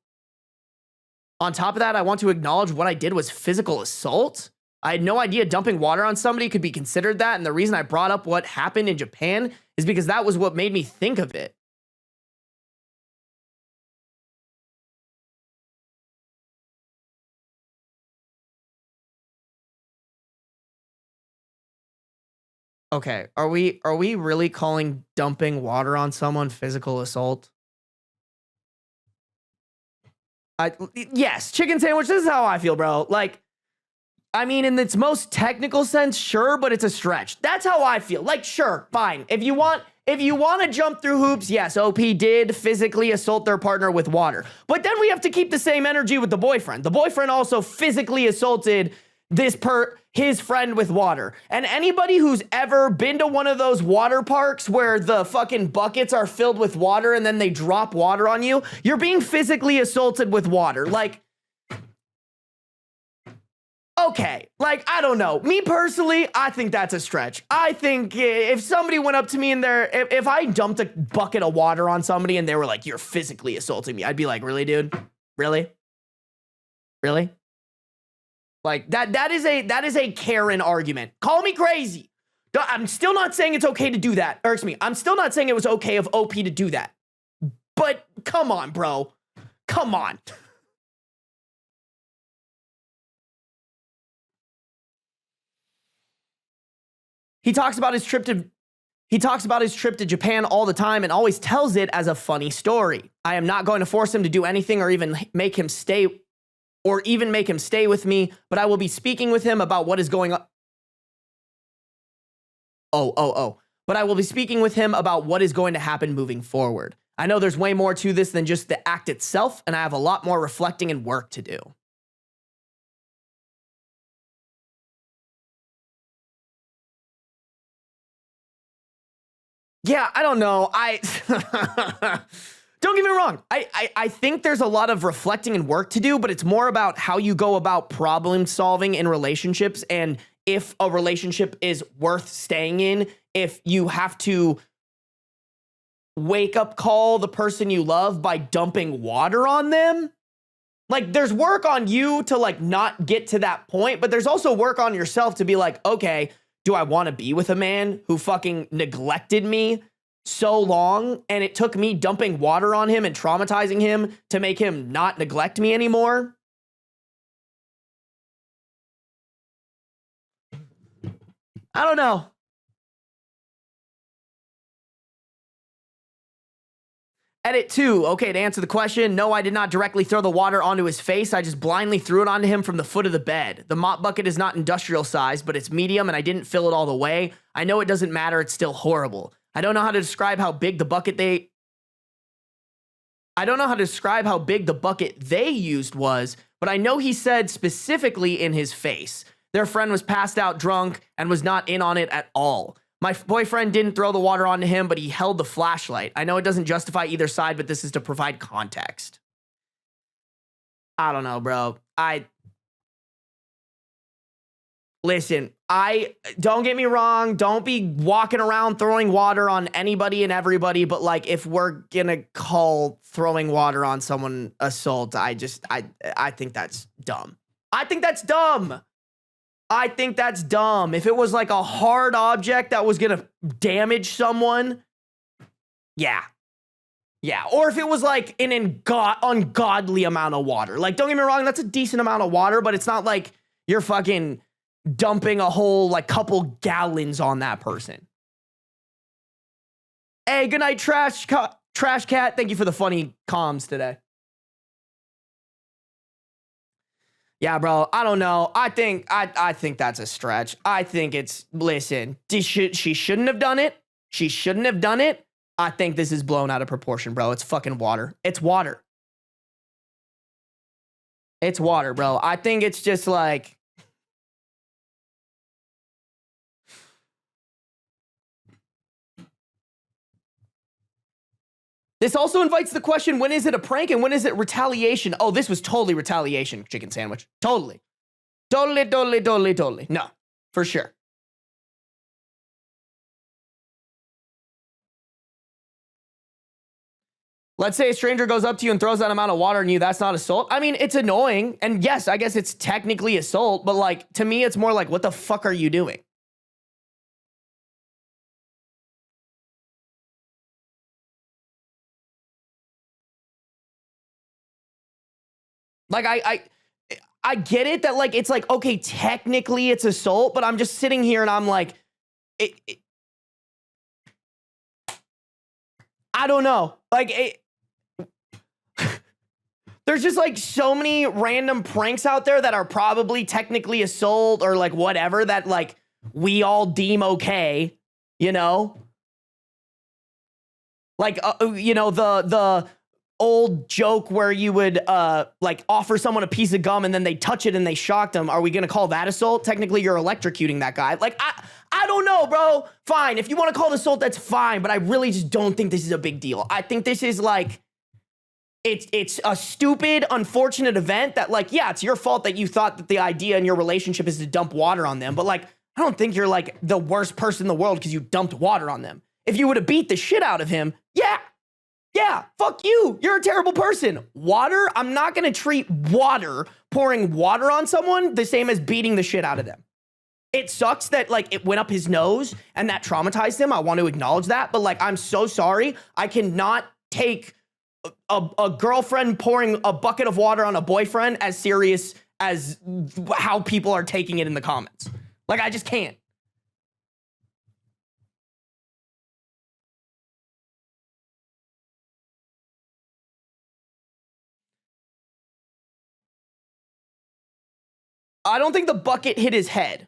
assault. I had no idea dumping water on somebody could be considered that, and the reason I brought up what happened in Japan is because that was what made me think of it. Okay, are we really calling dumping water on someone physical assault? Yes, chicken sandwich, this is how I feel, bro. Like, I mean, in its most technical sense, sure, but it's a stretch. That's how I feel. Like, sure, fine. If you want to jump through hoops, yes, OP did physically assault their partner with water. But then we have to keep the same energy with the boyfriend. The boyfriend also physically assaulted his friend with water. And anybody who's ever been to one of those water parks where the fucking buckets are filled with water and then they drop water on you, you're being physically assaulted with water. Like, okay, like, I don't know. Me personally, I think that's a stretch. I think if somebody went up to me and if I dumped a bucket of water on somebody and they were like, you're physically assaulting me, I'd be like, really, dude? Really? Really? Like, that is a Karen argument. Call me crazy. I'm still not saying it's okay to do that. Or excuse me, I'm still not saying it was okay of OP to do that. But come on, bro. Come on. He talks about his trip to Japan all the time and always tells it as a funny story. I am not going to force him to do anything or even make him stay with me, but I will be speaking with him about what is going on. But I will be speaking with him about what is going to happen moving forward. I know there's way more to this than just the act itself, and I have a lot more reflecting and work to do. Yeah, I don't know. Don't get me wrong. I think there's a lot of reflecting and work to do, but it's more about how you go about problem solving in relationships and if a relationship is worth staying in, if you have to wake up call the person you love by dumping water on them. Like, there's work on you to like not get to that point, but there's also work on yourself to be like, okay, do I want to be with a man who fucking neglected me so long, and it took me dumping water on him and traumatizing him to make him not neglect me anymore? I don't know. Edit 2. Okay, to answer the question, no, I did not directly throw the water onto his face. I just blindly threw it onto him from the foot of the bed. The mop bucket is not industrial size, but it's medium, and I didn't fill it all the way. I know it doesn't matter. It's still horrible. I don't know how to describe how big the bucket they used was, but I know he said specifically in his face. Their friend was passed out drunk and was not in on it at all. My boyfriend didn't throw the water onto him, but he held the flashlight. I know it doesn't justify either side, but this is to provide context. I don't know, bro. Listen, don't get me wrong. Don't be walking around throwing water on anybody and everybody. But like, if we're gonna call throwing water on someone assault, I think that's dumb. I think that's dumb. If it was like a hard object that was gonna damage someone, yeah. Or if it was like an ungodly amount of water. Like, don't get me wrong, that's a decent amount of water, but it's not like you're fucking dumping a whole like couple gallons on that person. Hey, good night, Trash Cat. Thank you for the funny comms today. Yeah, bro. I don't know. I think that's a stretch. I think it's, listen, she shouldn't have done it. She shouldn't have done it. I think this is blown out of proportion, bro. It's fucking water. It's water. It's water, bro. I think it's just like, this also invites the question, when is it a prank and when is it retaliation? Oh, this was totally retaliation, chicken sandwich. Totally. Totally. No, for sure. Let's say a stranger goes up to you and throws that amount of water on you. That's not assault. I mean, it's annoying. And yes, I guess it's technically assault. But like, to me, it's more like, what the fuck are you doing? Like, I get it that like, it's like, okay, technically it's assault. But I'm just sitting here and I'm like, I don't know. Like, there's just like so many random pranks out there that are probably technically assault or like whatever that like we all deem okay, you know? Like, you know, the old joke where you would like offer someone a piece of gum and then they touch it and they shocked them. Are we going to call that assault? Technically, you're electrocuting that guy. Like, I don't know, bro. Fine. If you want to call it assault, that's fine. But I really just don't think this is a big deal. I think this is like, it's a stupid, unfortunate event that like, yeah, it's your fault that you thought that the idea in your relationship is to dump water on them. But like, I don't think you're like the worst person in the world because you dumped water on them. If you would have beat the shit out of him, yeah, fuck you. You're a terrible person. Water, I'm not going to treat pouring water on someone the same as beating the shit out of them. It sucks that like it went up his nose and that traumatized him. I want to acknowledge that. But like, I'm so sorry. I cannot take a girlfriend pouring a bucket of water on a boyfriend as serious as how people are taking it in the comments. Like, I just can't. I don't think the bucket hit his head.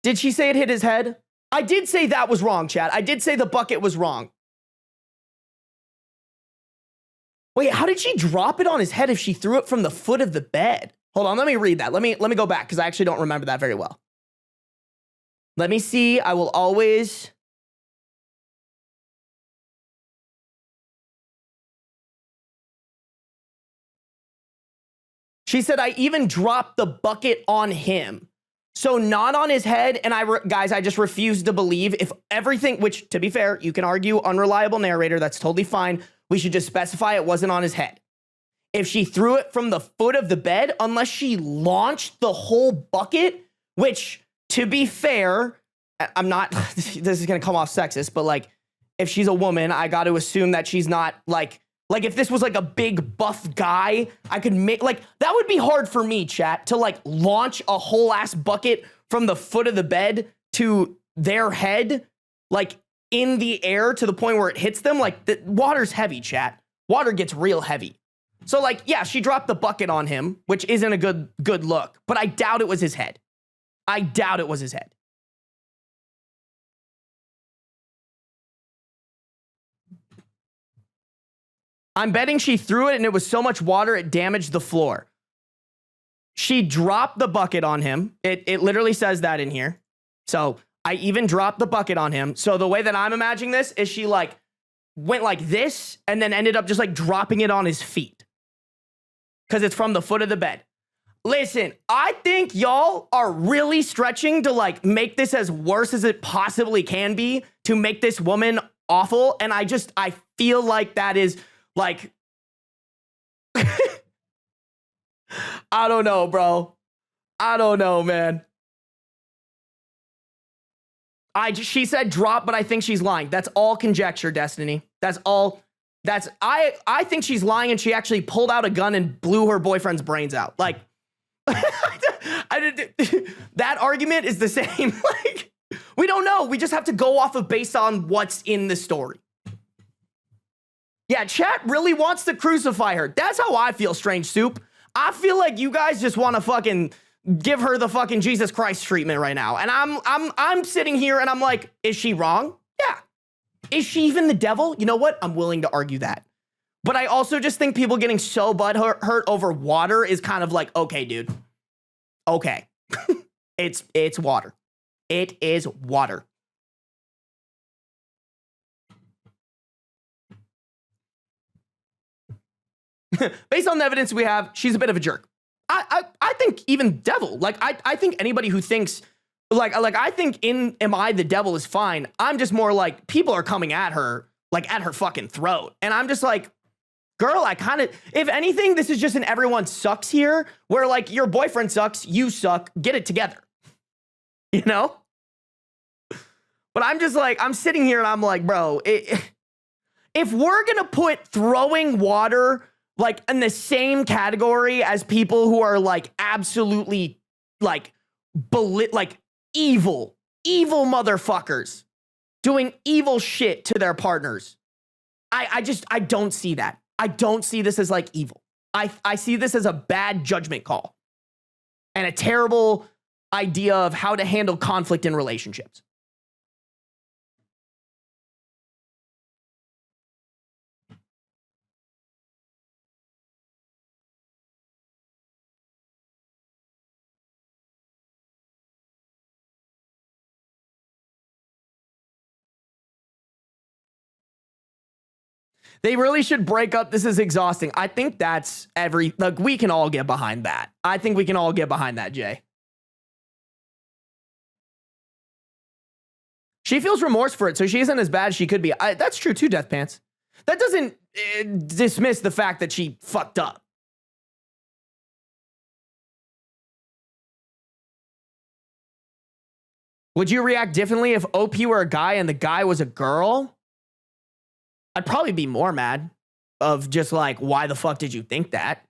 Did she say it hit his head? I did say that was wrong, chat. I did say the bucket was wrong. Wait, how did she drop it on his head if she threw it from the foot of the bed? Hold on, let me read that. Let me go back because I actually don't remember that very well. Let me see. I will always... She said, I even dropped the bucket on him. So not on his head. And guys, I just refuse to believe if everything, which to be fair, you can argue unreliable narrator. That's totally fine. We should just specify it wasn't on his head. If she threw it from the foot of the bed, unless she launched the whole bucket, which to be fair, I'm not, this is going to come off sexist, but like, if she's a woman, I got to assume that she's not like if this was like a big buff guy, I could make like, that would be hard for me, chat, to like launch a whole ass bucket from the foot of the bed to their head, like in the air to the point where it hits them. Like the water's heavy, chat. Water gets real heavy. So like, yeah, she dropped the bucket on him, which isn't a good look, but I doubt it was his head. I doubt it was his head. I'm betting she threw it and it was so much water it damaged the floor. She dropped the bucket on him. It literally says that in here. So I even dropped the bucket on him. So the way that I'm imagining this is she like went like this and then ended up just like dropping it on his feet. Because it's from the foot of the bed. Listen, I think y'all are really stretching to like make this as worse as it possibly can be to make this woman awful. And I feel like that is like, I don't know, bro. I don't know, man. She said drop, but I think she's lying. That's all conjecture, Destiny. That's all. I think she's lying and she actually pulled out a gun and blew her boyfriend's brains out. Like, that argument is the same. Like, we don't know. We just have to go off of based on what's in the story. Yeah, chat really wants to crucify her. That's how I feel, Strange Soup. I feel like you guys just want to fucking give her the fucking Jesus Christ treatment right now. And I'm sitting here and I'm like, is she wrong? Yeah. Is she even the devil? You know what? I'm willing to argue that. But I also just think people getting so butthurt over water is kind of like, okay, dude. Okay. It's water. It is water. Based on the evidence we have, she's a bit of a jerk. I think even devil, like I think anybody who thinks like I think in Am I the Devil is fine. I'm just more like people are coming at her, like at her fucking throat. And I'm just like, girl, I kind of, if anything, this is just an everyone sucks here where like your boyfriend sucks, you suck, get it together. You know? But I'm just like, I'm sitting here and I'm like, bro, if we're going to put throwing water like in the same category as people who are like absolutely like evil motherfuckers doing evil shit to their partners. I don't see that. I don't see this as like evil. I see this as a bad judgment call and a terrible idea of how to handle conflict in relationships. They really should break up. This is exhausting. I think that's like, we can all get behind that. I think we can all get behind that, Jay. She feels remorse for it, so she isn't as bad as she could be. That's true too, Death Pants. That doesn't dismiss the fact that she fucked up. Would you react differently if OP were a guy and the guy was a girl? I'd probably be more mad of just like, why the fuck did you think that?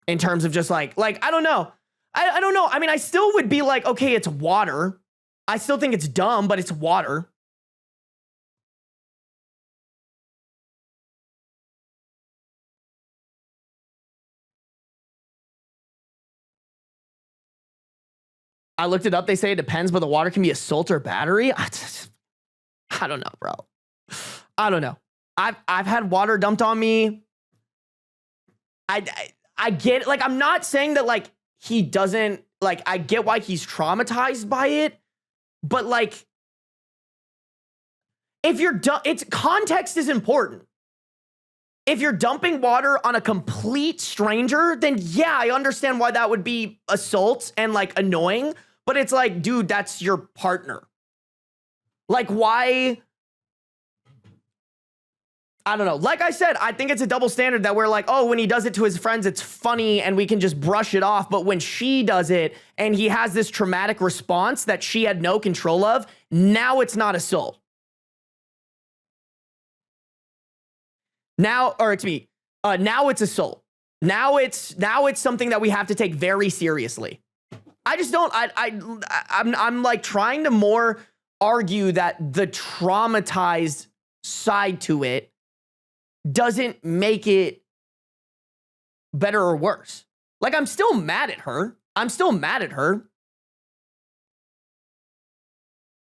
In terms of just like, I don't know. I don't know. I mean, I still would be like, okay, it's water. I still think it's dumb, but it's water. I looked it up. They say it depends, but the water can be a salt or battery. I don't know, bro. I don't know. I've had water dumped on me. I get, like, I'm not saying that like he doesn't, like, I get why he's traumatized by it, but like, if you're it's context is important. If you're dumping water on a complete stranger, then yeah, I understand why that would be assault and like annoying, but it's like, dude, that's your partner. Like, why? I don't know. Like I said, I think it's a double standard that we're like, oh, when he does it to his friends, it's funny and we can just brush it off. But when she does it and he has this traumatic response that she had no control of, now it's not assault. Now, or it's me. Now it's assault. Now it's something that we have to take very seriously. I just don't. I'm like trying to more argue that the traumatized side to it doesn't make it better or worse. Like, I'm still mad at her.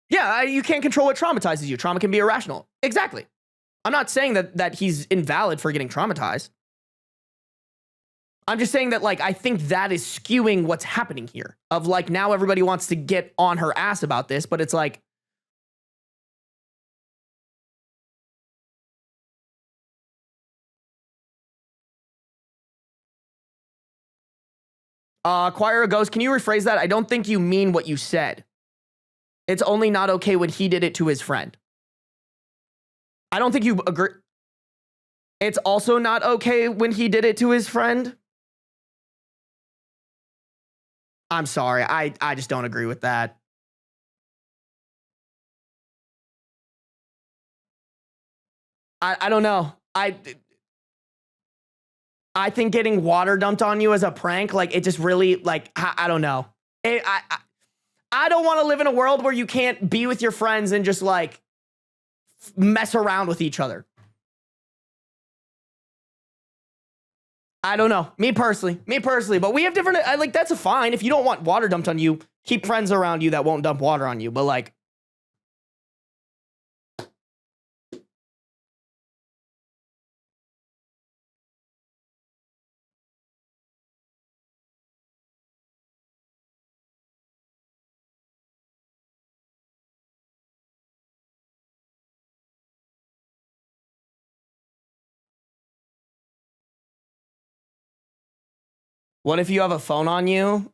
Yeah, you can't control what traumatizes you. Trauma can be irrational. Exactly. I'm not saying that he's invalid for getting traumatized. I'm just saying that, like, I think that is skewing what's happening here. Of, like, now everybody wants to get on her ass about this, but it's like, Choir Ghost, can you rephrase that? I don't think you mean what you said. It's only not okay when he did it to his friend. I don't think you agree. It's also not okay when he did it to his friend. I'm sorry. I just don't agree with that. I don't know. I think getting water dumped on you as a prank, like, it just really, like, I don't know. I don't want to live in a world where you can't be with your friends and just, like, mess around with each other. I don't know. Me personally, but we have different, like, that's fine. If you don't want water dumped on you, keep friends around you that won't dump water on you. But like, what if you have a phone on you?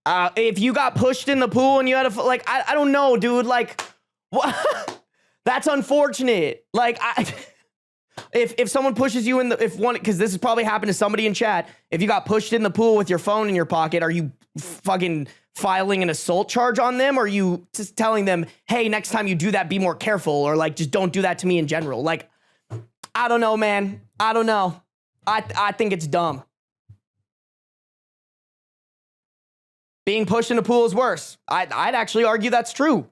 If you got pushed in the pool and you had a, like, I don't know, dude. Like, what? That's unfortunate. Like, if someone pushes you in the, because this has probably happened to somebody in chat. If you got pushed in the pool with your phone in your pocket, are you fucking filing an assault charge on them? Or are you just telling them, hey, next time you do that, be more careful, or like, just don't do that to me in general? Like, I don't know, man. I don't know. I think it's dumb. Being pushed in a pool is worse. I'd actually argue that's true.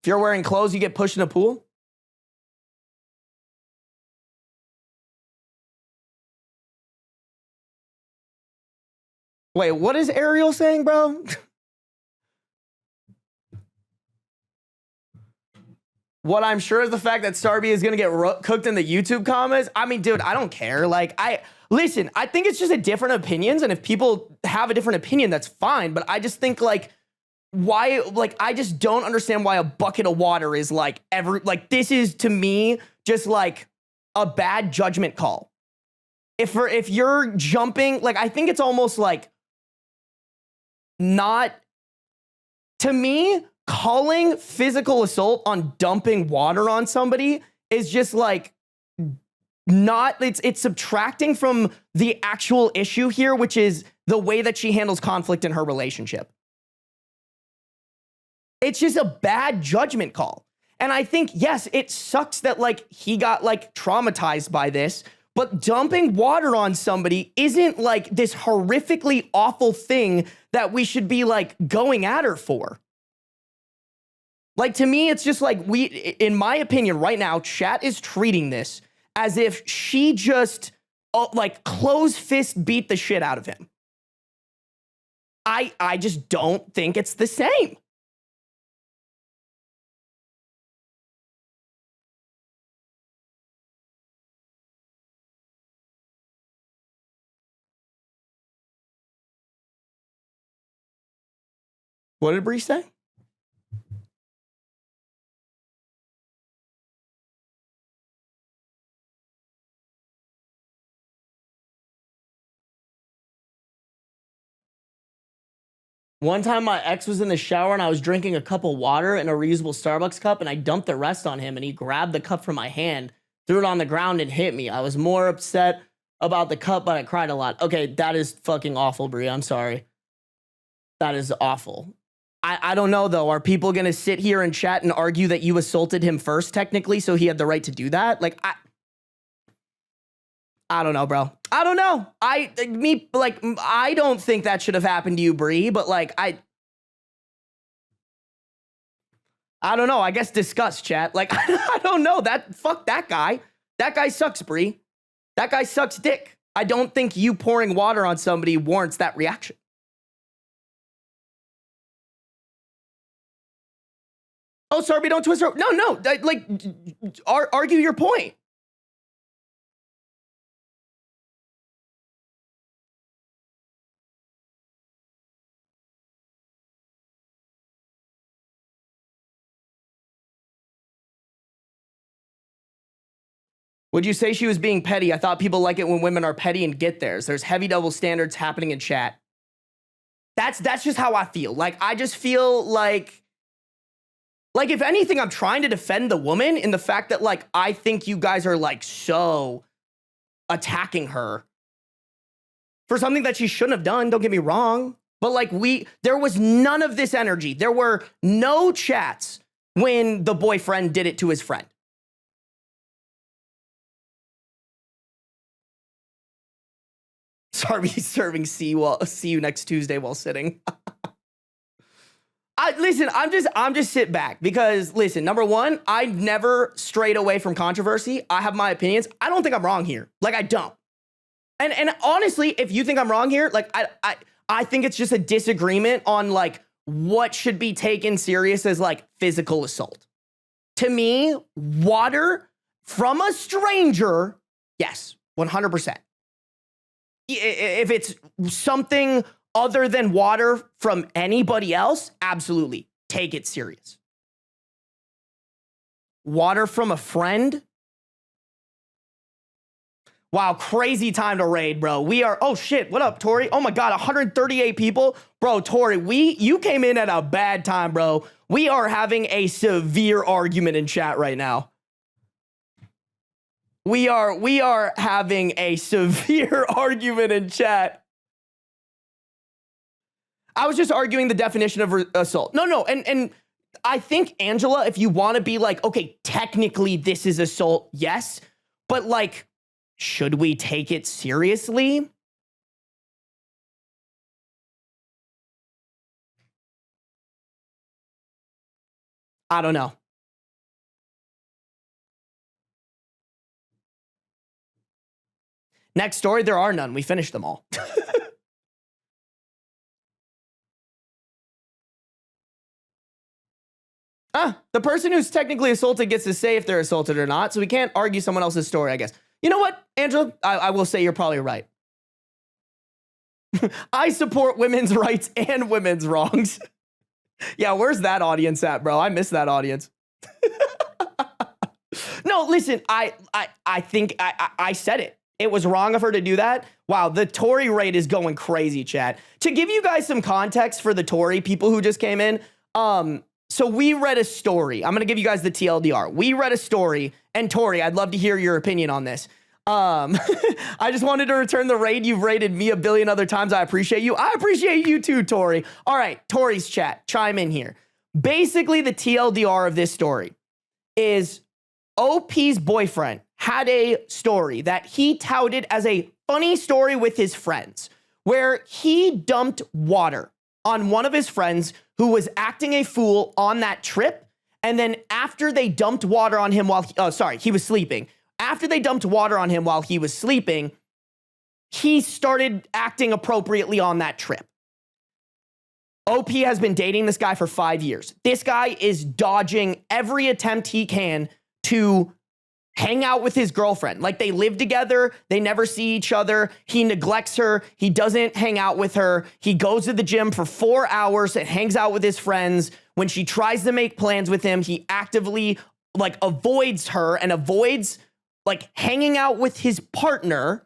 If you're wearing clothes, you get pushed in a pool. Wait, what is Ariel saying, bro? What I'm sure is the fact that Sarby is going to get cooked in the YouTube comments. I mean, dude, I don't care. Like, listen, I think it's just a different opinions. And if people have a different opinion, that's fine. But I just think, like, why, like, I just don't understand why a bucket of water is like this is, to me, just like a bad judgment call. If you're jumping, like, I think it's almost like not, to me, calling physical assault on dumping water on somebody is just like not, it's subtracting from the actual issue here, which is the way that she handles conflict in her relationship. It's just a bad judgment call. And I think, yes, it sucks that like he got like traumatized by this, but dumping water on somebody isn't like this horrifically awful thing that we should be like going at her for. Like, to me, it's just like in my opinion, right now, chat is treating this as if she just like close fist beat the shit out of him. I just don't think it's the same. What did Bree say? One time my ex was in the shower and I was drinking a cup of water in a reusable Starbucks cup and I dumped the rest on him and he grabbed the cup from my hand, threw it on the ground and hit me. I was more upset about the cup, but I cried a lot. Okay, that is fucking awful, Brie. I'm sorry. That is awful. I don't know, though. Are people going to sit here and chat and argue that you assaulted him first, technically, so he had the right to do that? Like, I don't know, bro. I don't know. I don't think that should have happened to you, Bree, but like, I don't know. I guess discuss, chat. Like, I don't know. Fuck that guy. That guy sucks, Bree. That guy sucks dick. I don't think you pouring water on somebody warrants that reaction. Oh, Sarby, don't twist her. No. Like, argue your point. Would you say she was being petty? I thought people like it when women are petty and get theirs. There's heavy double standards happening in chat. That's just how I feel. Like, I just feel like if anything, I'm trying to defend the woman in the fact that, like, I think you guys are, like, so attacking her for something that she shouldn't have done. Don't get me wrong. But, like, there was none of this energy. There were no chats when the boyfriend did it to his friend. Sarby serving see you next Tuesday while sitting. Listen, I'm just sit back because listen, number one, I never strayed away from controversy. I have my opinions. I don't think I'm wrong here. Like I don't. And honestly, if you think I'm wrong here, like I think it's just a disagreement on like what should be taken serious as like physical assault. To me, water from a stranger, yes, 100%. If it's something other than water from anybody else, absolutely take it serious. Water from a friend? Wow, crazy time to raid, bro. We are, oh shit, what up, Tori? Oh my God, 138 people. Bro, Tori, you came in at a bad time, bro. We are having a severe argument in chat right now. We are having a severe argument in chat. I was just arguing the definition of assault. No, and I think, Angela, if you want to be like, okay, technically this is assault, yes, but like, should we take it seriously? I don't know. Next story, there are none. We finished them all. The person who's technically assaulted gets to say if they're assaulted or not, so we can't argue someone else's story, I guess. You know what, Angela? I will say you're probably right. I support women's rights and women's wrongs. Yeah, where's that audience at, bro? I miss that audience. No, listen, I think I said it. It was wrong of her to do that. Wow, the Tory rate is going crazy, chat. To give you guys some context for the Tory people who just came in, so we read a story. I'm going to give you guys the TLDR. We read a story, and Tori, I'd love to hear your opinion on this. I just wanted to return the raid. You've raided me a billion other times. I appreciate you. I appreciate you too, Tori. All right, Tori's chat, chime in here. Basically, the TLDR of this story is OP's boyfriend had a story that he touted as a funny story with his friends, where he dumped water on one of his friends who was acting a fool on that trip. And then after they dumped water on him while, he was sleeping. After they dumped water on him while he was sleeping, he started acting appropriately on that trip. OP has been dating this guy for 5 years. This guy is dodging every attempt he can to hang out with his girlfriend. Like, they live together. They never see each other. He neglects her. He doesn't hang out with her. He goes to the gym for 4 hours and hangs out with his friends. When she tries to make plans with him, he actively like avoids her and avoids like hanging out with his partner.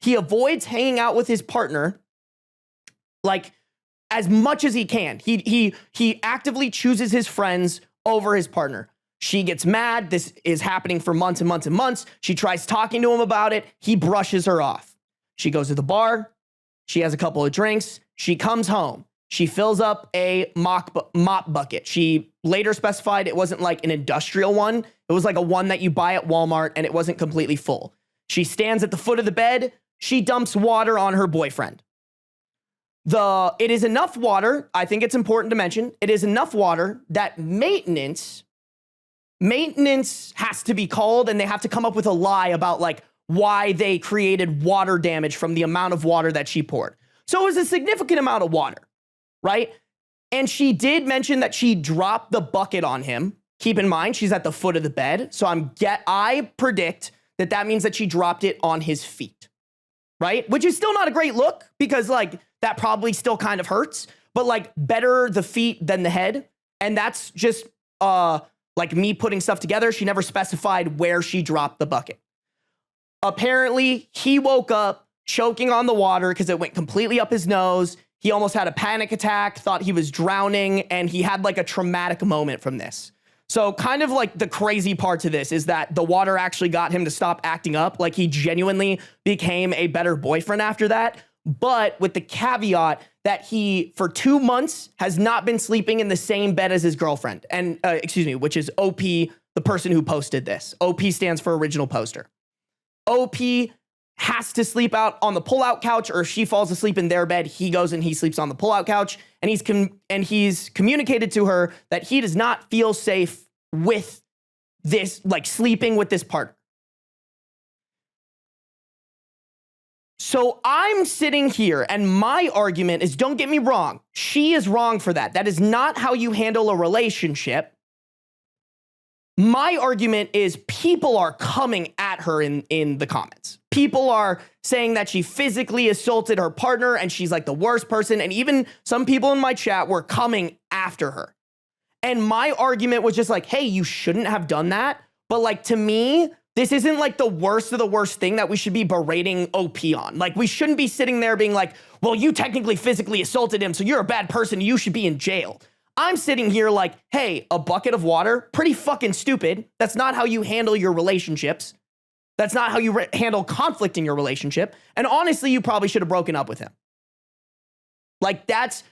He avoids hanging out with his partner like as much as he can. He actively chooses his friends over his partner. She gets mad. This is happening for months and months and months. She tries talking to him about it. He brushes her off. She goes to the bar. She has a couple of drinks. She comes home. She fills up a mop bucket. She later specified it wasn't like an industrial one. It was like a one that you buy at Walmart, and it wasn't completely full. She stands at the foot of the bed. She dumps water on her boyfriend. It is enough water. I think it's important to mention. It is enough water that maintenance has to be called, and they have to come up with a lie about like why they created water damage from the amount of water that she poured. So it was a significant amount of water, right? And she did mention that she dropped the bucket on him. Keep in mind, she's at the foot of the bed. So I predict that means that she dropped it on his feet, right? Which is still not a great look because like that probably still kind of hurts, but like better the feet than the head. And that's just like me putting stuff together. She never specified where she dropped the bucket. Apparently, he woke up choking on the water because it went completely up his nose. He almost had a panic attack, thought he was drowning, and he had like a traumatic moment from this. So kind of like the crazy part to this is that the water actually got him to stop acting up. Like he genuinely became a better boyfriend after that. But with the caveat that he, for 2 months, has not been sleeping in the same bed as his girlfriend. And, which is OP, the person who posted this. OP stands for original poster. OP has to sleep out on the pullout couch, or if she falls asleep in their bed, he goes and he sleeps on the pullout couch. And he's communicated to her that he does not feel safe with this, like sleeping with this partner. So I'm sitting here and my argument is, don't get me wrong, she is wrong for that. That is not how you handle a relationship. My argument is people are coming at her in the comments. People are saying that she physically assaulted her partner and she's like the worst person. And even some people in my chat were coming after her. And my argument was just like, hey, you shouldn't have done that. But like, to me, this isn't like the worst of the worst thing that we should be berating OP on. Like, we shouldn't be sitting there being like, well, you technically physically assaulted him, so you're a bad person. You should be in jail. I'm sitting here like, hey, a bucket of water, pretty fucking stupid. That's not how you handle your relationships. That's not how you handle conflict in your relationship. And honestly, you probably should have broken up with him. Like, that's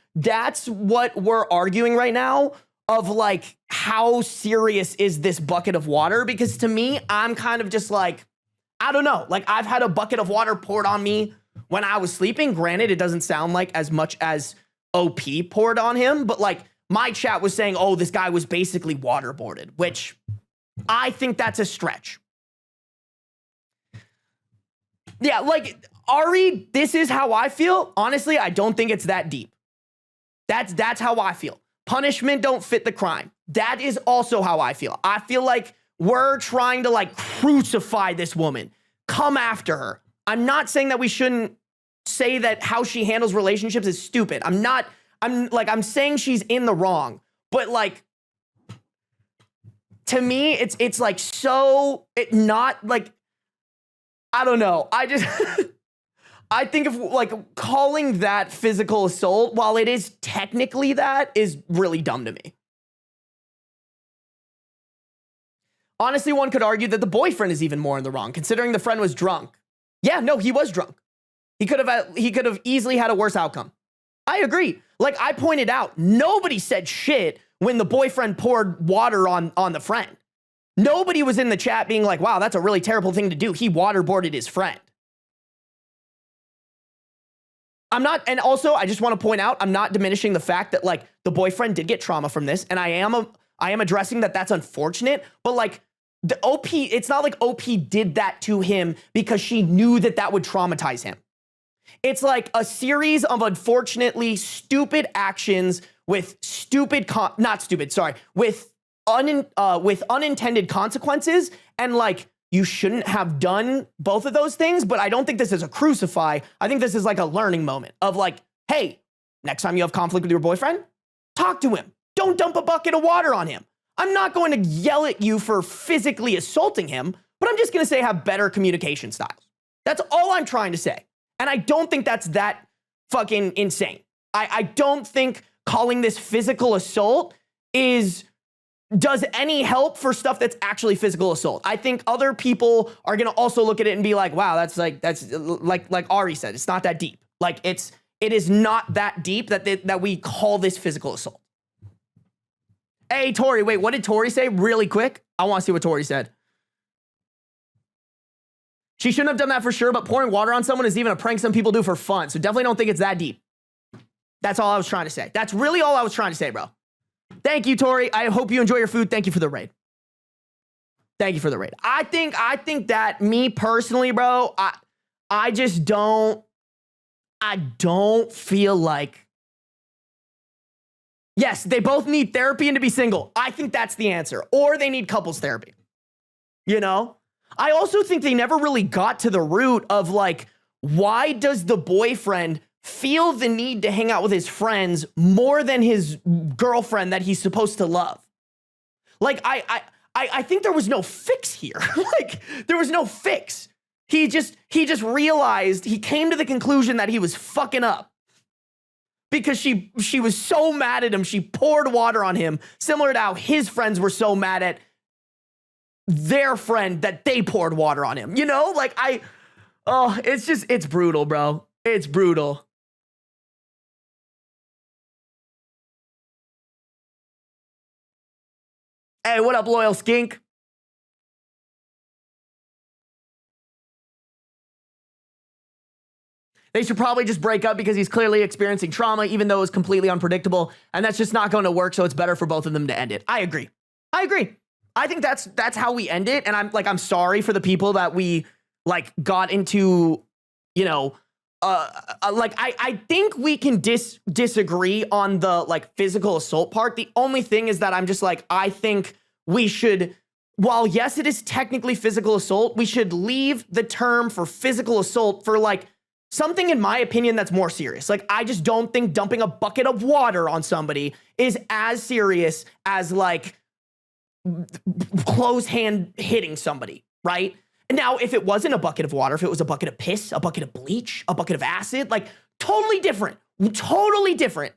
what we're arguing right now, of like, how serious is this bucket of water? Because to me, I'm kind of just like, I don't know. Like, I've had a bucket of water poured on me when I was sleeping. Granted, it doesn't sound like as much as OP poured on him, but like, my chat was saying, oh, this guy was basically waterboarded, which I think that's a stretch. Yeah, like, Ari, this is how I feel. Honestly, I don't think it's that deep. That's how I feel. Punishment don't fit the crime. That is also how I feel. I feel like we're trying to like crucify this woman, come after her. I'm not saying that we shouldn't say that how she handles relationships is stupid. I'm saying she's in the wrong, but like, to me, it's like, so it not like, I don't know. I think of like calling that physical assault, while it is technically that, is really dumb to me. Honestly, one could argue that the boyfriend is even more in the wrong, considering the friend was drunk. Yeah, no, he was drunk. He could have easily had a worse outcome. I agree. Like I pointed out, nobody said shit when the boyfriend poured water on the friend. Nobody was in the chat being like, wow, that's a really terrible thing to do. He waterboarded his friend. I'm not, and also I just want to point out, I'm not diminishing the fact that like the boyfriend did get trauma from this, and I am addressing that that's unfortunate, but like the OP, it's not like OP did that to him because she knew that that would traumatize him. It's like a series of unfortunately stupid actions with with unintended consequences, and like, you shouldn't have done both of those things, but I don't think this is a crucify. I think this is like a learning moment of like, hey, next time you have conflict with your boyfriend, talk to him. Don't dump a bucket of water on him. I'm not going to yell at you for physically assaulting him, but I'm just going to say have better communication styles. That's all I'm trying to say. And I don't think that's that fucking insane. I don't think calling this physical assault does any help for stuff that's actually physical assault. I think other people are going to also look at it and be like, wow, that's like Ari said, it's not that deep. Like it is not that deep that we call this physical assault. Hey, Tori, wait, what did Tori say really quick? I want to see what Tori said. She shouldn't have done that for sure, but pouring water on someone is even a prank some people do for fun. So definitely don't think it's that deep. That's all I was trying to say. That's really all I was trying to say, bro. Thank you, Tori. I hope you enjoy your food. Thank you for the raid. Thank you for the raid. I think that me personally, bro, I just don't feel like, yes, they both need therapy and to be single. I think that's the answer. Or they need couples therapy. You know? I also think they never really got to the root of like, why does the boyfriend feel the need to hang out with his friends more than his girlfriend that he's supposed to love? Like, I think there was no fix here. Like, there was no fix. He just realized, he came to the conclusion that he was fucking up because she was so mad at him. She poured water on him, similar to how his friends were so mad at their friend that they poured water on him. You know, like it's brutal, bro. It's brutal. Hey, what up, loyal skink? They should probably just break up because he's clearly experiencing trauma, even though it's completely unpredictable. And that's just not going to work. So it's better for both of them to end it. I agree. I think that's how we end it. And I'm sorry for the people that we like got into, you know, I think we can disagree on the like physical assault part. The only thing is that I'm just like, I think we should, while yes, it is technically physical assault, we should leave the term for physical assault for like something, in my opinion, that's more serious. Like, I just don't think dumping a bucket of water on somebody is as serious as like close hand hitting somebody, right? Now, if it wasn't a bucket of water, if it was a bucket of piss, a bucket of bleach, a bucket of acid, like totally different.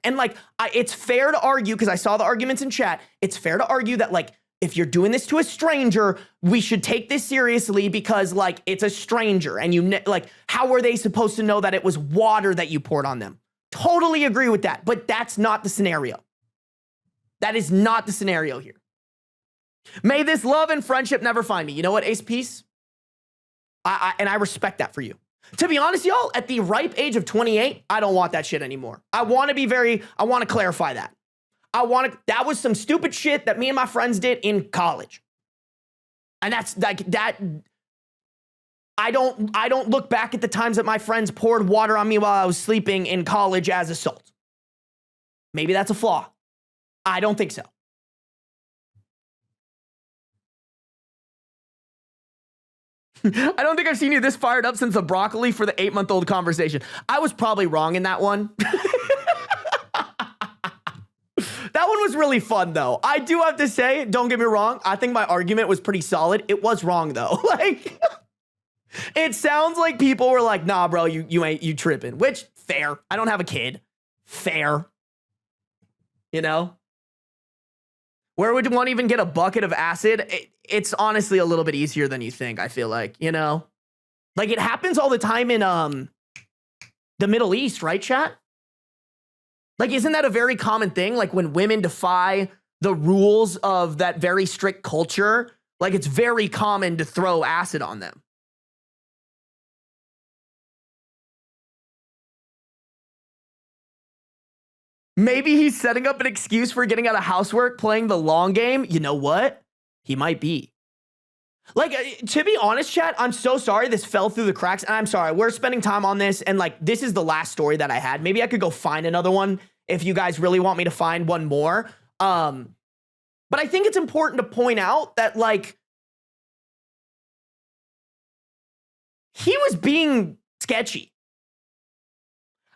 And like, it's fair to argue, because I saw the arguments in chat, it's fair to argue that like, if you're doing this to a stranger, we should take this seriously because like, it's a stranger and you like, how are they supposed to know that it was water that you poured on them? Totally agree with that, but that's not the scenario. That is not the scenario here. May this love and friendship never find me. You know what, Ace Peace? And I respect that for you. To be honest, y'all, at the ripe age of 28, I don't want that shit anymore. I want to clarify that. That was some stupid shit that me and my friends did in college. And that's like that. I don't look back at the times that my friends poured water on me while I was sleeping in college as assault. Maybe that's a flaw. I don't think so. I don't think I've seen you this fired up since the broccoli for the 8-month-old conversation. I was probably wrong in that one. That one was really fun, though. I do have to say, don't get me wrong, I think my argument was pretty solid. It was wrong, though. Like, it sounds like people were like, nah, bro, you tripping. Which, fair. I don't have a kid. Fair. You know? Where would one even get a bucket of acid? It's honestly a little bit easier than you think, I feel like, you know? Like, it happens all the time in the Middle East, right, chat? Like, isn't that a very common thing? Like, when women defy the rules of that very strict culture, like, it's very common to throw acid on them. Maybe he's setting up an excuse for getting out of housework, playing the long game. You know what? He might be. Like, to be honest, chat, I'm so sorry this fell through the cracks. And I'm sorry, we're spending time on this. And like, this is the last story that I had. Maybe I could go find another one if you guys really want me to find one more. But I think it's important to point out that like, he was being sketchy.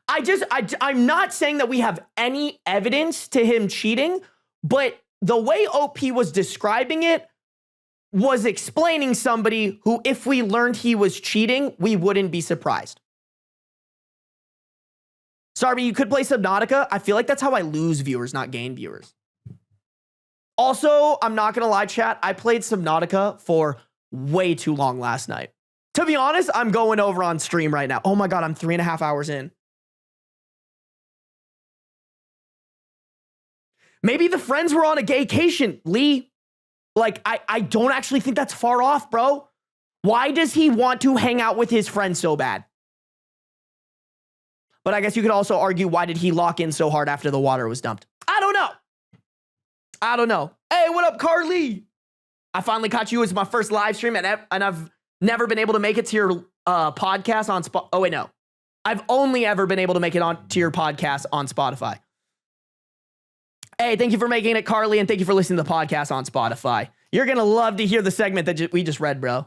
I'm not saying that we have any evidence to him cheating, but the way OP was describing it was explaining somebody who, if we learned he was cheating, we wouldn't be surprised. Sarby, you could play Subnautica. I feel like that's how I lose viewers, not gain viewers. Also, I'm not going to lie, chat. I played Subnautica for way too long last night. To be honest, I'm going over on stream right now. Oh my God, I'm 3.5 hours in. Maybe the friends were on a gaycation, Lee. Like, I don't actually think that's far off, bro. Why does he want to hang out with his friends so bad? But I guess you could also argue, why did he lock in so hard after the water was dumped? I don't know. Hey, what up, Carly? I finally caught you as my first live stream, and I've never been able to make it to your podcast on Spotify. Oh, wait, no. I've only ever been able to make it on to your podcast on Spotify. Hey, thank you for making it, Carly, and thank you for listening to the podcast on Spotify. You're going to love to hear the segment that we just read, bro.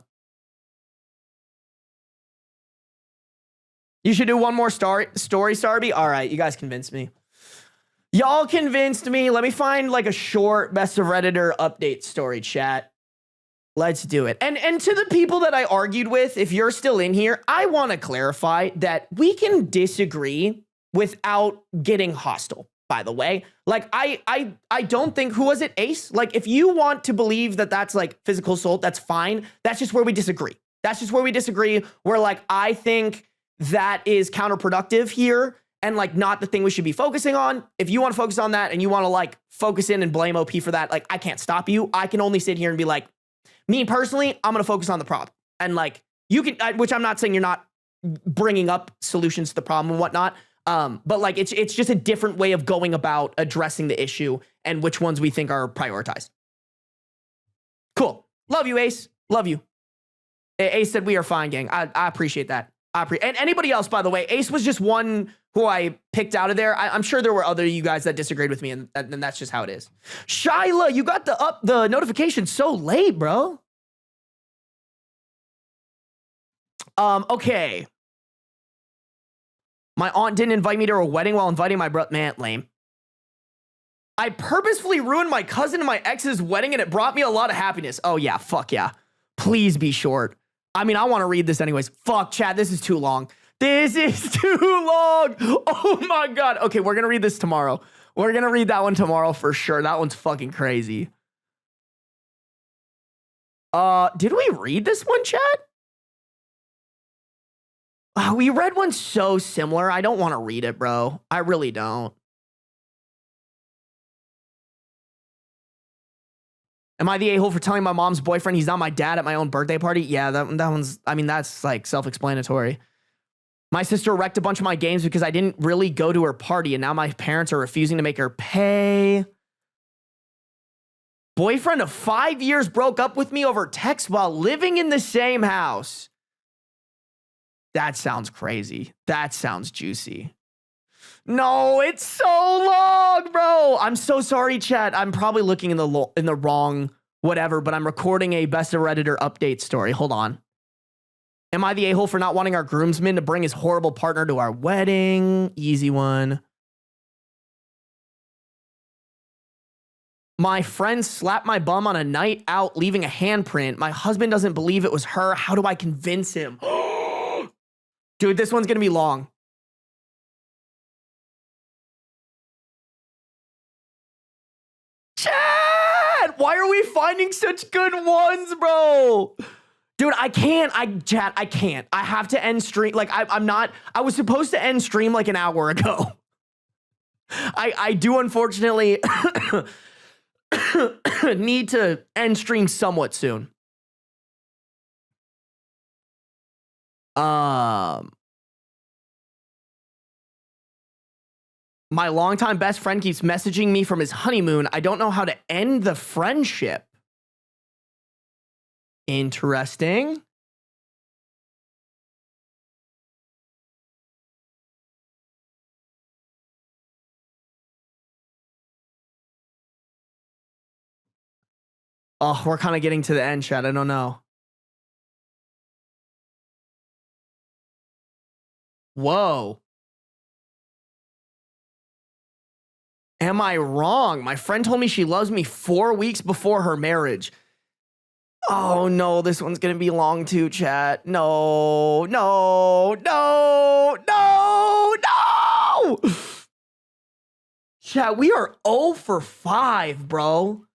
You should do one more story, Sarby. All right, you guys convinced me. Y'all convinced me. Let me find like a short Best of Redditor update story, chat. Let's do it. And to the people that I argued with, if you're still in here, I want to clarify that we can disagree without getting hostile. By the way, like, I don't think, who was it, Ace? Like, if you want to believe that that's like physical assault, that's fine. That's just where we disagree. Where like, I think that is counterproductive here and like not the thing we should be focusing on. If you want to focus on that and you want to like focus in and blame OP for that, like, I can't stop you. I can only sit here and be like, me personally, I'm going to focus on the problem. And like, you can, which I'm not saying you're not bringing up solutions to the problem and whatnot. But like, it's just a different way of going about addressing the issue and which ones we think are prioritized. Cool. Love you, Ace. Love you. Ace said we are fine, gang. I appreciate that. And anybody else, by the way, Ace was just one who I picked out of there. I'm sure there were other you guys that disagreed with me, and that's just how it is. Shyla, you got the notification so late, bro. Okay. My aunt didn't invite me to her wedding while inviting my brother. Man, lame. I purposefully ruined my cousin and my ex's wedding, and it brought me a lot of happiness. Oh, yeah. Fuck yeah. Please be short. I mean, I want to read this anyways. Fuck, chat. This is too long. This is too long. Oh, my God. Okay, we're going to read this tomorrow. We're going to read that one tomorrow for sure. That one's fucking crazy. Did we read this one, chat? We read one so similar. I don't want to read it, bro. I really don't. Am I the a-hole for telling my mom's boyfriend he's not my dad at my own birthday party? Yeah, that one's, I mean, that's like self-explanatory. My sister wrecked a bunch of my games because I didn't really go to her party, and now my parents are refusing to make her pay. Boyfriend of 5 years broke up with me over text while living in the same house. That sounds crazy. That sounds juicy. No, it's so long, bro. I'm so sorry, chat. I'm probably looking in the wrong whatever, but I'm recording a Best of Redditor update story. Hold on. Am I the a-hole for not wanting our groomsman to bring his horrible partner to our wedding? Easy one. My friend slapped my bum on a night out, leaving a handprint. My husband doesn't believe it was her. How do I convince him? Dude, this one's going to be long. Chat! Why are we finding such good ones, bro? Dude, I can't. I can't. I have to end stream. Like, I'm not. I was supposed to end stream like an hour ago. I do, unfortunately, need to end stream somewhat soon. My longtime best friend keeps messaging me from his honeymoon. I don't know how to end the friendship. Interesting. Oh, we're kind of getting to the end, chat. I don't know. Whoa. Am I wrong? My friend told me she loves me 4 weeks before her marriage. Oh, no, this one's going to be long too, chat. No. Chat, we are 0 for 5, bro.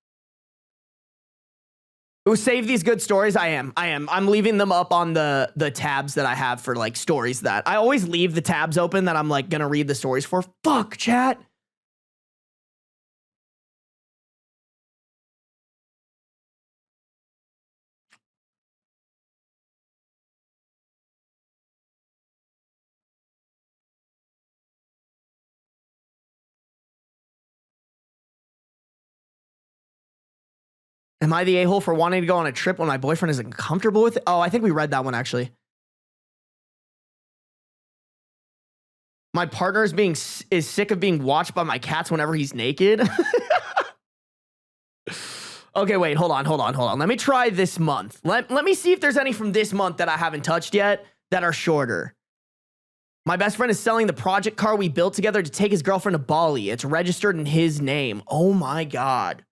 Save these good stories. I am. I'm leaving them up on the tabs that I have for like stories that I always leave the tabs open that I'm like going to read the stories for. Fuck, chat. Am I the a-hole for wanting to go on a trip when my boyfriend isn't comfortable with it? Oh, I think we read that one, actually. My partner is sick of being watched by my cats whenever he's naked. Okay, wait, hold on. Let me try this month. Let me see if there's any from this month that I haven't touched yet that are shorter. My best friend is selling the project car we built together to take his girlfriend to Bali. It's registered in his name. Oh my God.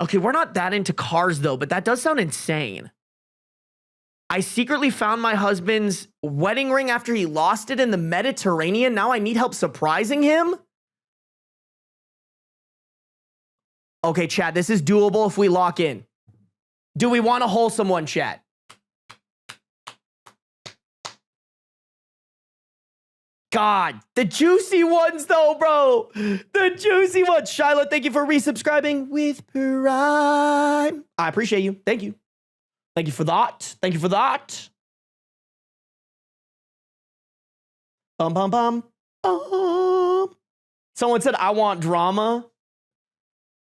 Okay, we're not that into cars though, but that does sound insane. I secretly found my husband's wedding ring after he lost it in the Mediterranean. Now I need help surprising him. Okay, chat, this is doable if we lock in. Do we want a wholesome one, chat? God, the juicy ones though, bro. The juicy ones. Shyla, thank you for resubscribing with Prime. I appreciate you. Thank you. Thank you for that. Bum, bum, bum. Someone said, I want drama.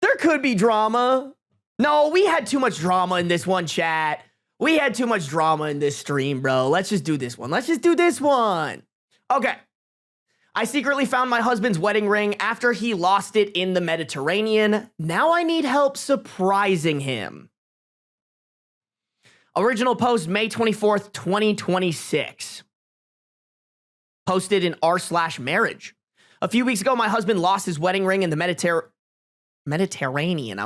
There could be drama. No, we had too much drama in this one, chat. We had too much drama in this stream, bro. Let's just do this one. Let's just do this one. Okay. I secretly found my husband's wedding ring after he lost it in the Mediterranean. Now I need help surprising him. Original post, May 24th, 2026. Posted in r/marriage. A few weeks ago, my husband lost his wedding ring in the Mediterranean.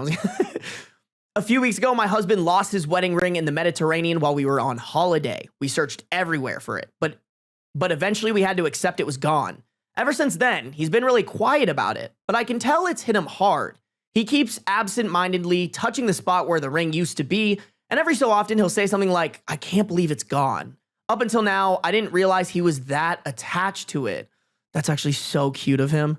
A few weeks ago, my husband lost his wedding ring in the Mediterranean while we were on holiday. We searched everywhere for it, but eventually we had to accept it was gone. Ever since then, he's been really quiet about it, but I can tell it's hit him hard. He keeps absent-mindedly touching the spot where the ring used to be, and every so often he'll say something like, I can't believe it's gone. Up until now, I didn't realize he was that attached to it. That's actually so cute of him.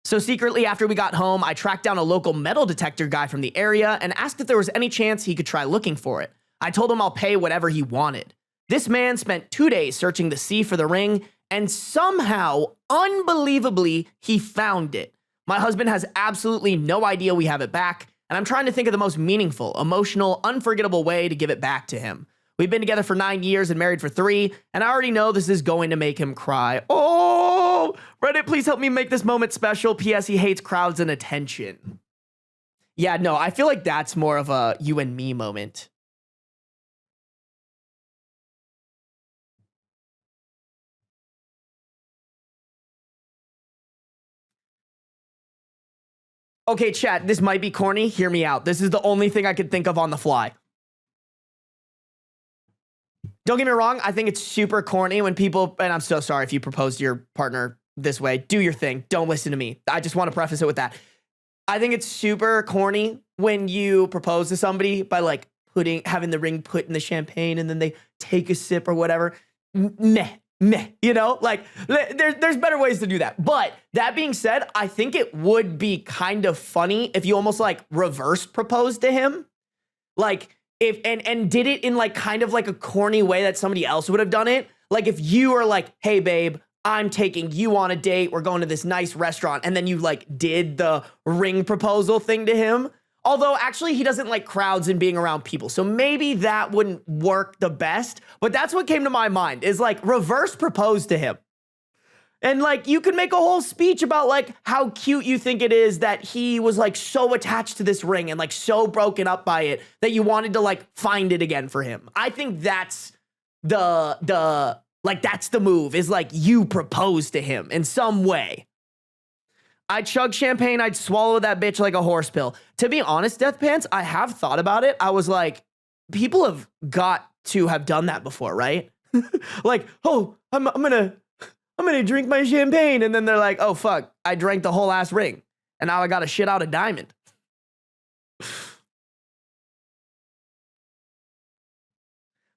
So secretly, after we got home, I tracked down a local metal detector guy from the area and asked if there was any chance he could try looking for it. I told him I'll pay whatever he wanted. This man spent 2 days searching the sea for the ring, and somehow, unbelievably, he found it. My husband has absolutely no idea we have it back, and I'm trying to think of the most meaningful, emotional, unforgettable way to give it back to him. We've been together for 9 years and married for 3, and I already know this is going to make him cry. Oh, Reddit, please help me make this moment special. P.S. He hates crowds and attention. Yeah, no, I feel like that's more of a you and me moment. Okay, chat, this might be corny. Hear me out. This is the only thing I could think of on the fly. Don't get me wrong, I think it's super corny when people, and I'm so sorry if you propose to your partner this way, do your thing, don't listen to me. I just want to preface it with that. I think it's super corny when you propose to somebody by like having the ring put in the champagne and then they take a sip or whatever. Meh, you know, like there's better ways to do that. But that being said, I think it would be kind of funny if you almost like reverse proposed to him. Like, if and did it in like kind of like a corny way that somebody else would have done it. Like if you are like, hey babe, I'm taking you on a date. We're going to this nice restaurant. And then you like did the ring proposal thing to him. Although actually he doesn't like crowds and being around people. So maybe that wouldn't work the best. But that's what came to my mind is like reverse propose to him. And like, you could make a whole speech about like how cute you think it is that he was like so attached to this ring and like so broken up by it that you wanted to like find it again for him. I think that's that's the move is like you propose to him in some way. I'd chug champagne. I'd swallow that bitch like a horse pill. To be honest, Death Pants, I have thought about it. I was like, people have got to have done that before, right? Like, oh, I'm gonna drink my champagne. And then they're like, oh, fuck, I drank the whole ass ring. And now I got to shit out a diamond.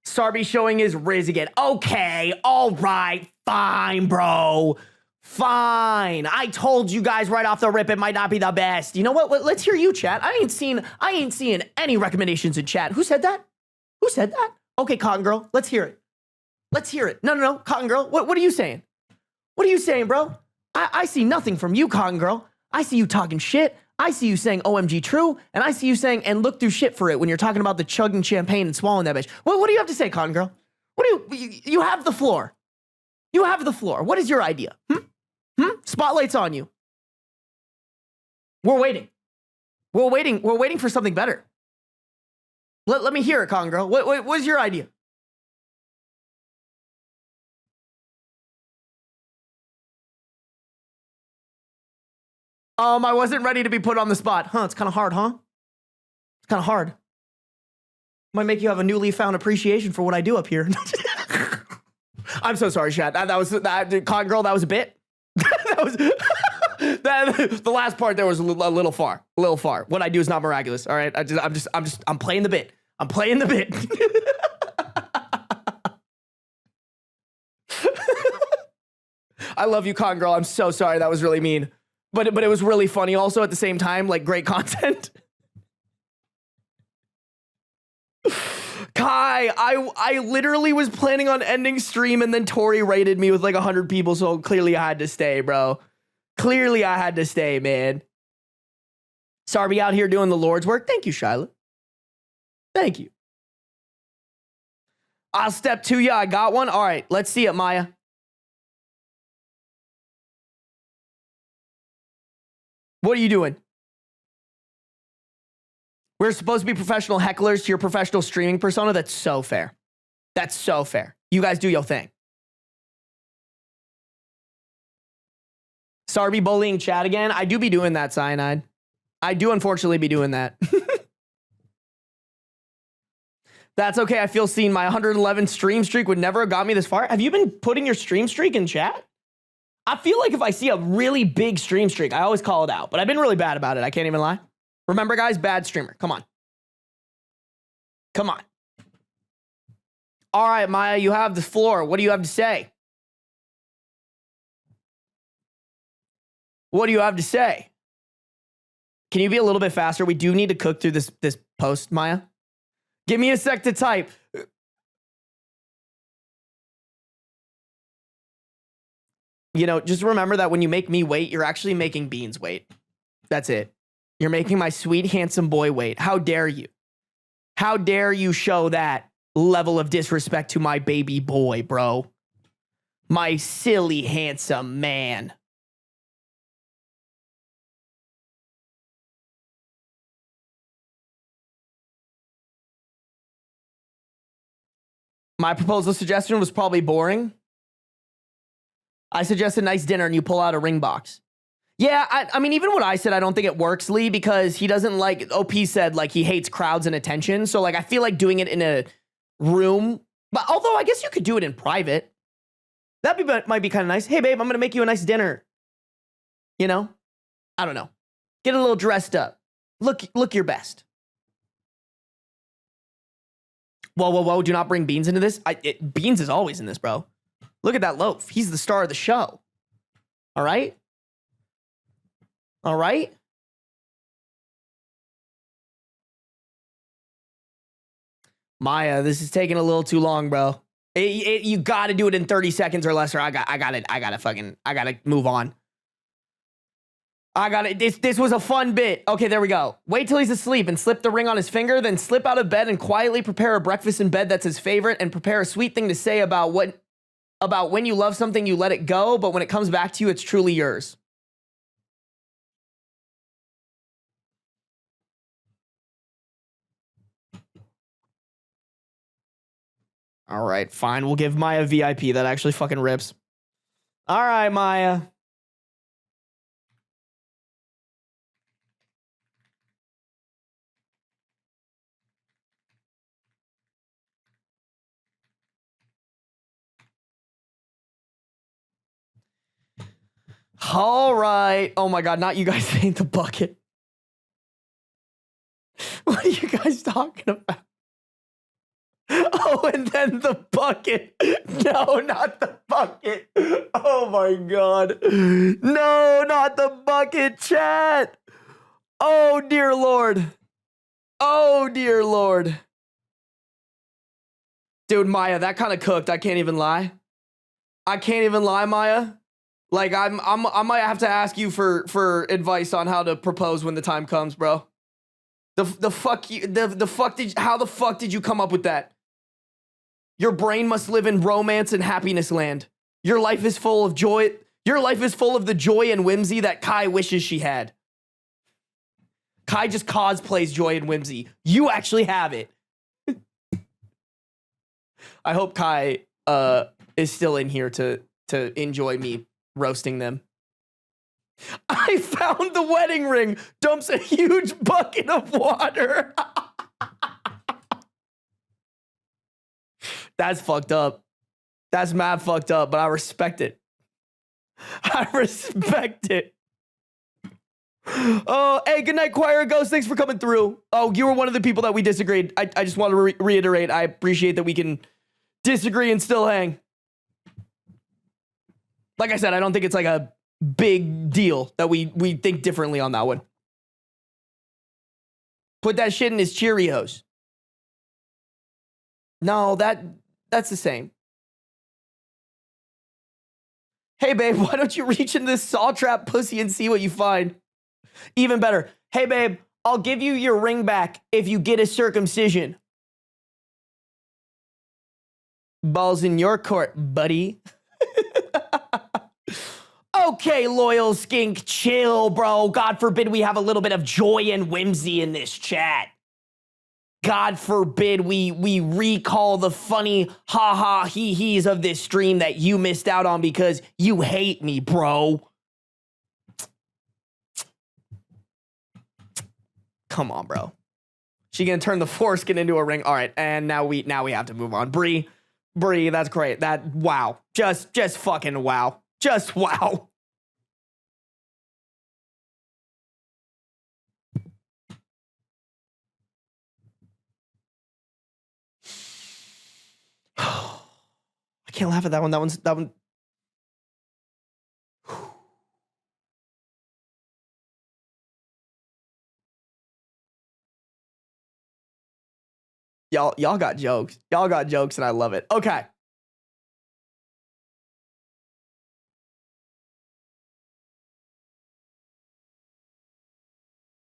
Sarby showing his Riz again. Okay, all right, fine, bro. Fine. I told you guys right off the rip it might not be the best. You know what? Let's hear you, chat. I ain't seeing any recommendations in chat. Who said that? Who said that? Okay, Cotton Girl, let's hear it. Let's hear it. No, Cotton Girl, what are you saying? What are you saying, bro? I see nothing from you, Cotton Girl. I see you talking shit. I see you saying OMG true, and I see you saying and look through shit for it when you're talking about the chugging champagne and swallowing that bitch. What do you have to say, Cotton Girl? What do you have the floor. You have the floor. What is your idea? Spotlight's on you. We're waiting. We're waiting for something better. Let me hear it, Cotton Girl. What is your idea? I wasn't ready to be put on the spot. Huh, it's kind of hard, huh? It's kind of hard. Might make you have a newly found appreciation for what I do up here. I'm so sorry, chat. That was Cotton Girl, that was a bit. That was the last part there was a little far. A little far. What I do is not miraculous. All right. I'm playing the bit. I'm playing the bit. I love you, Cotton Girl. I'm so sorry. That was really mean. But it was really funny also at the same time, like great content. Kai, I literally was planning on ending stream and then Tori raided me with like 100 people, so clearly I had to stay, bro. Clearly I had to stay, man. Sarby out here doing the Lord's work. Thank you, Shyla. Thank you. I'll step to you. I got one. All right, let's see it, Maya. What are you doing? We're supposed to be professional hecklers to your professional streaming persona. That's so fair. That's so fair. You guys do your thing. Sarby bullying chat again. I do be doing that, Cyanide. I do unfortunately be doing that. That's okay. I feel seen. My 111 stream streak would never have got me this far. Have you been putting your stream streak in chat? I feel like if I see a really big stream streak, I always call it out. But I've been really bad about it. I can't even lie. Remember, guys, bad streamer. Come on. Come on. All right, Maya, you have the floor. What do you have to say? What do you have to say? Can you be a little bit faster? We do need to cook through this post, Maya. Give me a sec to type. You know, just remember that when you make me wait, you're actually making Beans wait. That's it. You're making my sweet, handsome boy wait. How dare you? How dare you show that level of disrespect to my baby boy, bro? My silly, handsome man. My proposal suggestion was probably boring. I suggest a nice dinner and you pull out a ring box. Yeah, I mean, even what I said, I don't think it works, Lee, because he doesn't like, OP said, like, he hates crowds and attention. So, like, I feel like doing it in a room, but although I guess you could do it in private. Might be kind of nice. Hey, babe, I'm going to make you a nice dinner. You know? I don't know. Get a little dressed up. Look your best. Whoa, whoa, whoa. Do not bring Beans into this. Beans is always in this, bro. Look at that loaf. He's the star of the show. All right? All right? Maya, this is taking a little too long, bro. You got to do it in 30 seconds or less, or I gotta move on. This was a fun bit. Okay, there we go. Wait till he's asleep and slip the ring on his finger, then slip out of bed and quietly prepare a breakfast in bed that's his favorite and prepare a sweet thing to say about when you love something, you let it go, but when it comes back to you, it's truly yours. All right, fine. We'll give Maya VIP. That actually fucking rips. All right, Maya. All right. Oh my God, not you guys saying the bucket. What are you guys talking about? Oh, and then the bucket. No, not the bucket. Oh my God. No, not the bucket, chat. Oh, dear Lord. Oh, dear Lord. Dude, Maya, that kind of cooked. I can't even lie. I can't even lie, Maya. Like, I might have to ask you for advice on how to propose when the time comes, bro. How the fuck did you come up with that? Your brain must live in romance and happiness land. Your life is full of joy. Your life is full of the joy and whimsy that Kai wishes she had. Kai just cosplays joy and whimsy. You actually have it. I hope Kai is still in here to enjoy me roasting them. I found the wedding ring. Dumps a huge bucket of water. That's fucked up. That's mad fucked up, but I respect it. I respect it. Oh, hey, good night, Choir Ghost. Thanks for coming through. Oh, you were one of the people that we disagreed. I just want to reiterate, I appreciate that we can disagree and still hang. Like I said, I don't think it's like a big deal that we think differently on that one. Put that shit in his Cheerios. No, that's the same. Hey, babe, why don't you reach in this saw trap pussy and see what you find? Even better. Hey, babe, I'll give you your ring back if you get a circumcision. Balls in your court, buddy. Okay, loyal skink, chill, bro. God forbid we have a little bit of joy and whimsy in this chat. God forbid we recall the funny ha-ha he-he's of this stream that you missed out on because you hate me, bro. Come on, bro. She gonna turn the foreskin into a ring. All right, and now we have to move on. Bree, that's great. Wow. Just fucking wow. Just wow. I can't laugh at that one. That one. Y'all got jokes. Y'all got jokes, and I love it. Okay.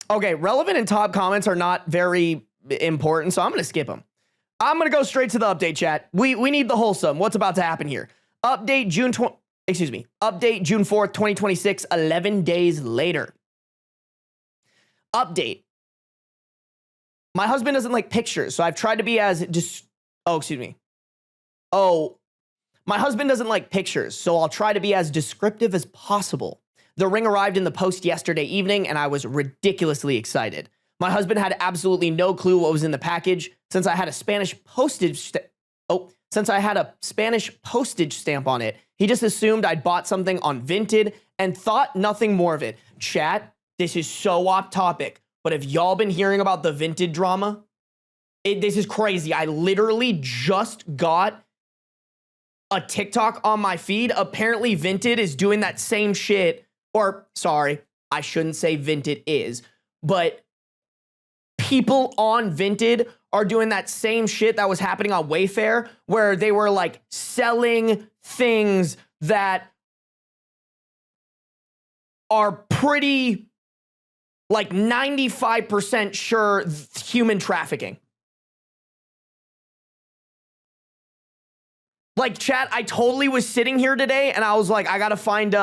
Okay, relevant and top comments are not very important, so I'm gonna skip them. I'm gonna go straight to the update chat. We need the wholesome. What's about to happen here? Update June 4th, 2026, 11 days later. Update. My husband doesn't like pictures, so I've tried to be as my husband doesn't like pictures, so I'll try to be as descriptive as possible. The ring arrived in the post yesterday evening, and I was ridiculously excited. My husband had absolutely no clue what was in the package since I had a Spanish postage stamp on it. He just assumed I'd bought something on Vinted and thought nothing more of it. Chat, this is so off topic, but have y'all been hearing about the Vinted drama? This is crazy. I literally just got a TikTok on my feed. Apparently Vinted is doing that same shit. Or, sorry, I shouldn't say Vinted is, but people on Vinted are doing that same shit that was happening on Wayfair, where they were like selling things that are pretty, like 95% sure human trafficking. Like, chat, I totally was sitting here today and I was like, I gotta find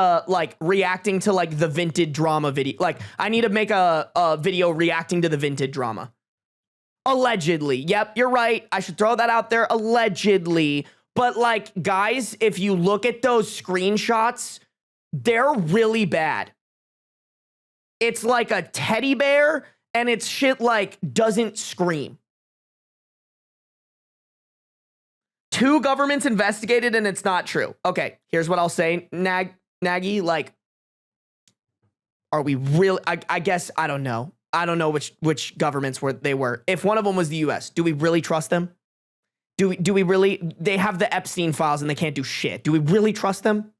reacting to like the Vinted drama video. Like, I need to make a video reacting to the Vinted drama. Allegedly. Yep, you're right. I should throw that out there. Allegedly. But like, guys, if you look at those screenshots, they're really bad. It's like a teddy bear and it's shit like doesn't scream. 2 governments investigated and it's not true. Okay, here's what I'll say, Nagy, like, are we really, I guess, I don't know. I don't know which governments they were. If one of them was the US, do we really trust them? Do we really, they have the Epstein files and they can't do shit. Do we really trust them?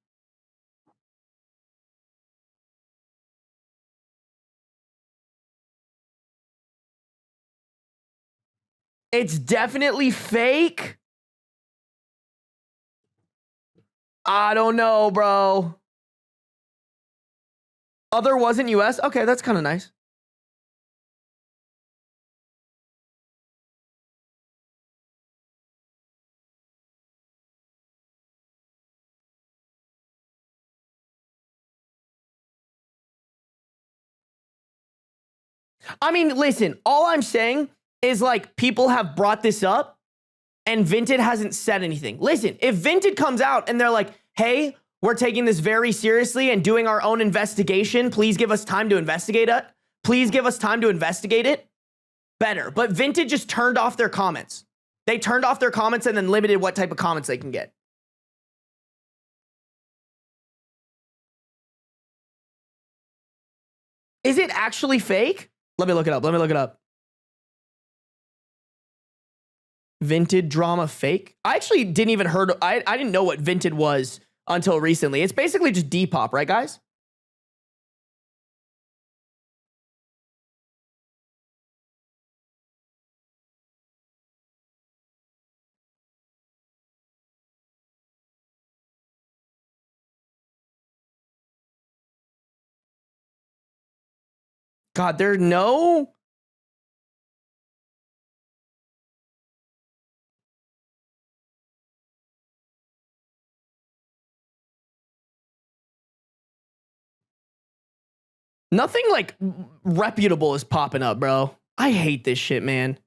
It's definitely fake. I don't know, bro. Other wasn't US? Okay, that's kind of nice. I mean, listen, all I'm saying is like people have brought this up and Vinted hasn't said anything. Listen, if Vinted comes out and they're like, hey, we're taking this very seriously and doing our own investigation, please give us time to investigate it. Please give us time to investigate it. Better. But Vinted just turned off their comments. They turned off their comments and then limited what type of comments they can get. Is it actually fake? Let me look it up. Let me look it up. Vinted drama fake? I actually didn't even heard. I didn't know what Vinted was until recently. It's basically just Depop, right, guys? God, there's no... Nothing like reputable is popping up, bro. I hate this shit, man.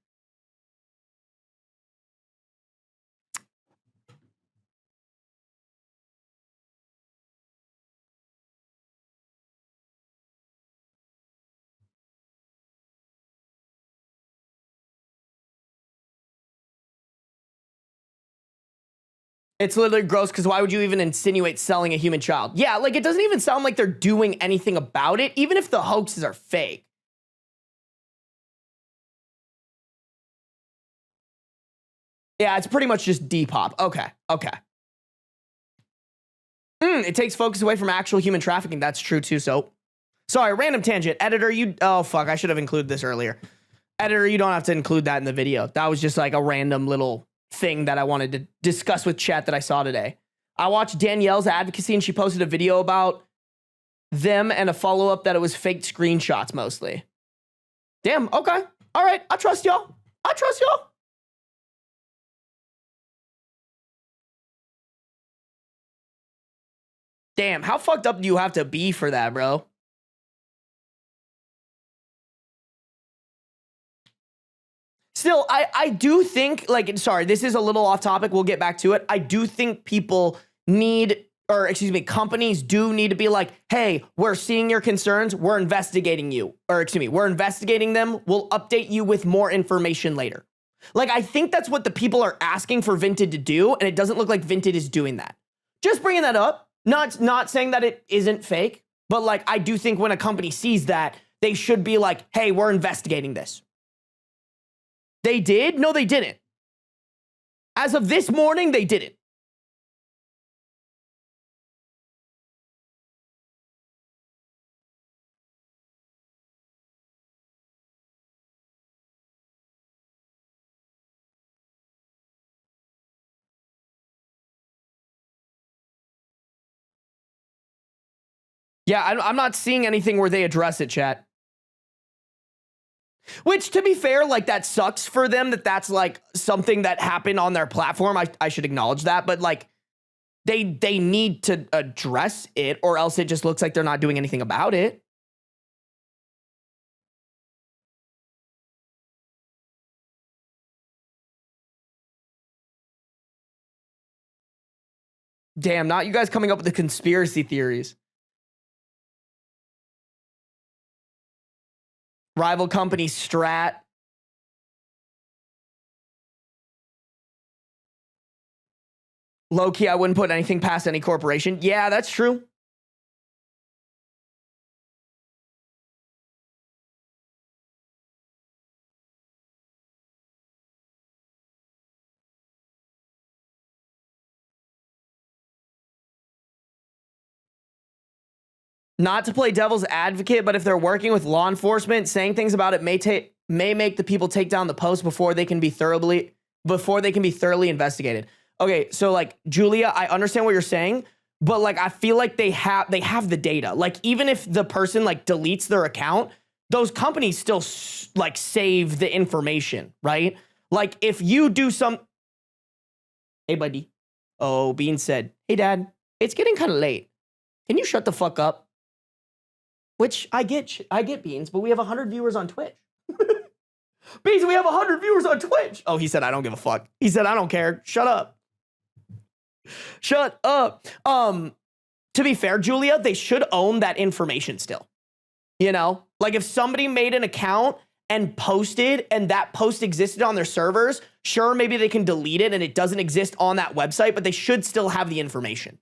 It's literally gross because why would you even insinuate selling a human child? Yeah, like it doesn't even sound like they're doing anything about it, even if the hoaxes are fake. Yeah, it's pretty much just Depop. Okay, okay. It takes focus away from actual human trafficking. That's true too, so. Sorry, random tangent. Editor, you... Oh, fuck, I should have included this earlier. Editor, you don't have to include that in the video. That was just like a random little thing that I wanted to discuss with chat that I saw today. I watched Danielle's advocacy and she posted a video about them and a follow-up that it was faked screenshots mostly. Damn, okay. All right, I trust y'all. I trust y'all. Damn, how fucked up do you have to be for that, bro? Still, I do think, like, sorry, this is a little off topic. We'll get back to it. I do think people need, or excuse me, companies do need to be like, hey, we're seeing your concerns. We're investigating you. Or excuse me, we're investigating them. We'll update you with more information later. Like, I think that's what the people are asking for Vinted to do. And it doesn't look like Vinted is doing that. Just bringing that up. Not saying that it isn't fake. But like, I do think when a company sees that, they should be like, hey, we're investigating this. They did? No, they didn't. As of this morning, they didn't. Yeah, I'm not seeing anything where they address it, chat. Which, to be fair, like, that sucks for them that that's, like, something that happened on their platform. I should acknowledge that. But, like, they need to address it or else it just looks like they're not doing anything about it. Damn, not you guys coming up with the conspiracy theories. Rival company Strat. Low-key, I wouldn't put anything past any corporation. Yeah, that's true. Not to play devil's advocate, but if they're working with law enforcement, saying things about it may make the people take down the post before they can be thoroughly investigated. Okay, so like Julia, I understand what you're saying, but like I feel like they have the data. Like even if the person like deletes their account, those companies still like save the information, right? Like if you do some, hey buddy, oh Bean said, hey dad, it's getting kind of late. Can you shut the fuck up? Which I get Beans, but we have 100 viewers on Twitch. Beans, we have 100 viewers on Twitch. Oh, he said, I don't give a fuck. He said, I don't care. Shut up. Shut up. To be fair, Julia, they should own that information still. You know, like if somebody made an account and posted and that post existed on their servers, sure, maybe they can delete it and it doesn't exist on that website, but they should still have the information.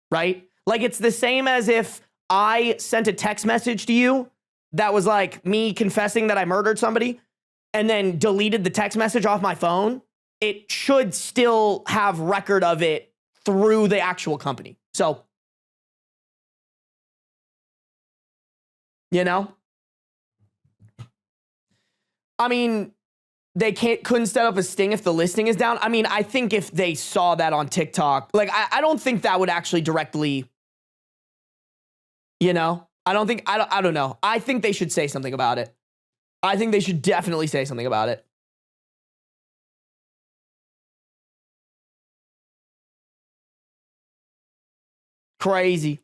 Right? Like it's the same as if I sent a text message to you that was like me confessing that I murdered somebody and then deleted the text message off my phone. It should still have record of it through the actual company. So, you know, I mean, they couldn't set up a sting if the listing is down. I mean, I think if they saw that on TikTok, like, I don't think that would actually directly, you know, I don't know. I think they should say something about it. I think they should definitely say something about it. Crazy.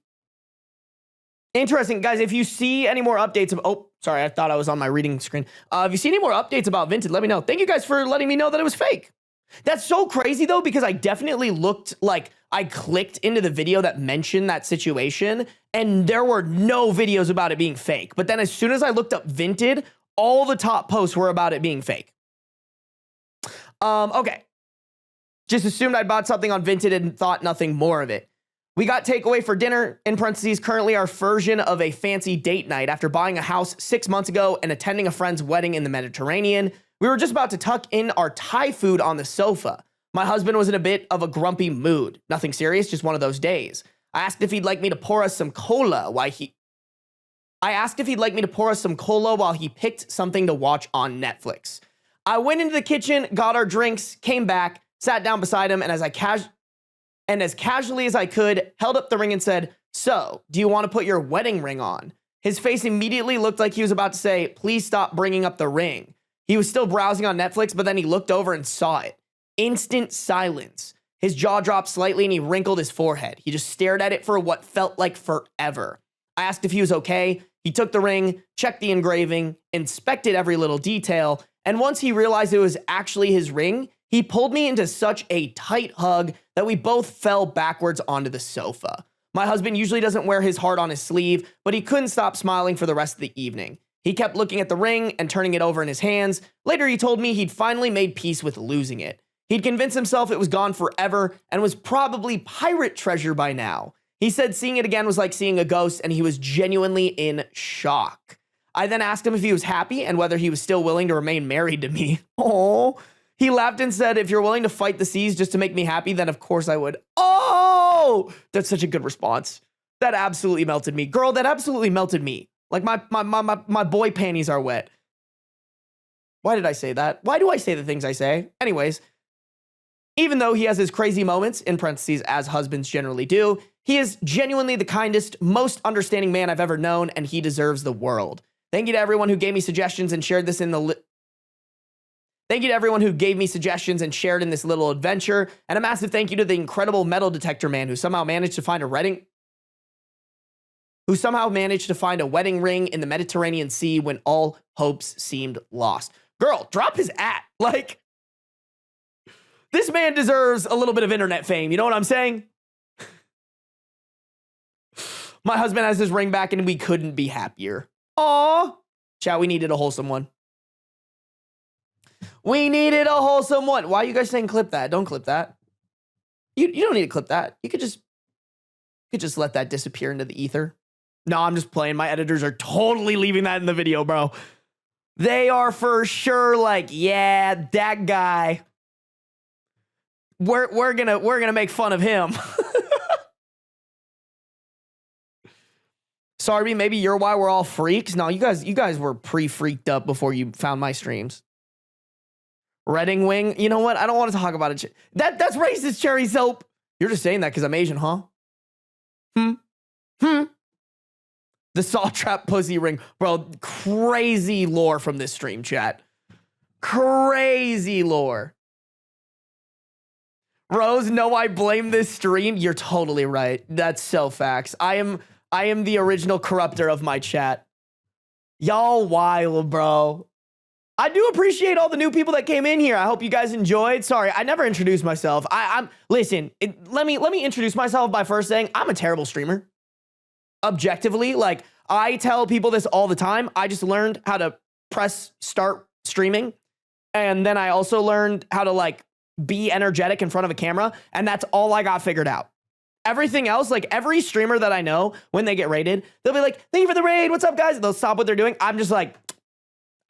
Interesting, guys. If you see any more updates of, oh, sorry, I thought I was on my reading screen. If you see any more updates about Vinted, let me know. Thank you guys for letting me know that it was fake. That's so crazy though, because I definitely looked, like, I clicked into the video that mentioned that situation and there were no videos about it being fake. But then as soon as I looked up Vinted, all the top posts were about it being fake. Okay. Just assumed I'd bought something on Vinted and thought nothing more of it. We got takeaway for dinner, in parentheses, currently our version of a fancy date night after buying a house 6 months ago and attending a friend's wedding in the Mediterranean. We were just about to tuck in our Thai food on the sofa. My husband was in a bit of a grumpy mood. Nothing serious, just one of those days. I asked if he'd like me to pour us some cola while he picked something to watch on Netflix. I went into the kitchen, got our drinks, came back, sat down beside him, and as casually as I could, held up the ring and said, "So, do you want to put your wedding ring on?" His face immediately looked like he was about to say, "Please stop bringing up the ring." He was still browsing on Netflix, but then he looked over and saw it. Instant silence. His jaw dropped slightly and he wrinkled his forehead. He just stared at it for what felt like forever. I asked if he was okay. He took the ring, checked the engraving, inspected every little detail, and once he realized it was actually his ring, he pulled me into such a tight hug that we both fell backwards onto the sofa. My husband usually doesn't wear his heart on his sleeve, but he couldn't stop smiling for the rest of the evening. He kept looking at the ring and turning it over in his hands. Later, he told me he'd finally made peace with losing it. He'd convinced himself it was gone forever and was probably pirate treasure by now. He said seeing it again was like seeing a ghost, and he was genuinely in shock. I then asked him if he was happy and whether he was still willing to remain married to me. Oh, he laughed and said, "If you're willing to fight the seas just to make me happy, then of course I would." Oh, that's such a good response. That absolutely melted me. Girl, that absolutely melted me. Like my boy panties are wet. Why did I say that? Why do I say the things I say? Anyways, even though he has his crazy moments, in parentheses, as husbands generally do, he is genuinely the kindest, most understanding man I've ever known, and he deserves the world. Thank you to everyone who gave me suggestions and shared this in the Thank you to everyone who gave me suggestions and shared in this little adventure, and a massive thank you to the incredible metal detector man who somehow managed to find a wedding ring in the Mediterranean Sea when all hopes seemed lost. Girl, drop his at. Like, this man deserves a little bit of internet fame. You know what I'm saying? My husband has his ring back and we couldn't be happier. Aw. Chat, we needed a wholesome one. We needed a wholesome one. Why are you guys saying clip that? Don't clip that. You don't need to clip that. You could just let that disappear into the ether. No, I'm just playing. My editors are totally leaving that in the video, bro. They are for sure like, yeah, that guy. We're gonna make fun of him. Sarby, maybe you're why we're all freaks. No, you guys were pre-freaked up before you found my streams. Redding wing. You know what? I don't want to talk about it. That's racist, Cherry Soap. You're just saying that because I'm Asian, huh? The saw trap pussy ring. Bro, crazy lore from this stream, chat. Crazy lore. Rose, no, I blame this stream. You're totally right. That's so facts. I am the original corrupter of my chat. Y'all wild, bro. I do appreciate all the new people that came in here. I hope you guys enjoyed. Sorry, I never introduced myself. Listen, let me introduce myself by first saying I'm a terrible streamer. Objectively, like, I tell people this all the time. I just learned how to press start streaming. And then I also learned how to, like, be energetic in front of a camera. And that's all I got figured out. Everything else, like, every streamer that I know, when they get raided, they'll be like, "Thank you for the raid. What's up, guys?" And they'll stop what they're doing. I'm just like,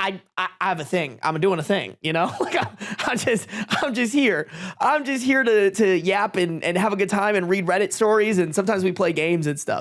I have a thing. I'm doing a thing, you know? Like, I'm just here. I'm just here to yap and have a good time and read Reddit stories, and sometimes we play games and stuff.